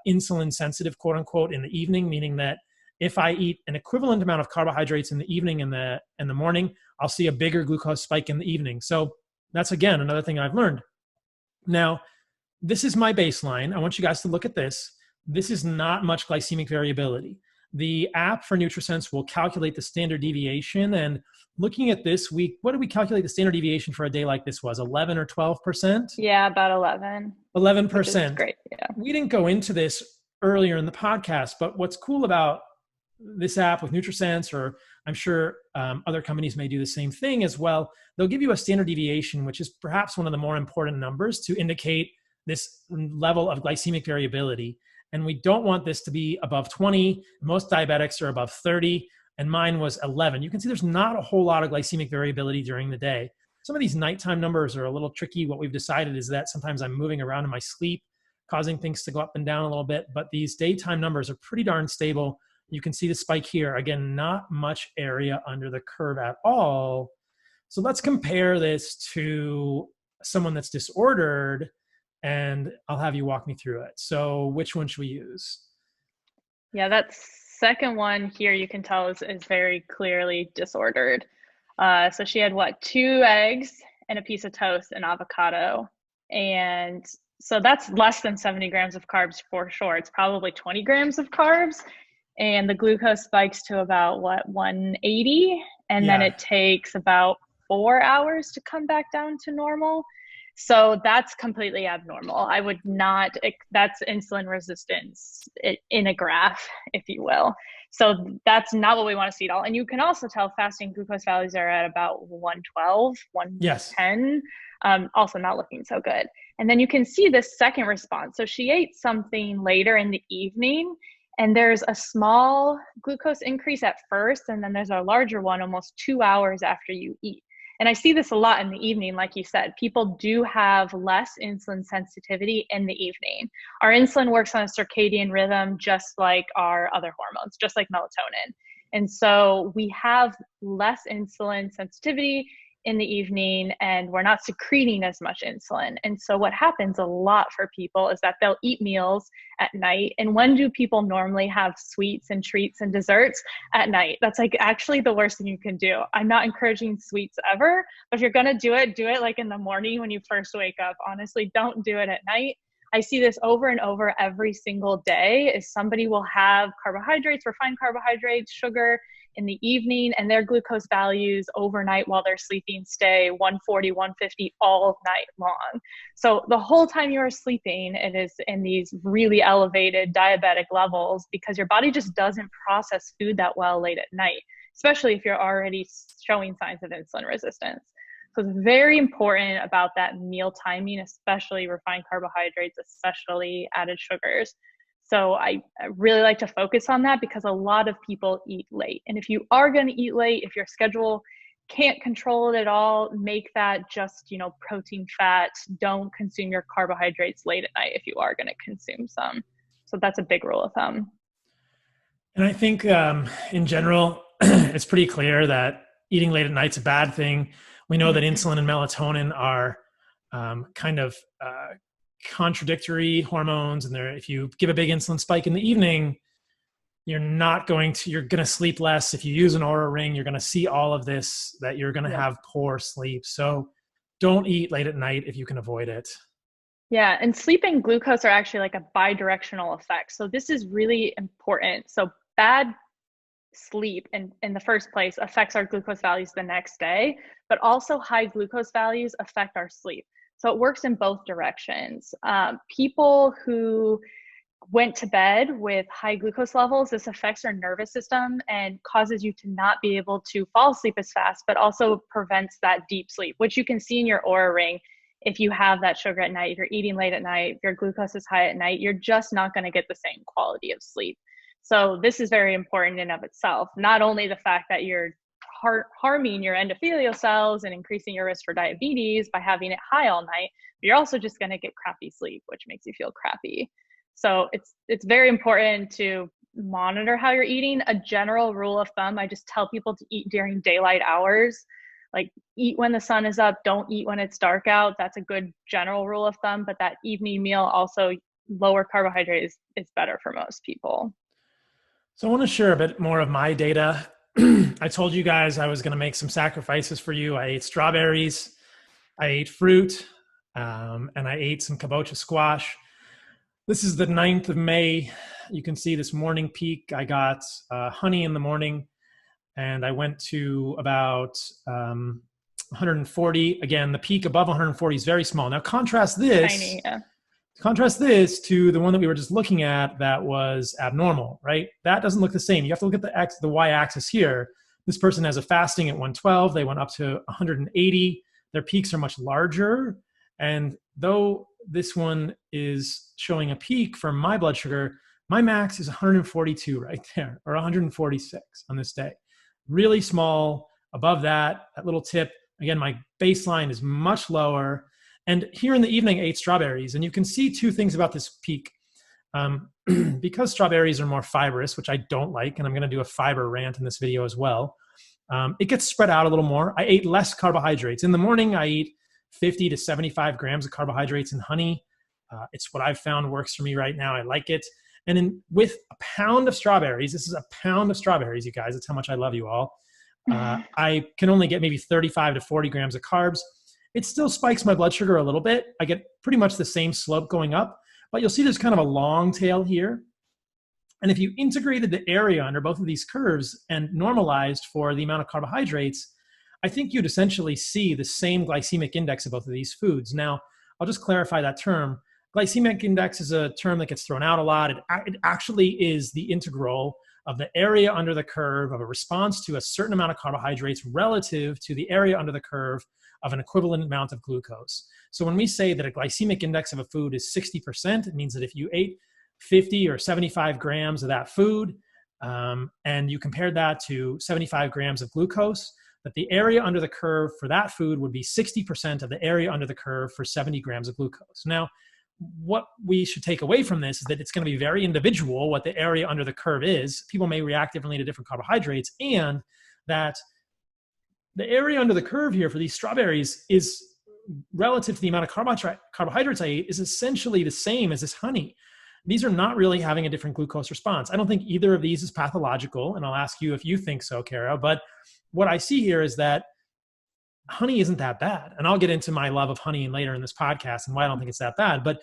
insulin sensitive, quote unquote, in the evening, meaning that if I eat an equivalent amount of carbohydrates in the evening and the morning, I'll see a bigger glucose spike in the evening. So that's, again, another thing I've learned. Now, this is my baseline. I want you guys to look at this. This is not much glycemic variability. The app for NutriSense will calculate the standard deviation. And looking at this, what did we calculate the standard deviation for a day like this was? 11 or 12%?
Yeah, about 11.
11%.
Great, yeah.
We didn't go into this earlier in the podcast, but what's cool about this app with NutriSense, or I'm sure other companies may do the same thing as well, they'll give you a standard deviation, which is perhaps one of the more important numbers to indicate this level of glycemic variability. And we don't want this to be above 20. Most diabetics are above 30, and mine was 11. You can see there's not a whole lot of glycemic variability during the day. Some of these nighttime numbers are a little tricky. What we've decided is that sometimes I'm moving around in my sleep, causing things to go up and down a little bit, but these daytime numbers are pretty darn stable. You can see the spike here. Again, not much area under the curve at all. So let's compare this to someone that's disordered, and I'll have you walk me through it. So which one should we use?
Yeah, that second one here you can tell is very clearly disordered. So she had 2 eggs and a piece of toast and avocado. And so that's less than 70 grams of carbs for sure. It's probably 20 grams of carbs. And the glucose spikes to about 180. And then it takes about 4 hours to come back down to normal. So that's completely abnormal. I would not, that's insulin resistance in a graph, if you will. So that's not what we want to see at all. And you can also tell fasting glucose values are at about 112, 110, also not looking so good. And then you can see this second response. So she ate something later in the evening, and there's a small glucose increase at first, and then there's a larger one almost 2 hours after you eat. And I see this a lot in the evening, like you said. People do have less insulin sensitivity in the evening. Our insulin works on a circadian rhythm just like our other hormones, just like melatonin. And so we have less insulin sensitivity in the evening, and we're not secreting as much insulin. And so what happens a lot for people is that they'll eat meals at night. And when do people normally have sweets and treats and desserts? At night. That's like actually the worst thing you can do. I'm not encouraging sweets ever, but if you're going to do it like in the morning when you first wake up. Honestly, don't do it at night. I see this over and over every single day is somebody will have carbohydrates, refined carbohydrates, sugar in the evening, and their glucose values overnight while they're sleeping stay 140, 150 all night long. So the whole time you're sleeping, it is in these really elevated diabetic levels because your body just doesn't process food that well late at night, especially if you're already showing signs of insulin resistance. So it's very important about that meal timing, especially refined carbohydrates, especially added sugars. So I really like to focus on that because a lot of people eat late. And if you are going to eat late, if your schedule can't control it at all, make that just, protein, fat. Don't consume your carbohydrates late at night if you are going to consume some. So that's a big rule of thumb.
And I think in general, it's pretty clear that eating late at night is a bad thing. We know that insulin and melatonin are kind of contradictory hormones, and if you give a big insulin spike in the evening, you're going to sleep less. If you use an Oura ring, you're going to see all of this, that you're going to have poor sleep. So don't eat late at night if you can avoid it.
Yeah, and sleep and glucose are actually like a bidirectional effect. So this is really important. So bad sleep in the first place affects our glucose values the next day, but also high glucose values affect our sleep. So it works in both directions. People who went to bed with high glucose levels, this affects our nervous system and causes you to not be able to fall asleep as fast, but also prevents that deep sleep, which you can see in your Oura ring. If you have that sugar at night, if you're eating late at night, if your glucose is high at night, you're just not going to get the same quality of sleep. So this is very important in of itself. Not only the fact that you're harming your endothelial cells and increasing your risk for diabetes by having it high all night, but you're also just going to get crappy sleep, which makes you feel crappy. So it's very important to monitor how you're eating. A general rule of thumb, I just tell people to eat during daylight hours. Like, eat when the sun is up, don't eat when it's dark out. That's a good general rule of thumb, but that evening meal, also lower carbohydrate, is better for most people.
So I want to share a bit more of my data. I told you guys I was going to make some sacrifices for you. I ate strawberries, I ate fruit, and I ate some kabocha squash. This is the 9th of May. You can see this morning peak. I got honey in the morning, and I went to about 140. Again, the peak above 140 is very small. Now contrast this.
Tiny, yeah.
Contrast this to the one that we were just looking at that was abnormal, right? That doesn't look the same. You have to look at the y-axis here. This person has a fasting at 112. They went up to 180. Their peaks are much larger. And though this one is showing a peak for my blood sugar, my max is 142 right there, or 146 on this day. Really small. Above that little tip, again, my baseline is much lower. And here in the evening, I ate strawberries. And you can see two things about this peak. Because strawberries are more fibrous, which I don't like, and I'm going to do a fiber rant in this video as well, it gets spread out a little more. I ate less carbohydrates. In the morning, I eat 50 to 75 grams of carbohydrates in honey. It's what I've found works for me right now. I like it. And with a pound of strawberries, this is a pound of strawberries, you guys. That's how much I love you all. I can only get maybe 35 to 40 grams of carbs. It still spikes my blood sugar a little bit. I get pretty much the same slope going up, but you'll see there's kind of a long tail here. And if you integrated the area under both of these curves and normalized for the amount of carbohydrates, I think you'd essentially see the same glycemic index of both of these foods. Now, I'll just clarify that term. Glycemic index is a term that gets thrown out a lot. It actually is the integral of the area under the curve of a response to a certain amount of carbohydrates relative to the area under the curve of an equivalent amount of glucose. So when we say that a glycemic index of a food is 60%, it means that if you ate 50 or 75 grams of that food, and you compared that to 75 grams of glucose, that the area under the curve for that food would be 60% of the area under the curve for 70 grams of glucose. Now, what we should take away from this is that it's going to be very individual what the area under the curve is. People may react differently to different carbohydrates, and that the area under the curve here for these strawberries is relative to the amount of carbohydrates I ate is essentially the same as this honey. These are not really having a different glucose response. I don't think either of these is pathological, and I'll ask you if you think so, Kara, but what I see here is that honey isn't that bad. And I'll get into my love of honey later in this podcast and why I don't think it's that bad. But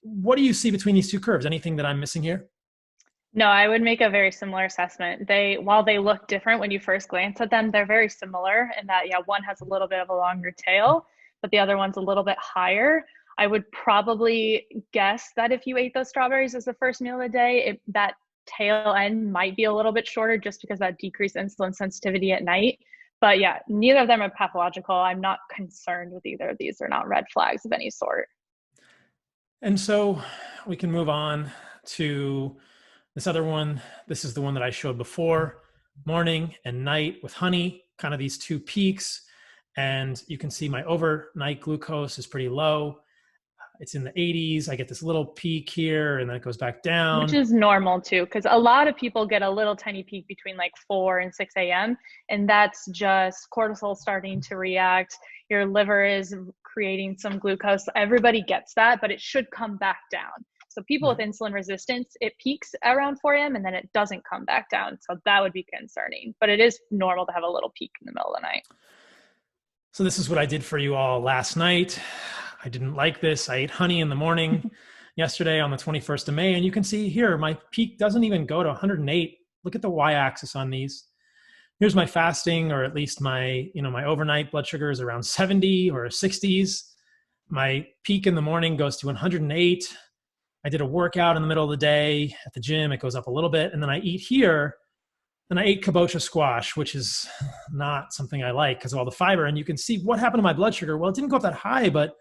what do you see between these two curves? Anything that I'm missing here?
No, I would make a very similar assessment. While they look different when you first glance at them, they're very similar in that, yeah, one has a little bit of a longer tail, but the other one's a little bit higher. I would probably guess that if you ate those strawberries as the first meal of the day, that tail end might be a little bit shorter just because that decreased insulin sensitivity at night. But yeah, neither of them are pathological. I'm not concerned with either of these. They're not red flags of any sort.
And so we can move on to this other one. This is the one that I showed before, morning and night with honey, kind of these two peaks. And you can see my overnight glucose is pretty low. It's in the 80s. I get this little peak here and then it goes back down.
Which is normal too, because a lot of people get a little tiny peak between like 4 and 6 a.m. And that's just cortisol starting to react. Your liver is creating some glucose. Everybody gets that, but it should come back down. So people with insulin resistance, it peaks around 4 a.m. and then it doesn't come back down. So that would be concerning, but it is normal to have a little peak in the middle of the night.
So this is what I did for you all last night. I didn't like this. I ate honey in the morning yesterday on the 21st of May. And you can see here, my peak doesn't even go to 108. Look at the y-axis on these. Here's my fasting, or at least my, my overnight blood sugar is around 70 or 60s. My peak in the morning goes to 108. I did a workout in the middle of the day at the gym. It goes up a little bit. And then I eat here. And I ate kabocha squash, which is not something I like because of all the fiber. And you can see what happened to my blood sugar. Well, it didn't go up that high, but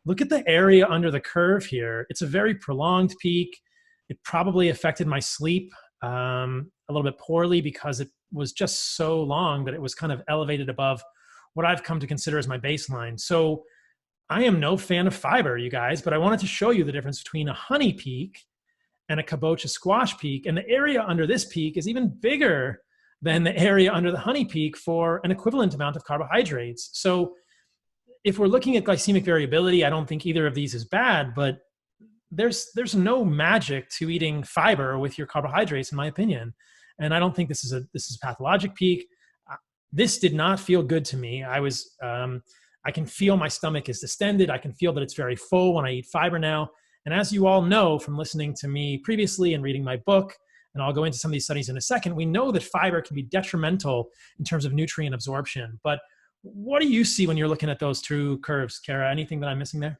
look at the area under the curve here. It's a very prolonged peak. It probably affected my sleep a little bit poorly because it was just so long that it was kind of elevated above what I've come to consider as my baseline. So I am no fan of fiber, you guys, but I wanted to show you the difference between a honey peak and a kabocha squash peak. And the area under this peak is even bigger than the area under the honey peak for an equivalent amount of carbohydrates. So if we're looking at glycemic variability, I don't think either of these is bad, but there's no magic to eating fiber with your carbohydrates, in my opinion. And I don't think this is a pathologic peak. This did not feel good to me. I can feel my stomach is distended. I can feel that it's very full when I eat fiber now. And as you all know from listening to me previously and reading my book, and I'll go into some of these studies in a second, we know that fiber can be detrimental in terms of nutrient absorption. But what do you see when you're looking at those two curves, Kara? Anything that I'm missing there?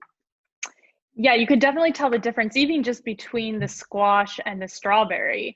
Yeah, you could definitely tell the difference even just between the squash and the strawberry,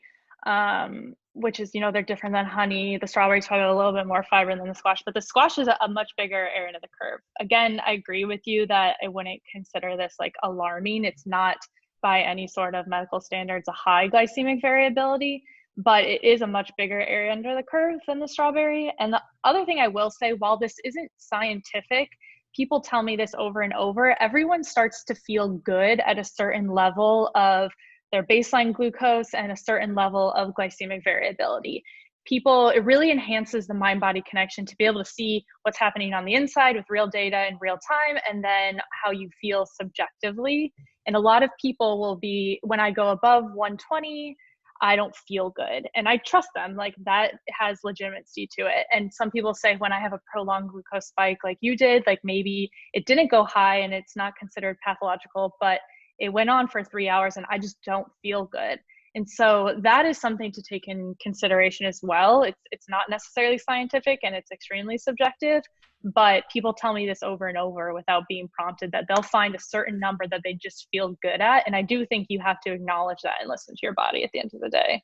which is, they're different than honey. The strawberry's probably a little bit more fiber than the squash, but the squash is a much bigger area of the curve. Again, I agree with you that I wouldn't consider this like alarming. It's not by any sort of medical standards a high glycemic variability, but it is a much bigger area under the curve than the strawberry. And the other thing I will say, while this isn't scientific, people tell me this over and over, everyone starts to feel good at a certain level of their baseline glucose and a certain level of glycemic variability. It really enhances the mind-body connection to be able to see what's happening on the inside with real data in real time, and then how you feel subjectively. And a lot of people will be, when I go above 120, I don't feel good. And I trust them, like that has legitimacy to it. And some people say when I have a prolonged glucose spike like you did, like maybe it didn't go high and it's not considered pathological, but it went on for 3 hours and I just don't feel good. And so that is something to take in consideration as well. It's not necessarily scientific and it's extremely subjective, but people tell me this over and over without being prompted, that they'll find a certain number that they just feel good at. And I do think you have to acknowledge that and listen to your body at the end of the day.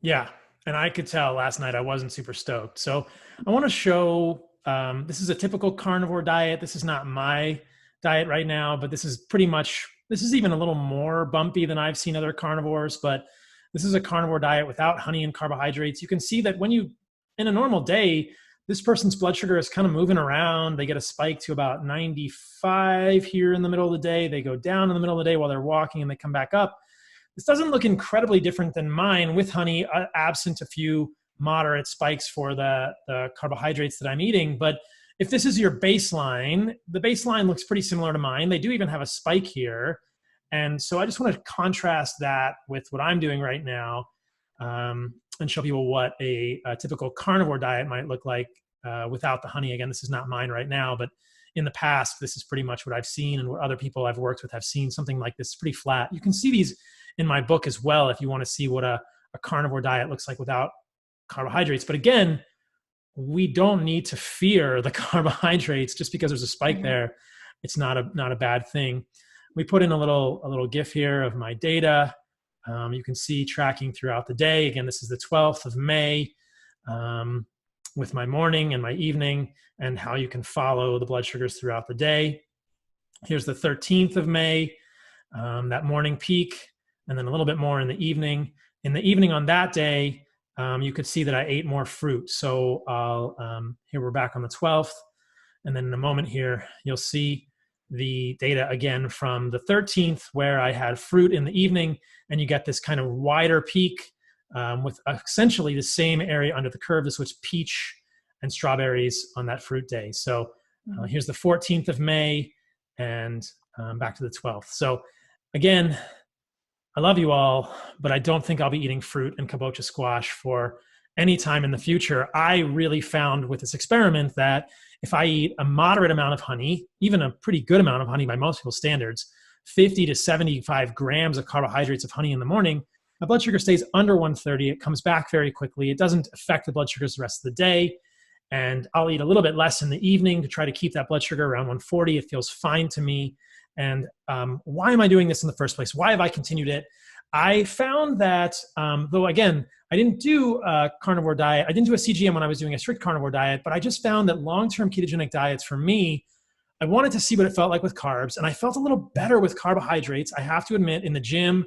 Yeah. And I could tell last night I wasn't super stoked. So I want to show, this is a typical carnivore diet. This is not my diet right now, but this is even a little more bumpy than I've seen other carnivores, but this is a carnivore diet without honey and carbohydrates. You can see that in a normal day, this person's blood sugar is kind of moving around. They get a spike to about 95 here in the middle of the day. They go down in the middle of the day while they're walking and they come back up. This doesn't look incredibly different than mine with honey, absent a few moderate spikes for the carbohydrates that I'm eating. But if this is your baseline, the baseline looks pretty similar to mine. They do even have a spike here. And so I just want to contrast that with what I'm doing right now, and show people what a typical carnivore diet might look like without the honey. Again, this is not mine right now, but in the past, this is pretty much what I've seen and what other people I've worked with have seen, something like this, pretty flat. You can see these in my book as well if you want to see what a carnivore diet looks like without carbohydrates. But again, we don't need to fear the carbohydrates just because there's a spike there. It's not a bad thing. We put in a little GIF here of my data. You can see tracking throughout the day. Again, this is the 12th of May. with my morning and my evening and how you can follow the blood sugars throughout the day. Here's the 13th of May, that morning peak, and then a little bit more in the evening. In the evening on that day, you could see that I ate more fruit. So here we're back on the 12th. And then in a moment here, you'll see the data again from the 13th where I had fruit in the evening, and you get this kind of wider peak with essentially the same area under the curve. This was peach and strawberries on that fruit day. So here's the 14th of May and back to the 12th. So again, I love you all, but I don't think I'll be eating fruit and kabocha squash for any time in the future. I really found with this experiment that if I eat a moderate amount of honey, even a pretty good amount of honey by most people's standards, 50 to 75 grams of carbohydrates of honey in the morning, my blood sugar stays under 130. It comes back very quickly. It doesn't affect the blood sugars the rest of the day. And I'll eat a little bit less in the evening to try to keep that blood sugar around 140. It feels fine to me. And why am I doing this in the first place? Why have I continued it? I found that, though again, I didn't do a carnivore diet. I didn't do a CGM when I was doing a strict carnivore diet, but I just found that long-term ketogenic diets for me, I wanted to see what it felt like with carbs. And I felt a little better with carbohydrates, I have to admit, in the gym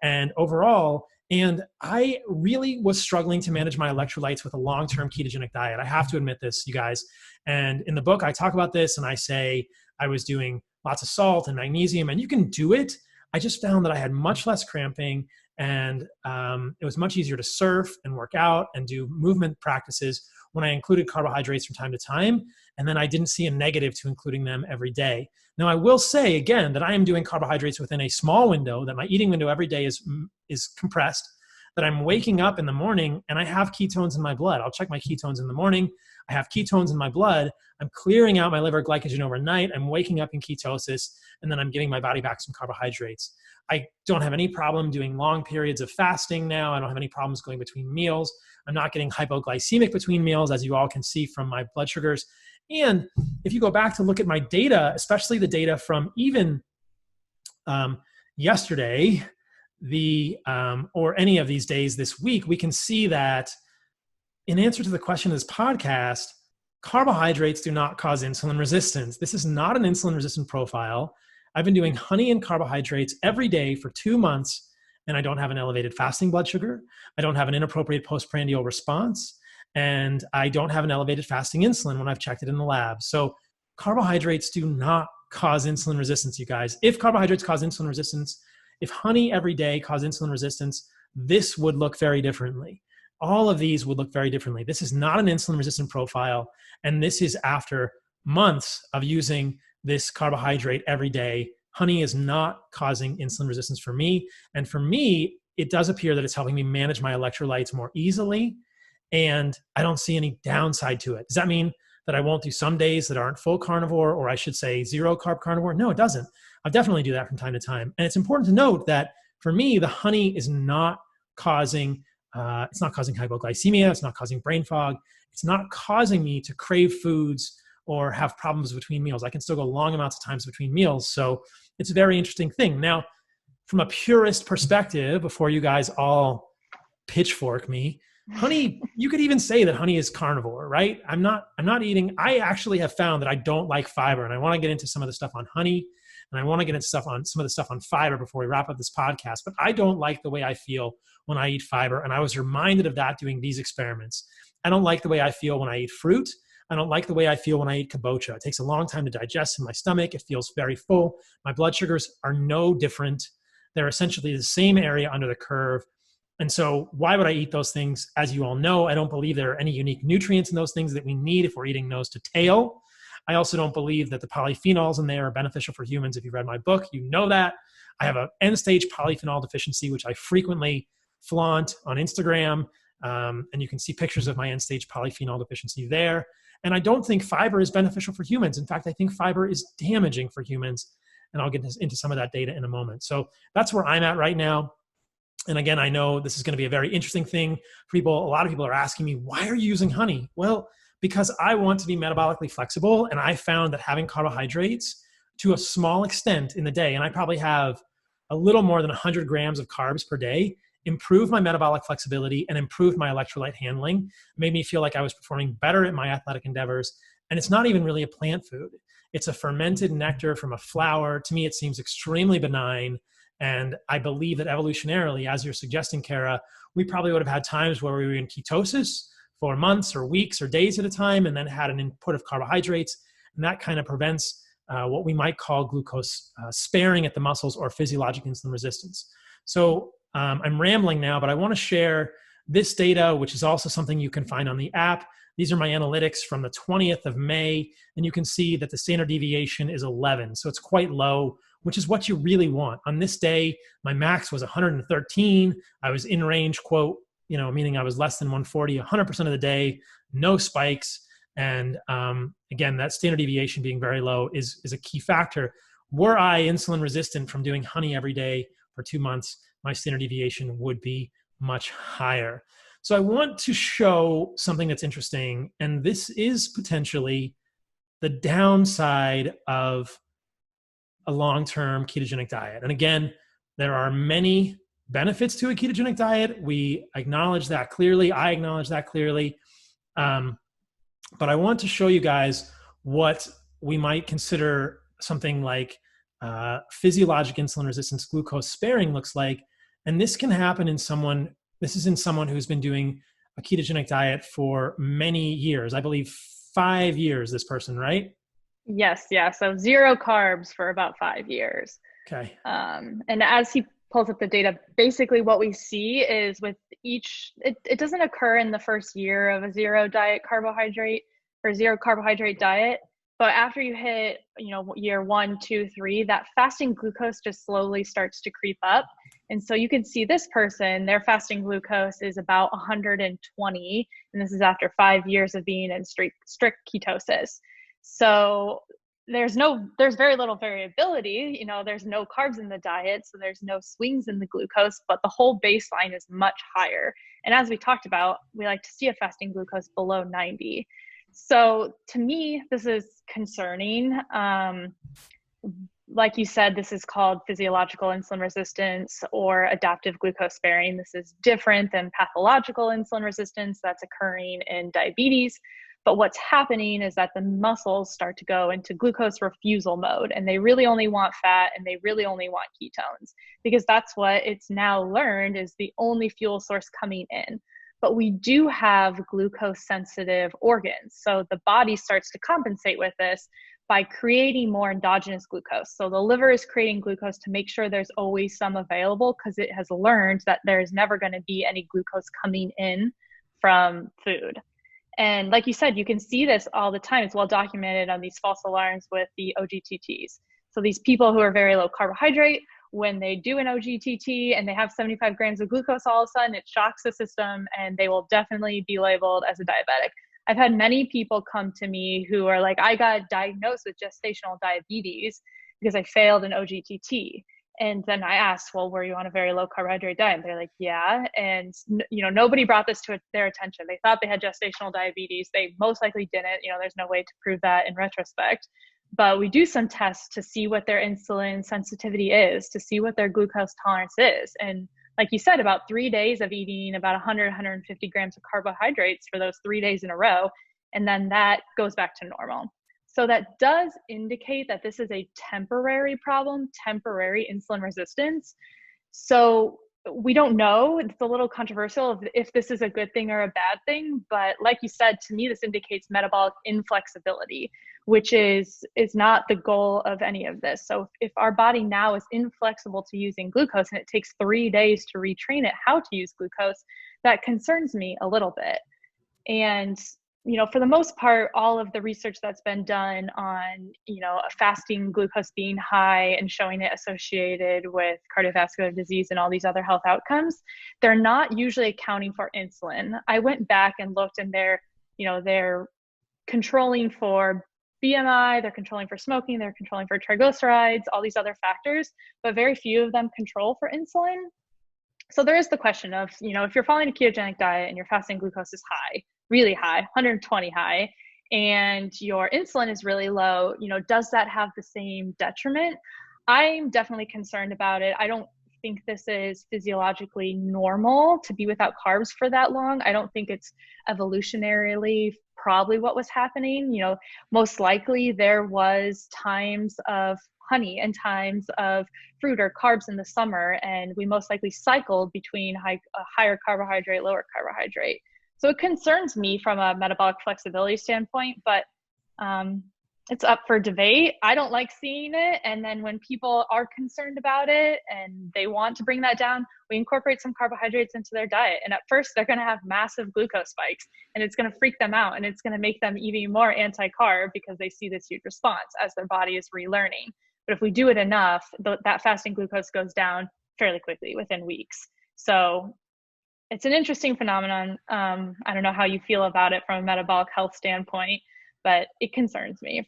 and overall. And I really was struggling to manage my electrolytes with a long-term ketogenic diet. I have to admit this, you guys. And in the book, I talk about this and I say I was doing lots of salt and magnesium, and you can do it. I just found that I had much less cramping, and it was much easier to surf and work out and do movement practices when I included carbohydrates from time to time. And then I didn't see a negative to including them every day. Now, I will say again that I am doing carbohydrates within a small window, that my eating window every day is compressed, that I'm waking up in the morning and I have ketones in my blood. I'll check my ketones in the morning. I have ketones in my blood. I'm clearing out my liver glycogen overnight. I'm waking up in ketosis, and then I'm giving my body back some carbohydrates. I don't have any problem doing long periods of fasting now. I don't have any problems going between meals. I'm not getting hypoglycemic between meals, as you all can see from my blood sugars. And if you go back to look at my data, especially the data from even yesterday, or any of these days this week, we can see that in answer to the question of this podcast, carbohydrates do not cause insulin resistance. This is not an insulin resistant profile. I've been doing honey and carbohydrates every day for 2 months, and I don't have an elevated fasting blood sugar. I don't have an inappropriate post-prandial response, and I don't have an elevated fasting insulin when I've checked it in the lab. So carbohydrates do not cause insulin resistance, you guys. If carbohydrates cause insulin resistance, if honey every day caused insulin resistance, this would look very differently. All of these would look very differently. This is not an insulin resistant profile, and this is after months of using this carbohydrate every day. Honey is not causing insulin resistance for me, and for me, it does appear that it's helping me manage my electrolytes more easily, and I don't see any downside to it. Does that mean that I won't do some days that aren't full carnivore, or I should say zero carb carnivore? No, it doesn't. I'll definitely do that from time to time. And it's important to note that for me, the honey is not causing it's not causing hypoglycemia. It's not causing brain fog. It's not causing me to crave foods or have problems between meals. I can still go long amounts of times between meals. So it's a very interesting thing. Now, from a purist perspective, before you guys all pitchfork me, honey, you could even say that honey is carnivore, right? I'm not eating. I actually have found that I don't like fiber, and I want to get into some of the stuff on honey, and I want to get into some of the stuff on fiber before we wrap up this podcast. But I don't like the way I feel when I eat fiber, and I was reminded of that doing these experiments. I don't like the way I feel when I eat fruit. I don't like the way I feel when I eat kabocha. It takes a long time to digest in my stomach. It feels very full. My blood sugars are no different. They're essentially the same area under the curve. And so why would I eat those things? As you all know, I don't believe there are any unique nutrients in those things that we need if we're eating nose to tail. I also don't believe that the polyphenols in there are beneficial for humans. If you read my book, you know that. I have an end-stage polyphenol deficiency, which I frequently flaunt on Instagram. And you can see pictures of my end-stage polyphenol deficiency there. And I don't think fiber is beneficial for humans. In fact, I think fiber is damaging for humans. And I'll get into some of that data in a moment. So that's where I'm at right now. And again, I know this is going to be a very interesting thing for people. A lot of people are asking me, why are you using honey? Well, because I want to be metabolically flexible. And I found that having carbohydrates to a small extent in the day, and I probably have a little more than 100 grams of carbs per day, improved my metabolic flexibility and improved my electrolyte handling, made me feel like I was performing better at my athletic endeavors. And it's not even really a plant food. It's a fermented nectar from a flower. To me, it seems extremely benign. And I believe that evolutionarily, as you're suggesting, Kara, we probably would have had times where we were in ketosis for months or weeks or days at a time, and then had an input of carbohydrates. And that kind of prevents what we might call glucose sparing at the muscles or physiologic insulin resistance. So I'm rambling now, but I want to share this data, which is also something you can find on the app. These are my analytics from the 20th of May, and you can see that the standard deviation is 11. So it's quite low, which is what you really want. On this day, my max was 113. I was in range, quote, meaning I was less than 140, 100% of the day, no spikes. And again, that standard deviation being very low is a key factor. Were I insulin resistant from doing honey every day for 2 months, my standard deviation would be much higher. So I want to show something that's interesting, and this is potentially the downside of a long-term ketogenic diet. And again, there are many benefits to a ketogenic diet. We acknowledge that clearly. I acknowledge that clearly. But I want to show you guys what we might consider something like physiologic insulin resistance glucose sparing looks like. And this can happen in someone who's been doing a ketogenic diet for many years. I believe 5 years, this person, right?
Yes. Yeah. So 0 carbs for about 5 years.
Okay.
And as he pulls up the data, basically what we see is with each, it doesn't occur in the first year of a zero carbohydrate diet. But after you hit, year 1, 2, 3, that fasting glucose just slowly starts to creep up. And so you can see this person, their fasting glucose is about 120. And this is after 5 years of being in strict ketosis. So there's very little variability. There's no carbs in the diet. So there's no swings in the glucose, but the whole baseline is much higher. And as we talked about, we like to see a fasting glucose below 90. So to me, this is concerning. Like you said, this is called physiological insulin resistance or adaptive glucose sparing. This is different than pathological insulin resistance that's occurring in diabetes. But what's happening is that the muscles start to go into glucose refusal mode, and they really only want fat and they really only want ketones, because that's what it's now learned is the only fuel source coming in. But we do have glucose sensitive organs. So the body starts to compensate with this by creating more endogenous glucose. So the liver is creating glucose to make sure there's always some available, because it has learned that there's never going to be any glucose coming in from food. And like you said, you can see this all the time. It's well documented on these false alarms with the OGTTs. So these people who are very low carbohydrate, when they do an OGTT and they have 75 grams of glucose, all of a sudden it shocks the system and they will definitely be labeled as a diabetic. I've had many people come to me who are like, I got diagnosed with gestational diabetes because I failed an OGTT. And then I asked, well, were you on a very low carbohydrate diet? And they're like, yeah. And, nobody brought this to their attention. They thought they had gestational diabetes. They most likely didn't. There's no way to prove that in retrospect. But we do some tests to see what their insulin sensitivity is, to see what their glucose tolerance is. And like you said, about 3 days of eating about 100, 150 grams of carbohydrates for those 3 days in a row, and then that goes back to normal. So that does indicate that this is a temporary problem, temporary insulin resistance. So we don't know. It's a little controversial if this is a good thing or a bad thing. But like you said, to me, this indicates metabolic inflexibility, which is not the goal of any of this. So if our body now is inflexible to using glucose and it takes 3 days to retrain it how to use glucose, that concerns me a little bit. And for the most part, all of the research that's been done on, fasting glucose being high and showing it associated with cardiovascular disease and all these other health outcomes, they're not usually accounting for insulin. I went back and looked, and they're controlling for BMI, they're controlling for smoking, they're controlling for triglycerides, all these other factors, but very few of them control for insulin. So there is the question of, if you're following a ketogenic diet and your fasting glucose is high, really high, 120 high, and your insulin is really low, does that have the same detriment? I'm definitely concerned about it. I don't think this is physiologically normal to be without carbs for that long. I don't think it's evolutionarily probably what was happening. Most likely there was times of honey and times of fruit or carbs in the summer, and we most likely cycled between higher carbohydrate, lower carbohydrate. So it concerns me from a metabolic flexibility standpoint, but it's up for debate. I don't like seeing it. And then when people are concerned about it and they want to bring that down, we incorporate some carbohydrates into their diet. And at first they're going to have massive glucose spikes, and it's going to freak them out, and it's going to make them even more anti-carb because they see this huge response as their body is relearning. But if we do it enough, that fasting glucose goes down fairly quickly within weeks. So it's an interesting phenomenon. I don't know how you feel about it from a metabolic health standpoint, but it concerns me.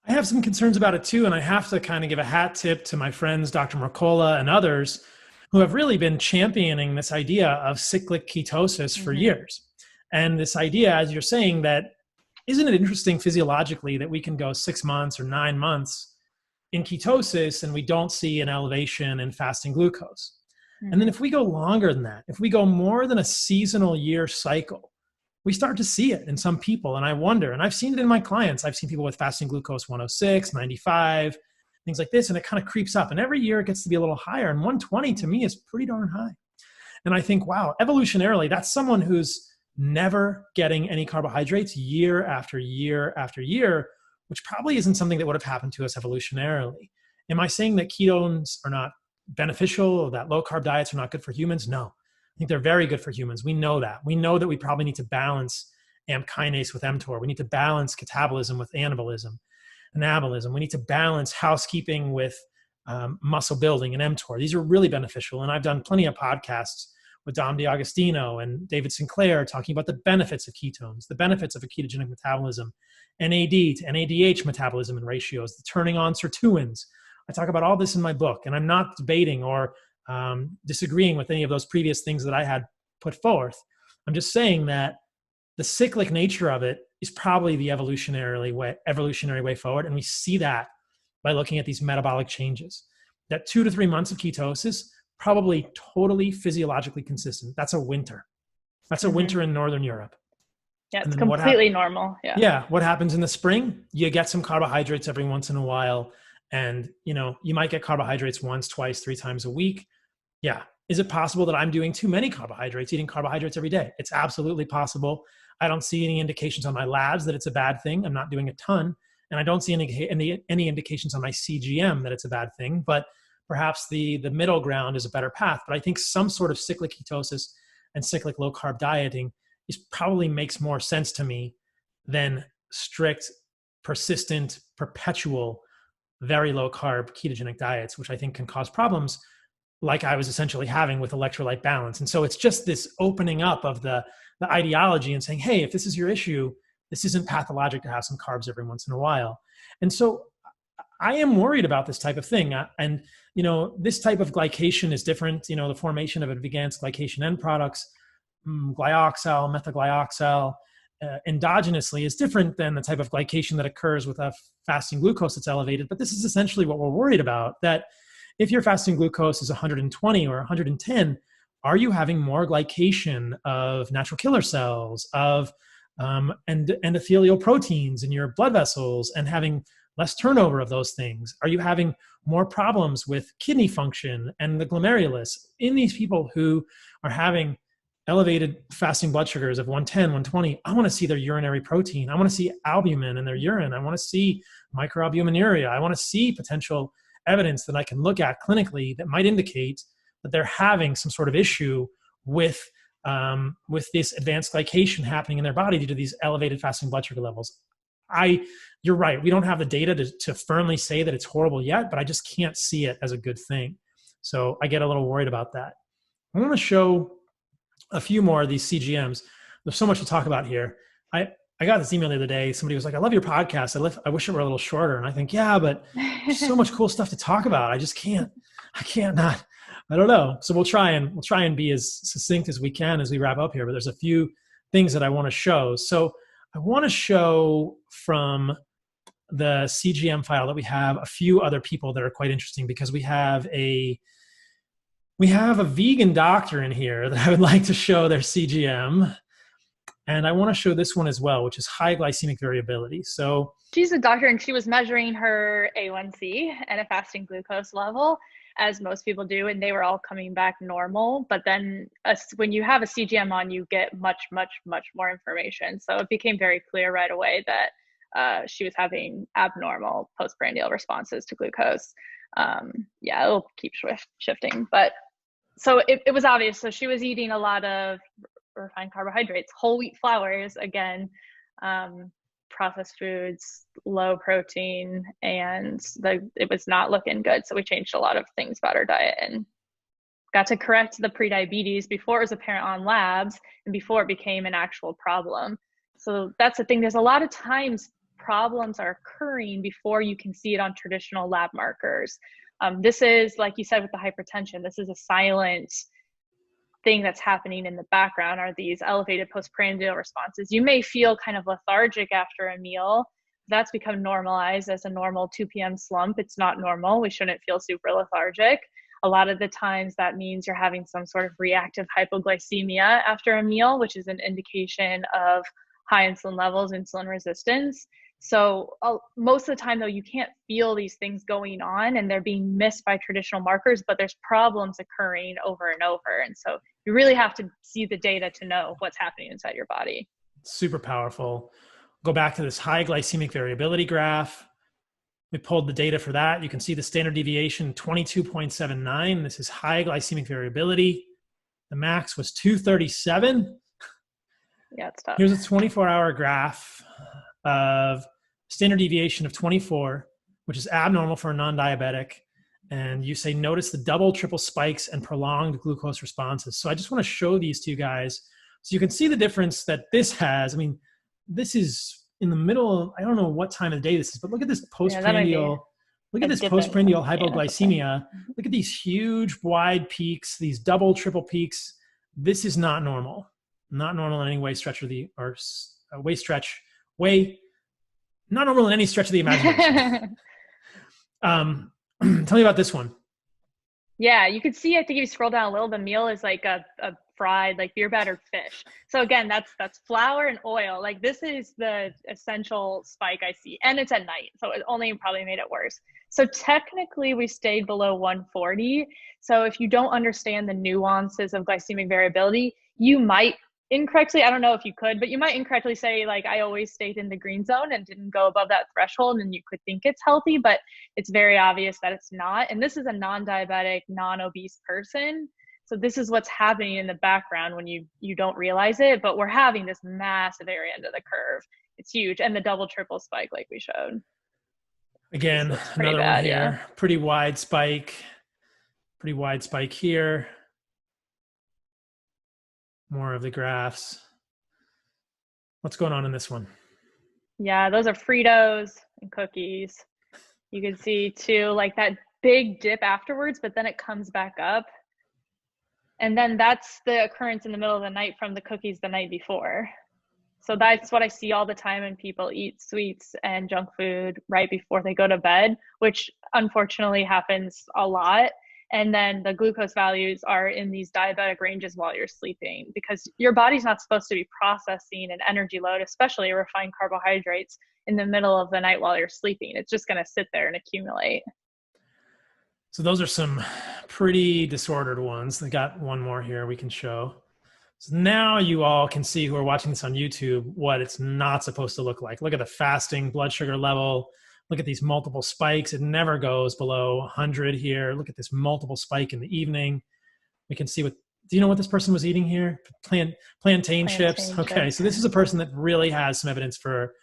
I have some concerns about it too, and I have to kind of give a hat tip to my friends, Dr. Mercola and others, who have really been championing this idea of cyclic ketosis for years. And this idea, as you're saying, that isn't it interesting physiologically that we can go 6 months or 9 months in ketosis and we don't see an elevation in fasting glucose. And then if we go longer than that, if we go more than a seasonal year cycle, we start to see it in some people. And I wonder, and I've seen it in my clients, I've seen people with fasting glucose 106, 95, things like this, and it kind of creeps up. And every year it gets to be a little higher. And 120 to me is pretty darn high. And I think, wow, evolutionarily, that's someone who's never getting any carbohydrates year after year after year, which probably isn't something that would have happened to us evolutionarily. Am I saying that ketones are not beneficial or that low carb diets are not good for humans? No. I think they're very good for humans. We know that. We know that we probably need to balance AMP kinase with mTOR. We need to balance catabolism with anabolism. We need to balance housekeeping with muscle building and mTOR. These are really beneficial. And I've done plenty of podcasts with Dom DiAgostino and David Sinclair talking about the benefits of ketones, the benefits of a ketogenic metabolism, NAD to NADH metabolism and ratios, the turning on sirtuins. I talk about all this in my book, and I'm not debating or disagreeing with any of those previous things that I had put forth. I'm just saying that the cyclic nature of it is probably the evolutionary way forward. And we see that by looking at these metabolic changes. That 2 to 3 months of ketosis, probably totally physiologically consistent. That's a winter. That's a winter in Northern Europe.
Yeah, it's completely normal.
Yeah. What happens in the spring? You get some carbohydrates every once in a while. And, you might get carbohydrates once, twice, 3 times a week. Yeah. Is it possible that I'm doing too many carbohydrates, eating carbohydrates every day? It's absolutely possible. I don't see any indications on my labs that it's a bad thing. I'm not doing a ton. And I don't see any indications on my CGM that it's a bad thing. But perhaps the middle ground is a better path. But I think some sort of cyclic ketosis and cyclic low carb dieting probably makes more sense to me than strict, persistent, perpetual, very low carb ketogenic diets, which I think can cause problems like I was essentially having with electrolyte balance. And so it's just this opening up of the ideology and saying, hey, if this is your issue, this isn't pathologic to have some carbs every once in a while. And so I am worried about this type of thing. And, this type of glycation is different. The formation of advanced glycation end products, glyoxal, methaglyoxal, endogenously is different than the type of glycation that occurs with a fasting glucose that's elevated. But this is essentially what we're worried about, that if your fasting glucose is 120 or 110, are you having more glycation of natural killer cells, of endothelial proteins in your blood vessels, and having less turnover of those things? Are you having more problems with kidney function and the glomerulus in these people who are having elevated fasting blood sugars of 110, 120? I want to see their urinary protein. I want to see albumin in their urine. I want to see microalbuminuria. I want to see potential evidence that I can look at clinically that might indicate that they're having some sort of issue with this advanced glycation happening in their body due to these elevated fasting blood sugar levels. You're right. We don't have the data to firmly say that it's horrible yet, but I just can't see it as a good thing. So I get a little worried about that. I want to show a few more of these CGMs. There's so much to talk about here. I got this email the other day. Somebody was like, I love your podcast. I wish it were a little shorter. And I think, yeah, but there's so much cool stuff to talk about. I can't not. I don't know. So we'll try and be as succinct as we can as we wrap up here. But there's a few things that I want to show. So I want to show from the CGM file that we have a few other people that are quite interesting, because we have a We have a vegan doctor in here that I would like to show their CGM. And I want to show this one as well, which is high glycemic variability. So
She's a doctor and she was measuring her A1C and a fasting glucose level, as most people do, and they were all coming back normal. But then when you have a CGM on, you get much, much, much more information. So it became very clear right away that she was having abnormal post-prandial responses to glucose. Yeah, it'll keep shifting. But so it was obvious. So she was eating a lot of refined carbohydrates, whole wheat flours, again, processed foods, low protein, and it was not looking good. So we changed a lot of things about her diet and got to correct the prediabetes before it was apparent on labs and before it became an actual problem. So that's the thing. There's a lot of times problems are occurring before you can see it on traditional lab markers. This is, like you said, with the hypertension, this is a silent thing that's happening in the background, are these elevated postprandial responses. You may feel kind of lethargic after a meal. That's become normalized as a normal 2 p.m. slump. It's not normal. We shouldn't feel super lethargic. A lot of the times that means you're having some sort of reactive hypoglycemia after a meal, which is an indication of high insulin levels, insulin resistance. So most of the time, though, you can't feel these things going on and they're being missed by traditional markers, but there's problems occurring over and over. And so you really have to see the data to know what's happening inside your body.
super powerful. Go back to this high glycemic variability graph. We pulled the data for that. You can see the standard deviation, 22.79. This is high glycemic variability. The max was 237.
Yeah, it's tough.
Here's a 24-hour graph of standard deviation of 24, which is abnormal for a non-diabetic. And you say, notice the double, triple spikes and prolonged glucose responses. So I just want to show these to you guys so you can see the difference that this has. I mean, this is in the middle of, I don't know what time of the day this is, but look at this postprandial, look at this postprandial hypoglycemia. Look at these huge wide peaks, these double, triple peaks. This is not normal. Not normal in any way, stretch of the, or not normal in any stretch of the imagination. Tell me about this one.
Yeah, you could see, I think if you scroll down a little, the meal is like a fried, like beer battered fish. So again, that's flour and oil. Like this is the essential spike I see. And it's at night, so it only probably made it worse. So technically we stayed below 140. So if you don't understand the nuances of glycemic variability, you might incorrectly, I don't know if you could, but you might incorrectly say, like, I always stayed in the green zone and didn't go above that threshold, and you could think it's healthy, but it's very obvious that it's not. And this is a non-diabetic, non-obese person. So this is what's happening in the background when you don't realize it, but we're having this massive area under the curve. It's huge. And the double, triple spike like we showed.
Again, another one here. Yeah. Pretty wide spike here. More of the graphs. What's going on in this one?
Yeah, those are Fritos and cookies. You can see too, like that big dip afterwards, but then it comes back up. And then that's the occurrence in the middle of the night from the cookies the night before. So that's what I see all the time when people eat sweets and junk food right before they go to bed, which unfortunately happens a lot. And then the glucose values are in these diabetic ranges while you're sleeping, because your body's not supposed to be processing an energy load, especially refined carbohydrates, in the middle of the night while you're sleeping. It's just going to sit there and accumulate.
So those are some pretty disordered ones. I got one more here we can show. So now you all can see, who are watching this on YouTube, what it's not supposed to look like. Look at the fasting blood sugar level. Look at these multiple spikes. It never goes below 100 here. Look at this multiple spike in the evening. We can see what, do you know what this person was eating here? Plantain chips. Okay, so this is a person that really has some evidence for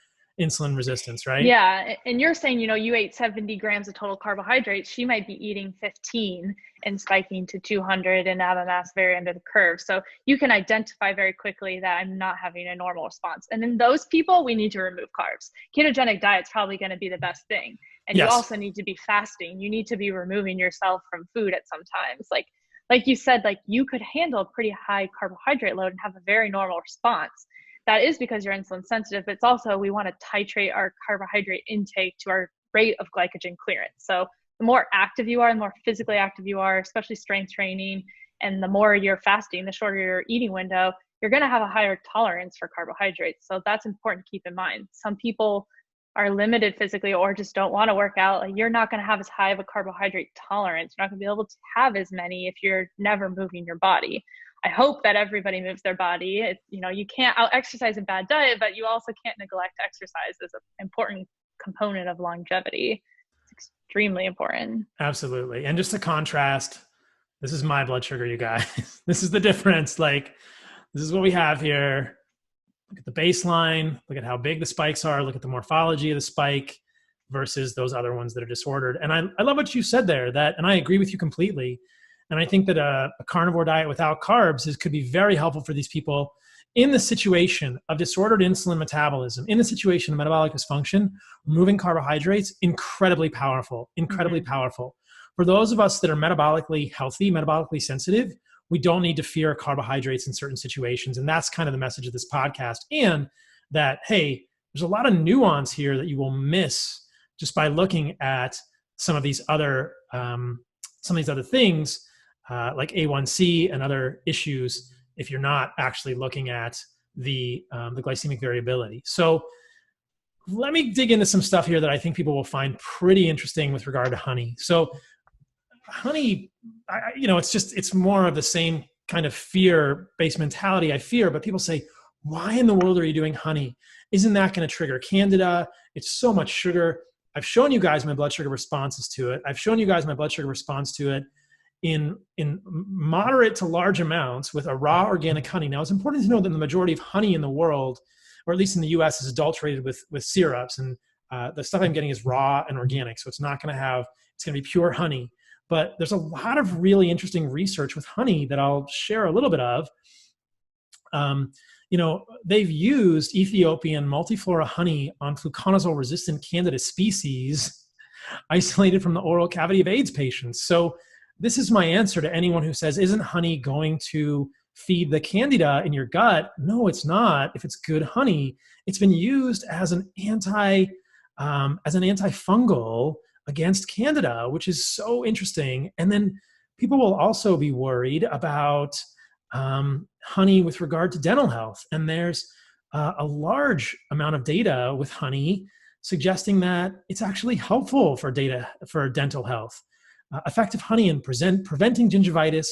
insulin resistance, right?
Yeah, and you're saying, you ate 70 grams of total carbohydrates. She might be eating 15 and spiking to 200 and have a mass very under the curve. So you can identify very quickly that I'm not having a normal response. And in those people, we need to remove carbs. Ketogenic diet's probably going to be the best thing. And yes, you also need to be fasting. You need to be removing yourself from food at some times. Like you said, like you could handle a pretty high carbohydrate load and have a very normal response. That is because you're insulin sensitive, but it's also, we want to titrate our carbohydrate intake to our rate of glycogen clearance. So the more active you are, the more physically active you are, especially strength training, and the more you're fasting, the shorter your eating window, you're going to have a higher tolerance for carbohydrates. So that's important to keep in mind. Some people are limited physically or just don't want to work out. Like, you're not going to have as high of a carbohydrate tolerance. You're not going to be able to have as many if you're never moving your body. I hope that everybody moves their body. You can't out exercise a bad diet, but you also can't neglect exercise as an important component of longevity. It's extremely important.
Absolutely. And just to contrast, this is my blood sugar, you guys. This is the difference. Like, this is what we have here. Look at the baseline. Look at how big the spikes are. Look at the morphology of the spike versus those other ones that are disordered. And I love what you said there, and I agree with you completely. And I think that a carnivore diet without carbs could be very helpful for these people in the situation of disordered insulin metabolism, in the situation of metabolic dysfunction. Removing carbohydrates, incredibly powerful, incredibly powerful. For those of us that are metabolically healthy, metabolically sensitive, we don't need to fear carbohydrates in certain situations. And that's kind of the message of this podcast. And that, hey, there's a lot of nuance here that you will miss just by looking at some of these other things like A1C and other issues if you're not actually looking at the glycemic variability. So let me dig into some stuff here that I think people will find pretty interesting with regard to honey. So honey, it's more of the same kind of fear-based mentality. I fear, but people say, why in the world are you doing honey? Isn't that going to trigger candida? It's so much sugar. I've shown you guys my blood sugar responses to it. I've shown you guys my blood sugar response to it in moderate to large amounts with a raw organic honey. Now, it's important to know that the majority of honey in the world, or at least in the US, is adulterated with syrups. And the stuff I'm getting is raw and organic. So it's going to be pure honey. But there's a lot of really interesting research with honey that I'll share a little bit of. They've used Ethiopian multiflora honey on fluconazole-resistant Candida species isolated from the oral cavity of AIDS patients. So this is my answer to anyone who says, isn't honey going to feed the Candida in your gut? No, it's not. If it's good honey, it's been used as an antifungal against Candida, which is so interesting. And then people will also be worried about honey with regard to dental health. And there's a large amount of data with honey suggesting that it's actually helpful for dental health. Effective honey in preventing gingivitis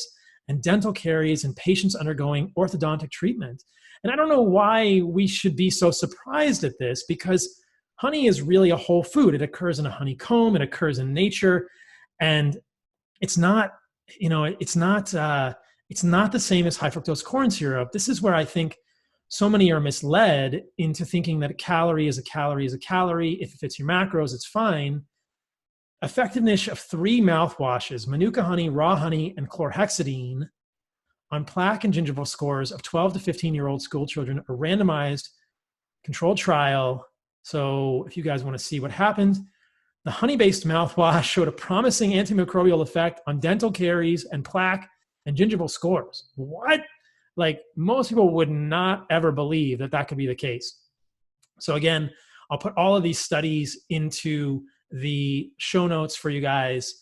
and dental caries in patients undergoing orthodontic treatment. And I don't know why we should be so surprised at this, because honey is really a whole food. It occurs in a honeycomb. It occurs in nature, and it's not the same as high fructose corn syrup. This is where I think so many are misled into thinking that a calorie is a calorie is a calorie. If it fits your macros, it's fine. Effectiveness of 3 mouthwashes, Manuka honey, raw honey, and chlorhexidine on plaque and gingival scores of 12 to 15-year-old school children, a randomized controlled trial. So if you guys want to see what happened, the honey-based mouthwash showed a promising antimicrobial effect on dental caries and plaque and gingival scores. What? Like, most people would not ever believe that could be the case. So again, I'll put all of these studies into the show notes for you guys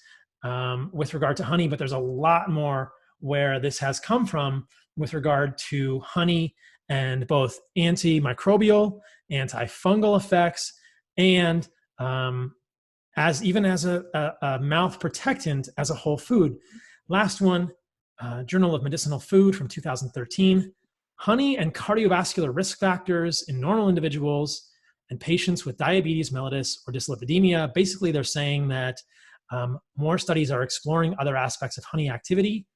with regard to honey, but there's a lot more where this has come from with regard to honey and both antimicrobial, antifungal effects, and as a mouth protectant as a whole food. Last one, Journal of Medicinal Food from 2013, honey and cardiovascular risk factors in normal individuals and patients with diabetes mellitus or dyslipidemia. Basically, they're saying that more studies are exploring other aspects of honey activity,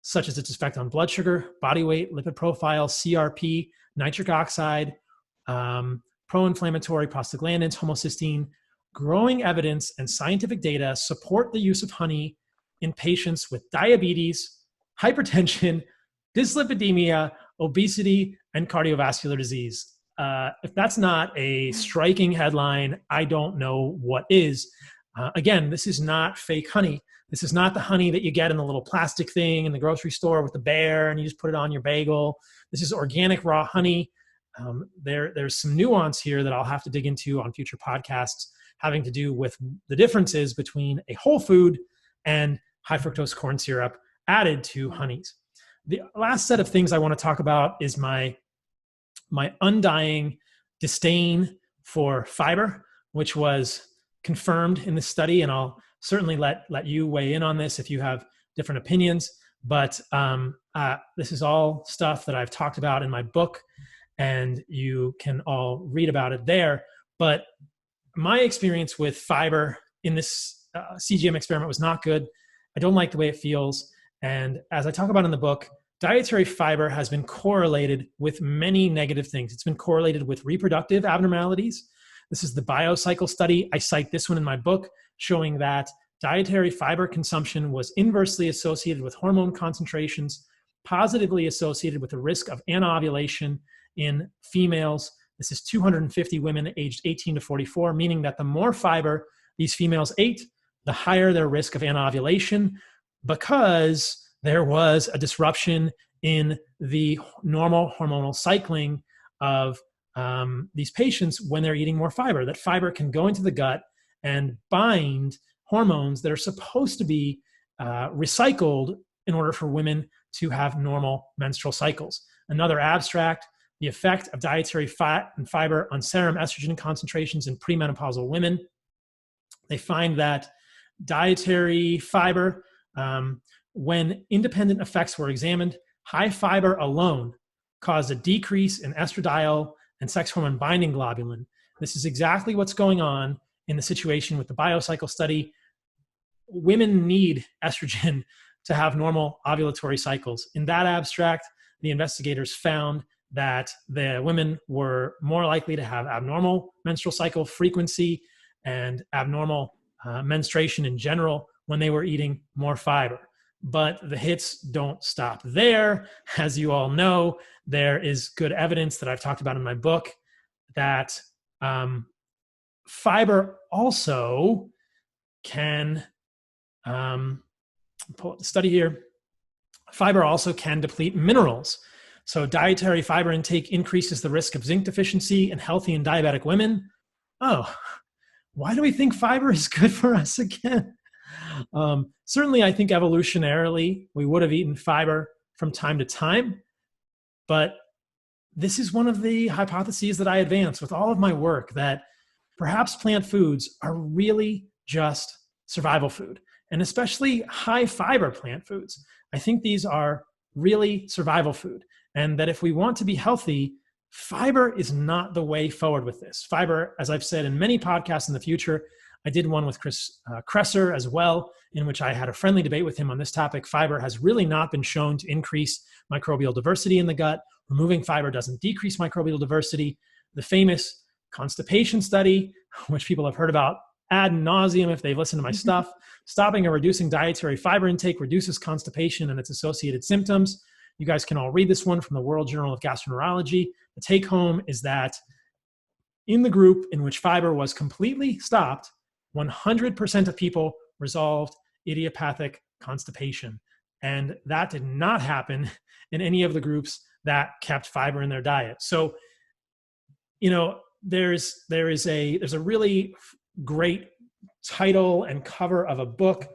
such as its effect on blood sugar, body weight, lipid profile, CRP, nitric oxide, pro-inflammatory prostaglandins, homocysteine. Growing evidence and scientific data support the use of honey in patients with diabetes, hypertension, dyslipidemia, obesity, and cardiovascular disease. If that's not a striking headline, I don't know what is. Again, this is not fake honey. This is not the honey that you get in the little plastic thing in the grocery store with the bear and you just put it on your bagel. This is organic raw honey. There's some nuance here that I'll have to dig into on future podcasts having to do with the differences between a whole food and high fructose corn syrup added to honeys. The last set of things I want to talk about is my undying disdain for fiber, which was confirmed in this study. And I'll certainly let you weigh in on this if you have different opinions. But this is all stuff that I've talked about in my book, and you can all read about it there. But my experience with fiber in this CGM experiment was not good. I don't like the way it feels. And as I talk about in the book, dietary fiber has been correlated with many negative things. It's been correlated with reproductive abnormalities. This is the biocycle study. I cite this one in my book, showing that dietary fiber consumption was inversely associated with hormone concentrations, positively associated with the risk of anovulation in females. This is 250 women aged 18 to 44, meaning that the more fiber these females ate, the higher their risk of anovulation, because there was a disruption in the normal hormonal cycling of these patients when they're eating more fiber. That fiber can go into the gut and bind hormones that are supposed to be recycled in order for women to have normal menstrual cycles. Another abstract, the effect of dietary fat and fiber on serum estrogen concentrations in premenopausal women. They find that dietary fiber, when independent effects were examined, high fiber alone caused a decrease in estradiol and sex hormone binding globulin. This is exactly what's going on in the situation with the biocycle study. Women need estrogen to have normal ovulatory cycles. In that abstract, the investigators found that the women were more likely to have abnormal menstrual cycle frequency and abnormal menstruation in general when they were eating more fiber. But the hits don't stop there. As you all know, there is good evidence that I've talked about in my book that fiber also can, pull up the study here, fiber also can deplete minerals. So dietary fiber intake increases the risk of zinc deficiency in healthy and diabetic women. Oh, why do we think fiber is good for us again? Certainly, I think evolutionarily, we would have eaten fiber from time to time, but this is one of the hypotheses that I advance with all of my work, that perhaps plant foods are really just survival food, and especially high fiber plant foods. I think these are really survival food, and that if we want to be healthy, fiber is not the way forward with this. Fiber, as I've said in many podcasts in the future, I did one with Chris Kresser as well, in which I had a friendly debate with him on this topic. Fiber has really not been shown to increase microbial diversity in the gut. Removing fiber doesn't decrease microbial diversity. The famous constipation study, which people have heard about ad nauseum if they've listened to my stuff, stopping or reducing dietary fiber intake reduces constipation and its associated symptoms. You guys can all read this one from the World Journal of Gastroenterology. The take home is that in the group in which fiber was completely stopped, 100% of people resolved idiopathic constipation. And that did not happen in any of the groups that kept fiber in their diet. So, you know, there's a really great title and cover of a book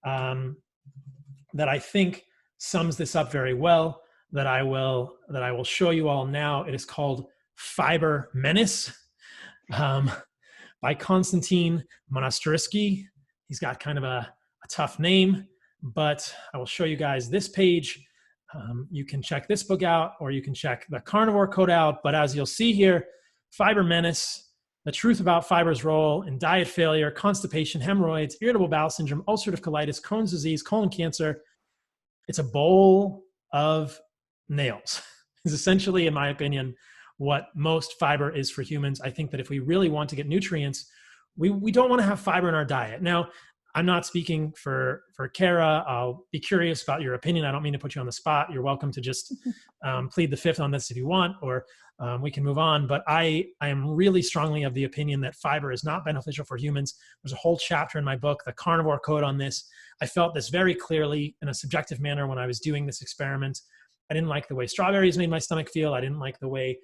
that I think sums this up very well, that I will show you all now. It is called Fiber Menace, by Konstantin Monastersky. He's got kind of a tough name, but I will show you guys this page. You can check this book out, or you can check the carnivore code out. But as you'll see here, Fiber Menace, the truth about fiber's role in diet failure, constipation, hemorrhoids, irritable bowel syndrome, ulcerative colitis, Crohn's disease, colon cancer. It's a bowl of nails. Is essentially, in my opinion, what most fiber is for humans. I think that if we really want to get nutrients, we don't want to have fiber in our diet. Now, I'm not speaking for Kara. I'll be curious about your opinion. I don't mean to put you on the spot. You're welcome to just plead the fifth on this if you want, or we can move on. But I am really strongly of the opinion that fiber is not beneficial for humans. There's a whole chapter in my book, The Carnivore Code, on this. I felt this very clearly in a subjective manner when I was doing this experiment. I didn't like the way strawberries made my stomach feel. I didn't like the way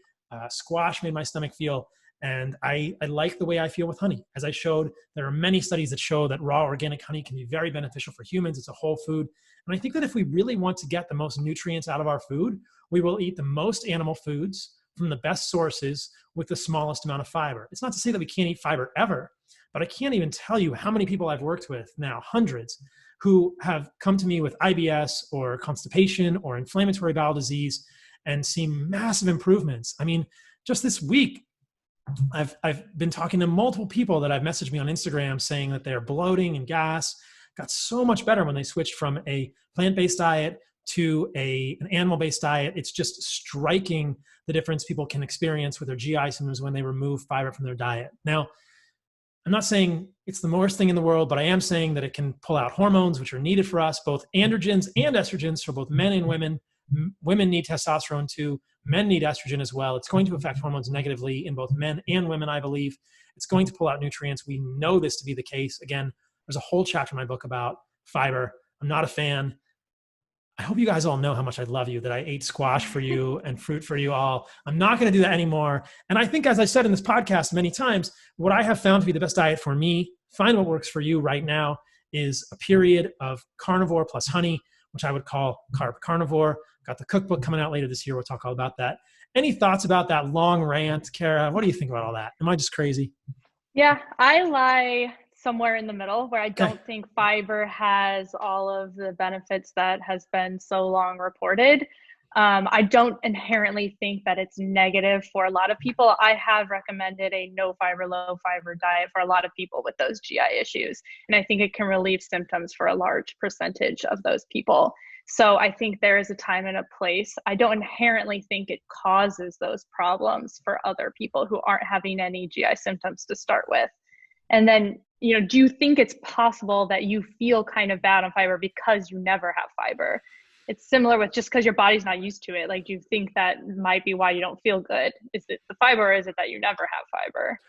squash made my stomach feel. And I like the way I feel with honey. As I showed, there are many studies that show that raw organic honey can be very beneficial for humans. It's a whole food. And I think that if we really want to get the most nutrients out of our food, we will eat the most animal foods from the best sources with the smallest amount of fiber. It's not to say that we can't eat fiber ever, but I can't even tell you how many people I've worked with now, hundreds, who have come to me with IBS or constipation or inflammatory bowel disease and seen massive improvements. I mean, just this week, I've been talking to multiple people that I've messaged me on Instagram saying that they're bloating and gas got so much better when they switched from a plant-based diet to an animal-based diet. It's just striking the difference people can experience with their GI symptoms when they remove fiber from their diet. Now, I'm not saying it's the worst thing in the world, but I am saying that it can pull out hormones, which are needed for us, both androgens and estrogens for both men and women. Women need testosterone too. Men need estrogen as well. It's going to affect hormones negatively in both men and women, I believe. It's going to pull out nutrients. We know this to be the case. Again, there's a whole chapter in my book about fiber. I'm not a fan. I hope you guys all know how much I love you, that I ate squash for you and fruit for you all. I'm not going to do that anymore. And I think, as I said in this podcast many times, what I have found to be the best diet for me, find what works for you right now, is a period of carnivore plus honey, which I would call carb carnivore. Got the cookbook coming out later this year. We'll talk all about that. Any thoughts about that long rant, Kara? What do you think about all that? Am I just crazy?
Yeah, I lie somewhere in the middle where I don't think fiber has all of the benefits that has been so long reported. I don't inherently think that it's negative for a lot of people. I have recommended a no fiber, low fiber diet for a lot of people with those GI issues. And I think it can relieve symptoms for a large percentage of those people. So I think there is a time and a place. I don't inherently think it causes those problems for other people who aren't having any GI symptoms to start with. And then, do you think it's possible that you feel kind of bad on fiber because you never have fiber? It's similar with just because your body's not used to it. Like, do you think that might be why you don't feel good? Is it the fiber, or is it that you never have fiber?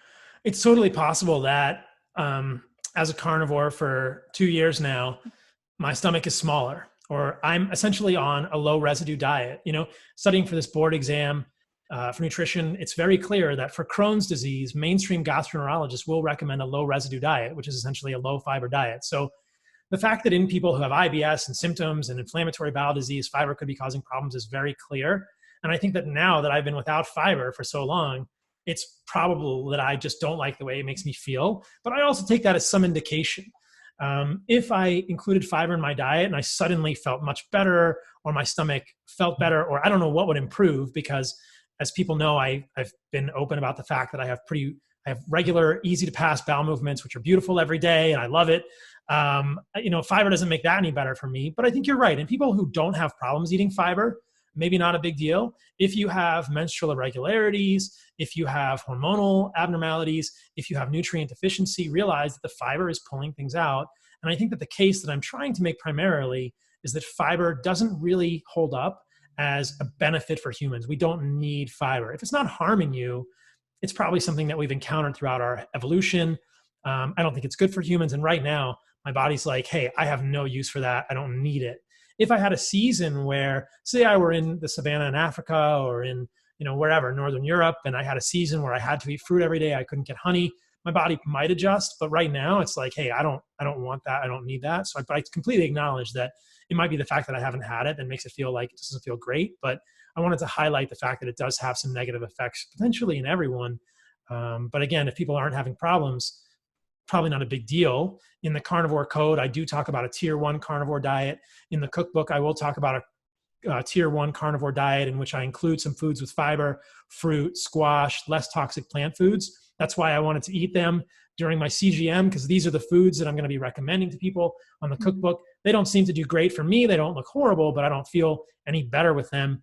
It's totally possible that as a carnivore for 2 years now, my stomach is smaller, or I'm essentially on a low residue diet. Studying for this board exam for nutrition, it's very clear that for Crohn's disease, mainstream gastroenterologists will recommend a low residue diet, which is essentially a low fiber diet. So the fact that in people who have IBS and symptoms and inflammatory bowel disease, fiber could be causing problems is very clear. And I think that now that I've been without fiber for so long, it's probable that I just don't like the way it makes me feel. But I also take that as some indication. If I included fiber in my diet and I suddenly felt much better, or my stomach felt better, or I don't know what would improve, because as people know, I've been open about the fact that I have regular, easy to pass bowel movements, which are beautiful every day, and I love it. Fiber doesn't make that any better for me, but I think you're right. And people who don't have problems eating fiber, maybe not a big deal. If you have menstrual irregularities, if you have hormonal abnormalities, if you have nutrient deficiency, realize that the fiber is pulling things out. And I think that the case that I'm trying to make primarily is that fiber doesn't really hold up as a benefit for humans. We don't need fiber. If it's not harming you, it's probably something that we've encountered throughout our evolution. I don't think it's good for humans. And right now, my body's like, hey, I have no use for that. I don't need it. If I had a season where, say I were in the savannah in Africa, or in, wherever, Northern Europe, and I had a season where I had to eat fruit every day, I couldn't get honey, my body might adjust. But right now it's like, hey, I don't want that. I don't need that. So I completely acknowledge that it might be the fact that I haven't had it that makes it feel like it doesn't feel great. But I wanted to highlight the fact that it does have some negative effects potentially in everyone. But again, if people aren't having problems, probably not a big deal. In the carnivore code, I do talk about a tier 1 carnivore diet. In the cookbook, I will talk about a tier 1 carnivore diet in which I include some foods with fiber, fruit, squash, less toxic plant foods. That's why I wanted to eat them during my CGM, because these are the foods that I'm going to be recommending to people on the cookbook. They don't seem to do great for me. They don't look horrible, but I don't feel any better with them.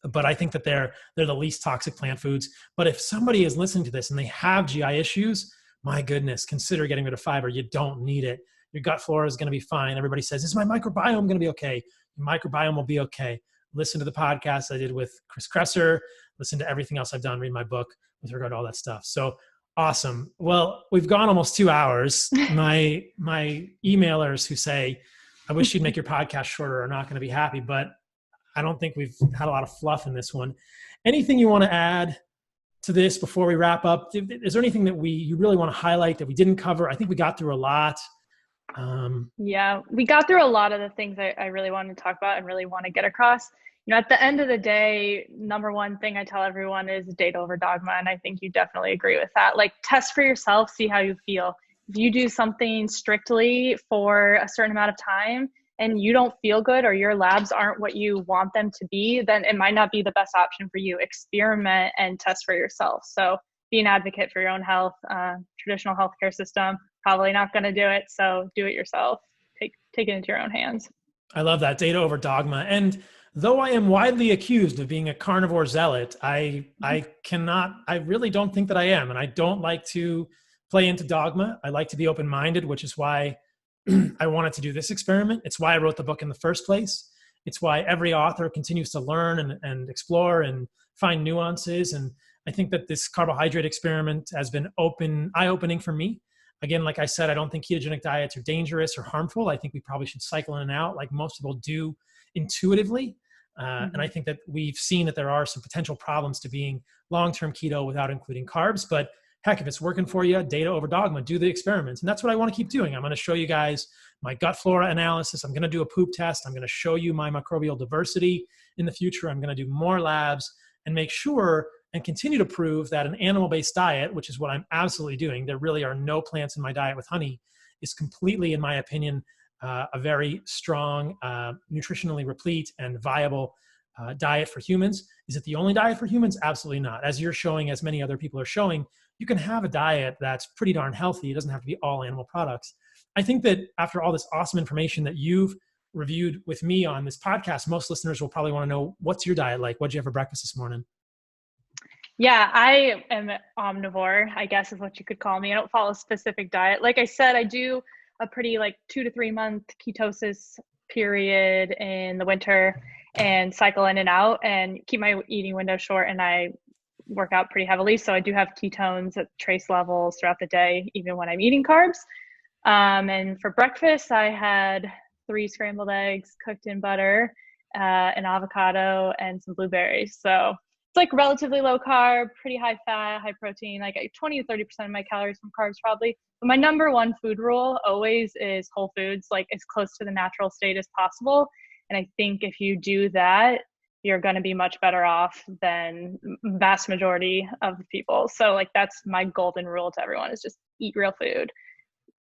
But I think that they're the least toxic plant foods. But if somebody is listening to this and they have GI issues, my goodness, consider getting rid of fiber. You don't need it. Your gut flora is going to be fine. Everybody says, is my microbiome going to be okay? Your microbiome will be okay. Listen to the podcast I did with Chris Kresser. Listen to everything else I've done. Read my book with regard to all that stuff. So awesome. Well, we've gone almost 2 hours. My emailers who say, I wish you'd make your podcast shorter, are not going to be happy, but I don't think we've had a lot of fluff in this one. Anything you want to add to this before we wrap up? Is there anything that you really want to highlight that we didn't cover? I think we got through a lot.
Yeah, we got through a lot of the things I really wanted to talk about and really want to get across. At the end of the day, number one thing I tell everyone is data over dogma. And I think you definitely agree with that. Like, test for yourself, see how you feel. If you do something strictly for a certain amount of time and you don't feel good, or your labs aren't what you want them to be, then it might not be the best option for you. Experiment and test for yourself. So be an advocate for your own health. Traditional healthcare system, probably not going to do it. So do it yourself. Take it into your own hands.
I love that, data over dogma. And though I am widely accused of being a carnivore zealot, I really don't think that I am. And I don't like to play into dogma. I like to be open-minded, which is why I wanted to do this experiment. It's why I wrote the book in the first place. It's why every author continues to learn and explore and find nuances. And I think that this carbohydrate experiment has been eye-opening for me. Again, like I said, I don't think ketogenic diets are dangerous or harmful. I think we probably should cycle in and out like most people do intuitively. And I think that we've seen that there are some potential problems to being long-term keto without including carbs. But heck, if it's working for you, data over dogma, do the experiments. And that's what I want to keep doing. I'm going to show you guys my gut flora analysis. I'm going to do a poop test. I'm going to show you my microbial diversity in the future. I'm going to do more labs and make sure and continue to prove that an animal-based diet, which is what I'm absolutely doing, there really are no plants in my diet with honey, is completely, in my opinion, a very strong, nutritionally replete and viable diet for humans. Is it the only diet for humans? Absolutely not. As you're showing, as many other people are showing, you can have a diet that's pretty darn healthy. It doesn't have to be all animal products. I think that after all this awesome information that you've reviewed with me on this podcast, most listeners will probably want to know, what's your diet like? What'd you have for breakfast this morning?
Yeah, I am omnivore, I guess is what you could call me. I don't follow a specific diet. Like I said, I do a pretty 2 to 3 month ketosis period in the winter and cycle in and out and keep my eating window short, and I work out pretty heavily. So I do have ketones at trace levels throughout the day, even when I'm eating carbs. And for breakfast, I had 3 scrambled eggs cooked in butter, an avocado, and some blueberries. So it's relatively low carb, pretty high fat, high protein, 20 to 30% of my calories from carbs probably. But my number one food rule always is whole foods, as close to the natural state as possible. And I think if you do that, you're going to be much better off than vast majority of the people. So that's my golden rule to everyone, is just eat real food.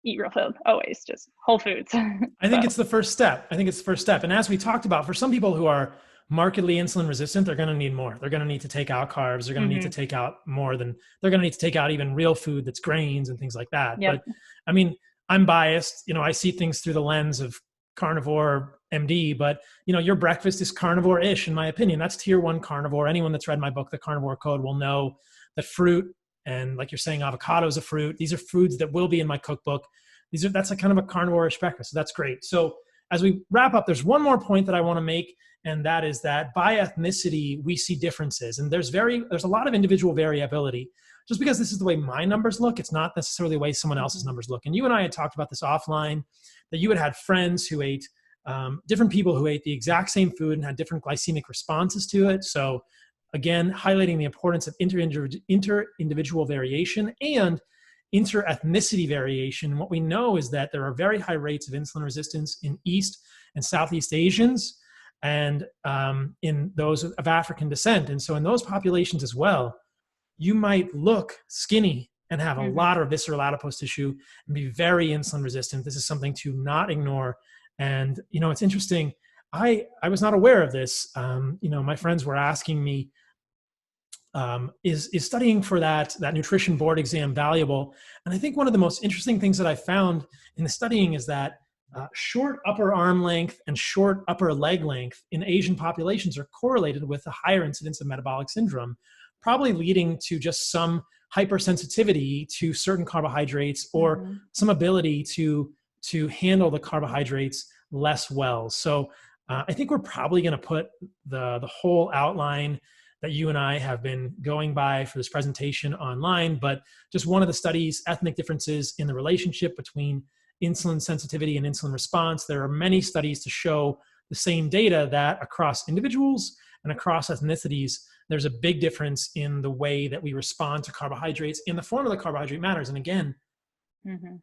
Eat real food, always, just whole foods.
I think it's the first step. And as we talked about, for some people who are markedly insulin resistant, they're going to need more. They're going to need to take out carbs. They're going to need to take out more than, they're going to need to take out even real food that's grains and things like that.
Yep.
But I mean, I'm biased. I see things through the lens of carnivore MD, but your breakfast is carnivore-ish in my opinion. That's tier 1 carnivore. Anyone that's read my book, The Carnivore Code, will know that fruit, and like you're saying, avocado is a fruit. These are foods that will be in my cookbook. That's kind of a carnivore-ish breakfast. So that's great. So as we wrap up, there's one more point that I want to make, and that is that by ethnicity, we see differences. And there's a lot of individual variability. Just because this is the way my numbers look, it's not necessarily the way someone else's numbers look. And you and I had talked about this offline, that you had friends who ate, different people who ate the exact same food and had different glycemic responses to it. So again, highlighting the importance of inter-individual variation and inter-ethnicity variation. And what we know is that there are very high rates of insulin resistance in East and Southeast Asians, and in those of African descent. And so in those populations as well, you might look skinny and have a lot of visceral adipose tissue and be very insulin resistant. This is something to not ignore. And, it's interesting. I was not aware of this. My friends were asking me, is studying for that nutrition board exam valuable? And I think one of the most interesting things that I found in the studying is that short upper arm length and short upper leg length in Asian populations are correlated with a higher incidence of metabolic syndrome, probably leading to just some hypersensitivity to certain carbohydrates or some ability to handle the carbohydrates less well. So I think we're probably going to put the whole outline that you and I have been going by for this presentation online, but just one of the studies, ethnic differences in the relationship between insulin sensitivity and insulin response. There are many studies to show the same data, that across individuals and across ethnicities, there's a big difference in the way that we respond to carbohydrates, and the form of the carbohydrate matters. And again,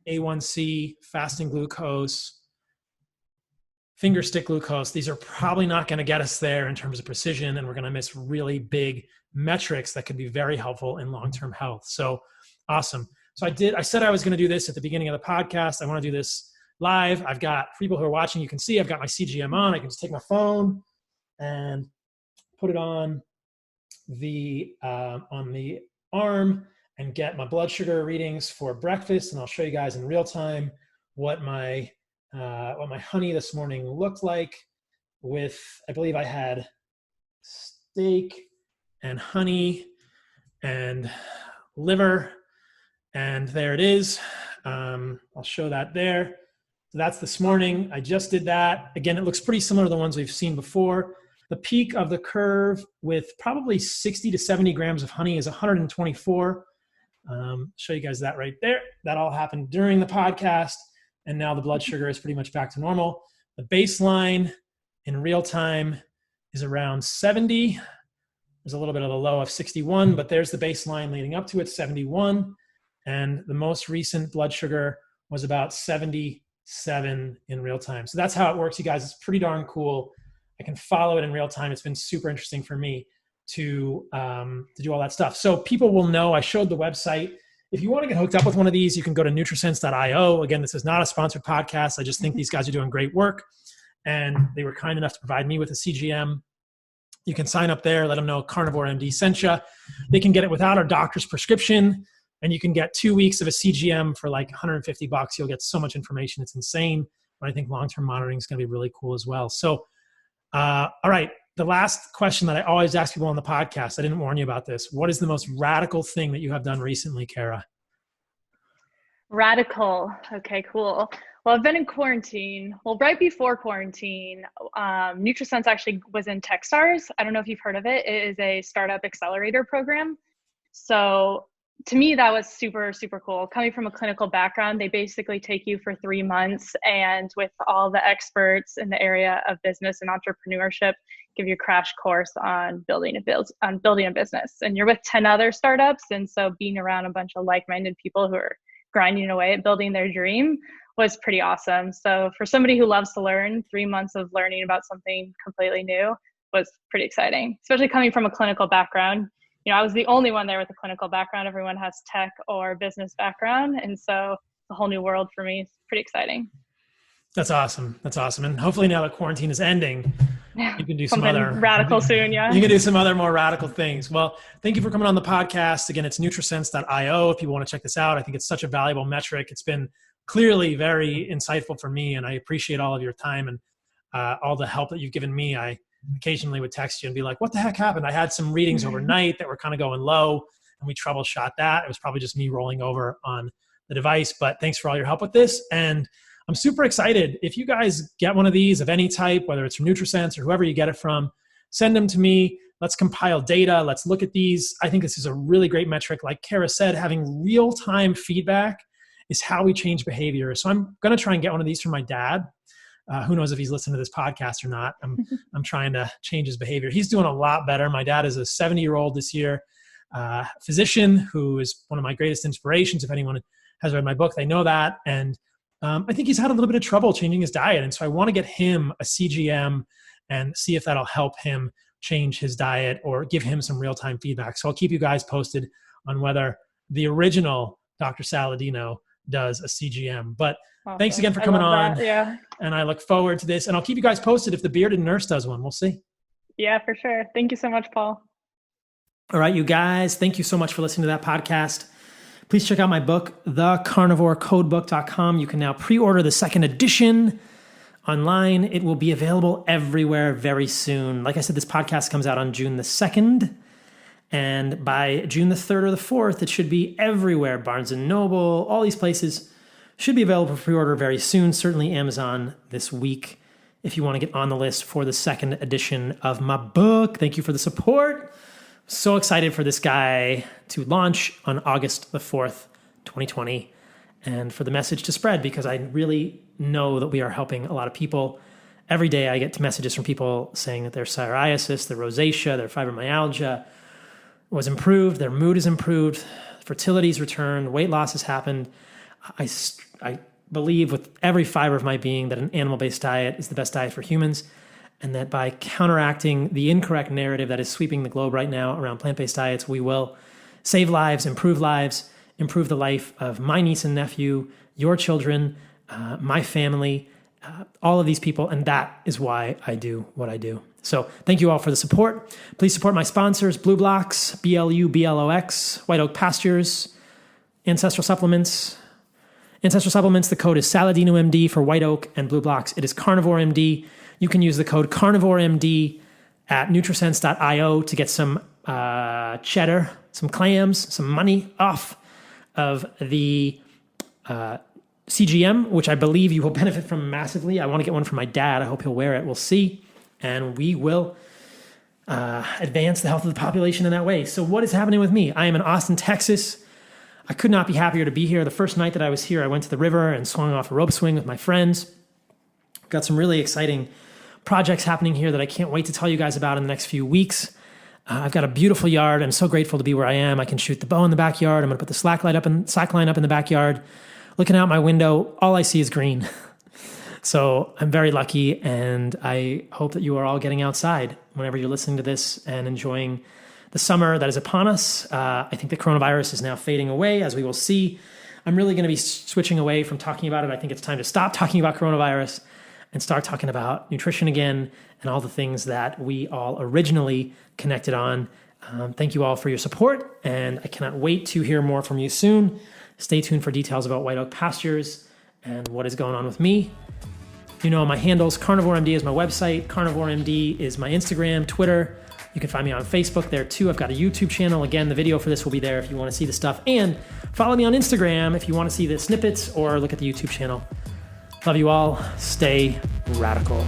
A1C, fasting glucose, finger stick glucose, these are probably not going to get us there in terms of precision, and we're going to miss really big metrics that could be very helpful in long-term health. So awesome. So I said I was going to do this at the beginning of the podcast. I want to do this live. I've got, for people who are watching, you can see I've got my CGM on. I can just take my phone and put it on the arm and get my blood sugar readings for breakfast. And I'll show you guys in real time what my honey this morning looked like with, I believe I had steak and honey and liver, and there it is. I'll show that there. So that's this morning. I just did that. Again, it looks pretty similar to the ones we've seen before. The peak of the curve with probably 60 to 70 grams of honey is 124. Show you guys that right there. That all happened during the podcast. And now the blood sugar is pretty much back to normal. The baseline in real time is around 70. There's a little bit of a low of 61, but there's the baseline leading up to it, 71. And the most recent blood sugar was about 77 in real time. So that's how it works, you guys. It's pretty darn cool. I can follow it in real time. It's been super interesting for me to do all that stuff. So people will know I showed the website. If you want to get hooked up with one of these, you can go to nutrisense.io. Again, this is not a sponsored podcast. I just think these guys are doing great work, and they were kind enough to provide me with a CGM. You can sign up there, let them know Carnivore MD sent you. They can get it without a doctor's prescription, and you can get 2 weeks of a CGM for like $150. You'll get so much information. It's insane. But I think long-term monitoring is going to be really cool as well. So, all right. The last question that I always ask people on the podcast, I didn't warn you about this. What is the most radical thing that you have done recently, Kara?
Radical. Okay, cool. Well, I've been in quarantine. Well, right before quarantine, NutriSense actually was in Techstars. I don't know if you've heard of it. It is a startup accelerator program. So to me, that was super, super cool. Coming from a clinical background, they basically take you for 3 months, and with all the experts in the area of business and entrepreneurship, give you a crash course on building a business. And you're with 10 other startups. And so being around a bunch of like-minded people who are grinding away at building their dream was pretty awesome. So for somebody who loves to learn, 3 months of learning about something completely new was pretty exciting, especially coming from a clinical background. You know, I was the only one there with a clinical background. Everyone has tech or business background. And so it's a whole new world for me. It's pretty exciting.
That's awesome. That's awesome. And hopefully now that quarantine is ending, you can do some
Something
other
radical soon. Yeah.
You can do some other more radical things. Well, thank you for coming on the podcast. Again, it's nutrisense.io. If people want to check this out, I think it's such a valuable metric. It's been clearly very insightful for me, and I appreciate all of your time and all the help that you've given me. I occasionally would text you and be like, what the heck happened? I had some readings overnight that were kind of going low, and we troubleshot that. It was probably just me rolling over on the device, but thanks for all your help with this. And I'm super excited. If you guys get one of these of any type, whether it's from NutriSense or whoever you get it from, send them to me. Let's compile data. Let's look at these. I think this is a really great metric. Like Kara said, having real-time feedback is how we change behavior. So I'm going to try and get one of these from my dad. Who knows if he's listening to this podcast or not. I'm trying to change his behavior. He's doing a lot better. My dad is a 70-year-old this year, physician who is one of my greatest inspirations. If anyone has read my book, they know that. And I think he's had a little bit of trouble changing his diet. And so I want to get him a CGM and see if that'll help him change his diet or give him some real-time feedback. So I'll keep you guys posted on whether the original Dr. Saladino does a CGM. But awesome. Thanks again for coming on.
Yeah.
And I look forward to this. And I'll keep you guys posted if the Bearded Nurse does one. We'll see.
Yeah, for sure. Thank you so much, Paul.
All right, you guys. Thank you so much for listening to that podcast. Please check out my book, thecarnivorecodebook.com. You can now pre-order the second edition online. It will be available everywhere very soon. Like I said, this podcast comes out on June the 2nd. And by June the 3rd or the 4th, it should be everywhere. Barnes & Noble, all these places should be available for pre-order very soon. Certainly Amazon this week if you want to get on the list for the second edition of my book. Thank you for the support. So excited for this guy to launch on August the 4th, 2020, and for the message to spread, because I really know that we are helping a lot of people. Every day I get messages from people saying that their psoriasis, their rosacea, their fibromyalgia was improved, their mood is improved, fertility's returned, weight loss has happened. I believe with every fiber of my being that an animal-based diet is the best diet for humans, and that by counteracting the incorrect narrative that is sweeping the globe right now around plant-based diets, we will save lives, improve the life of my niece and nephew, your children, my family, all of these people, and that is why I do what I do. So thank you all for the support. Please support my sponsors, Blue Blocks, BLUBLOX, White Oak Pastures, Ancestral Supplements. Ancestral Supplements, the code is SaladinoMD for White Oak, and Blue Blocks, it is CarnivoreMD. You can use the code CarnivoreMD at nutrisense.io to get some cheddar, some clams, some money off of the CGM, which I believe you will benefit from massively. I want to get one for my dad. I hope he'll wear it. We'll see. And we will advance the health of the population in that way. So what is happening with me? I am in Austin, Texas. I could not be happier to be here. The first night that I was here, I went to the river and swung off a rope swing with my friends. Got some really exciting projects happening here that I can't wait to tell you guys about in the next few weeks. I've got a beautiful yard. I'm so grateful to be where I am. I can shoot the bow in the backyard. I'm going to put the slack line up in the backyard. Looking out my window, all I see is green. So I'm very lucky, and I hope that you are all getting outside whenever you're listening to this and enjoying the summer that is upon us. I think the coronavirus is now fading away, as we will see. I'm really going to be switching away from talking about it. I think it's time to stop talking about coronavirus and start talking about nutrition again and all the things that we all originally connected on. Thank you all for your support, and I cannot wait to hear more from you soon. Stay tuned for details about White Oak Pastures and what is going on with me. You know my handles. CarnivoreMD is my website. CarnivoreMD is my Instagram, Twitter. You can find me on Facebook there too. I've got a YouTube channel. Again, the video for this will be there if you want to see the stuff. And follow me on Instagram if you want to see the snippets or look at the YouTube channel. Love you all. Stay radical.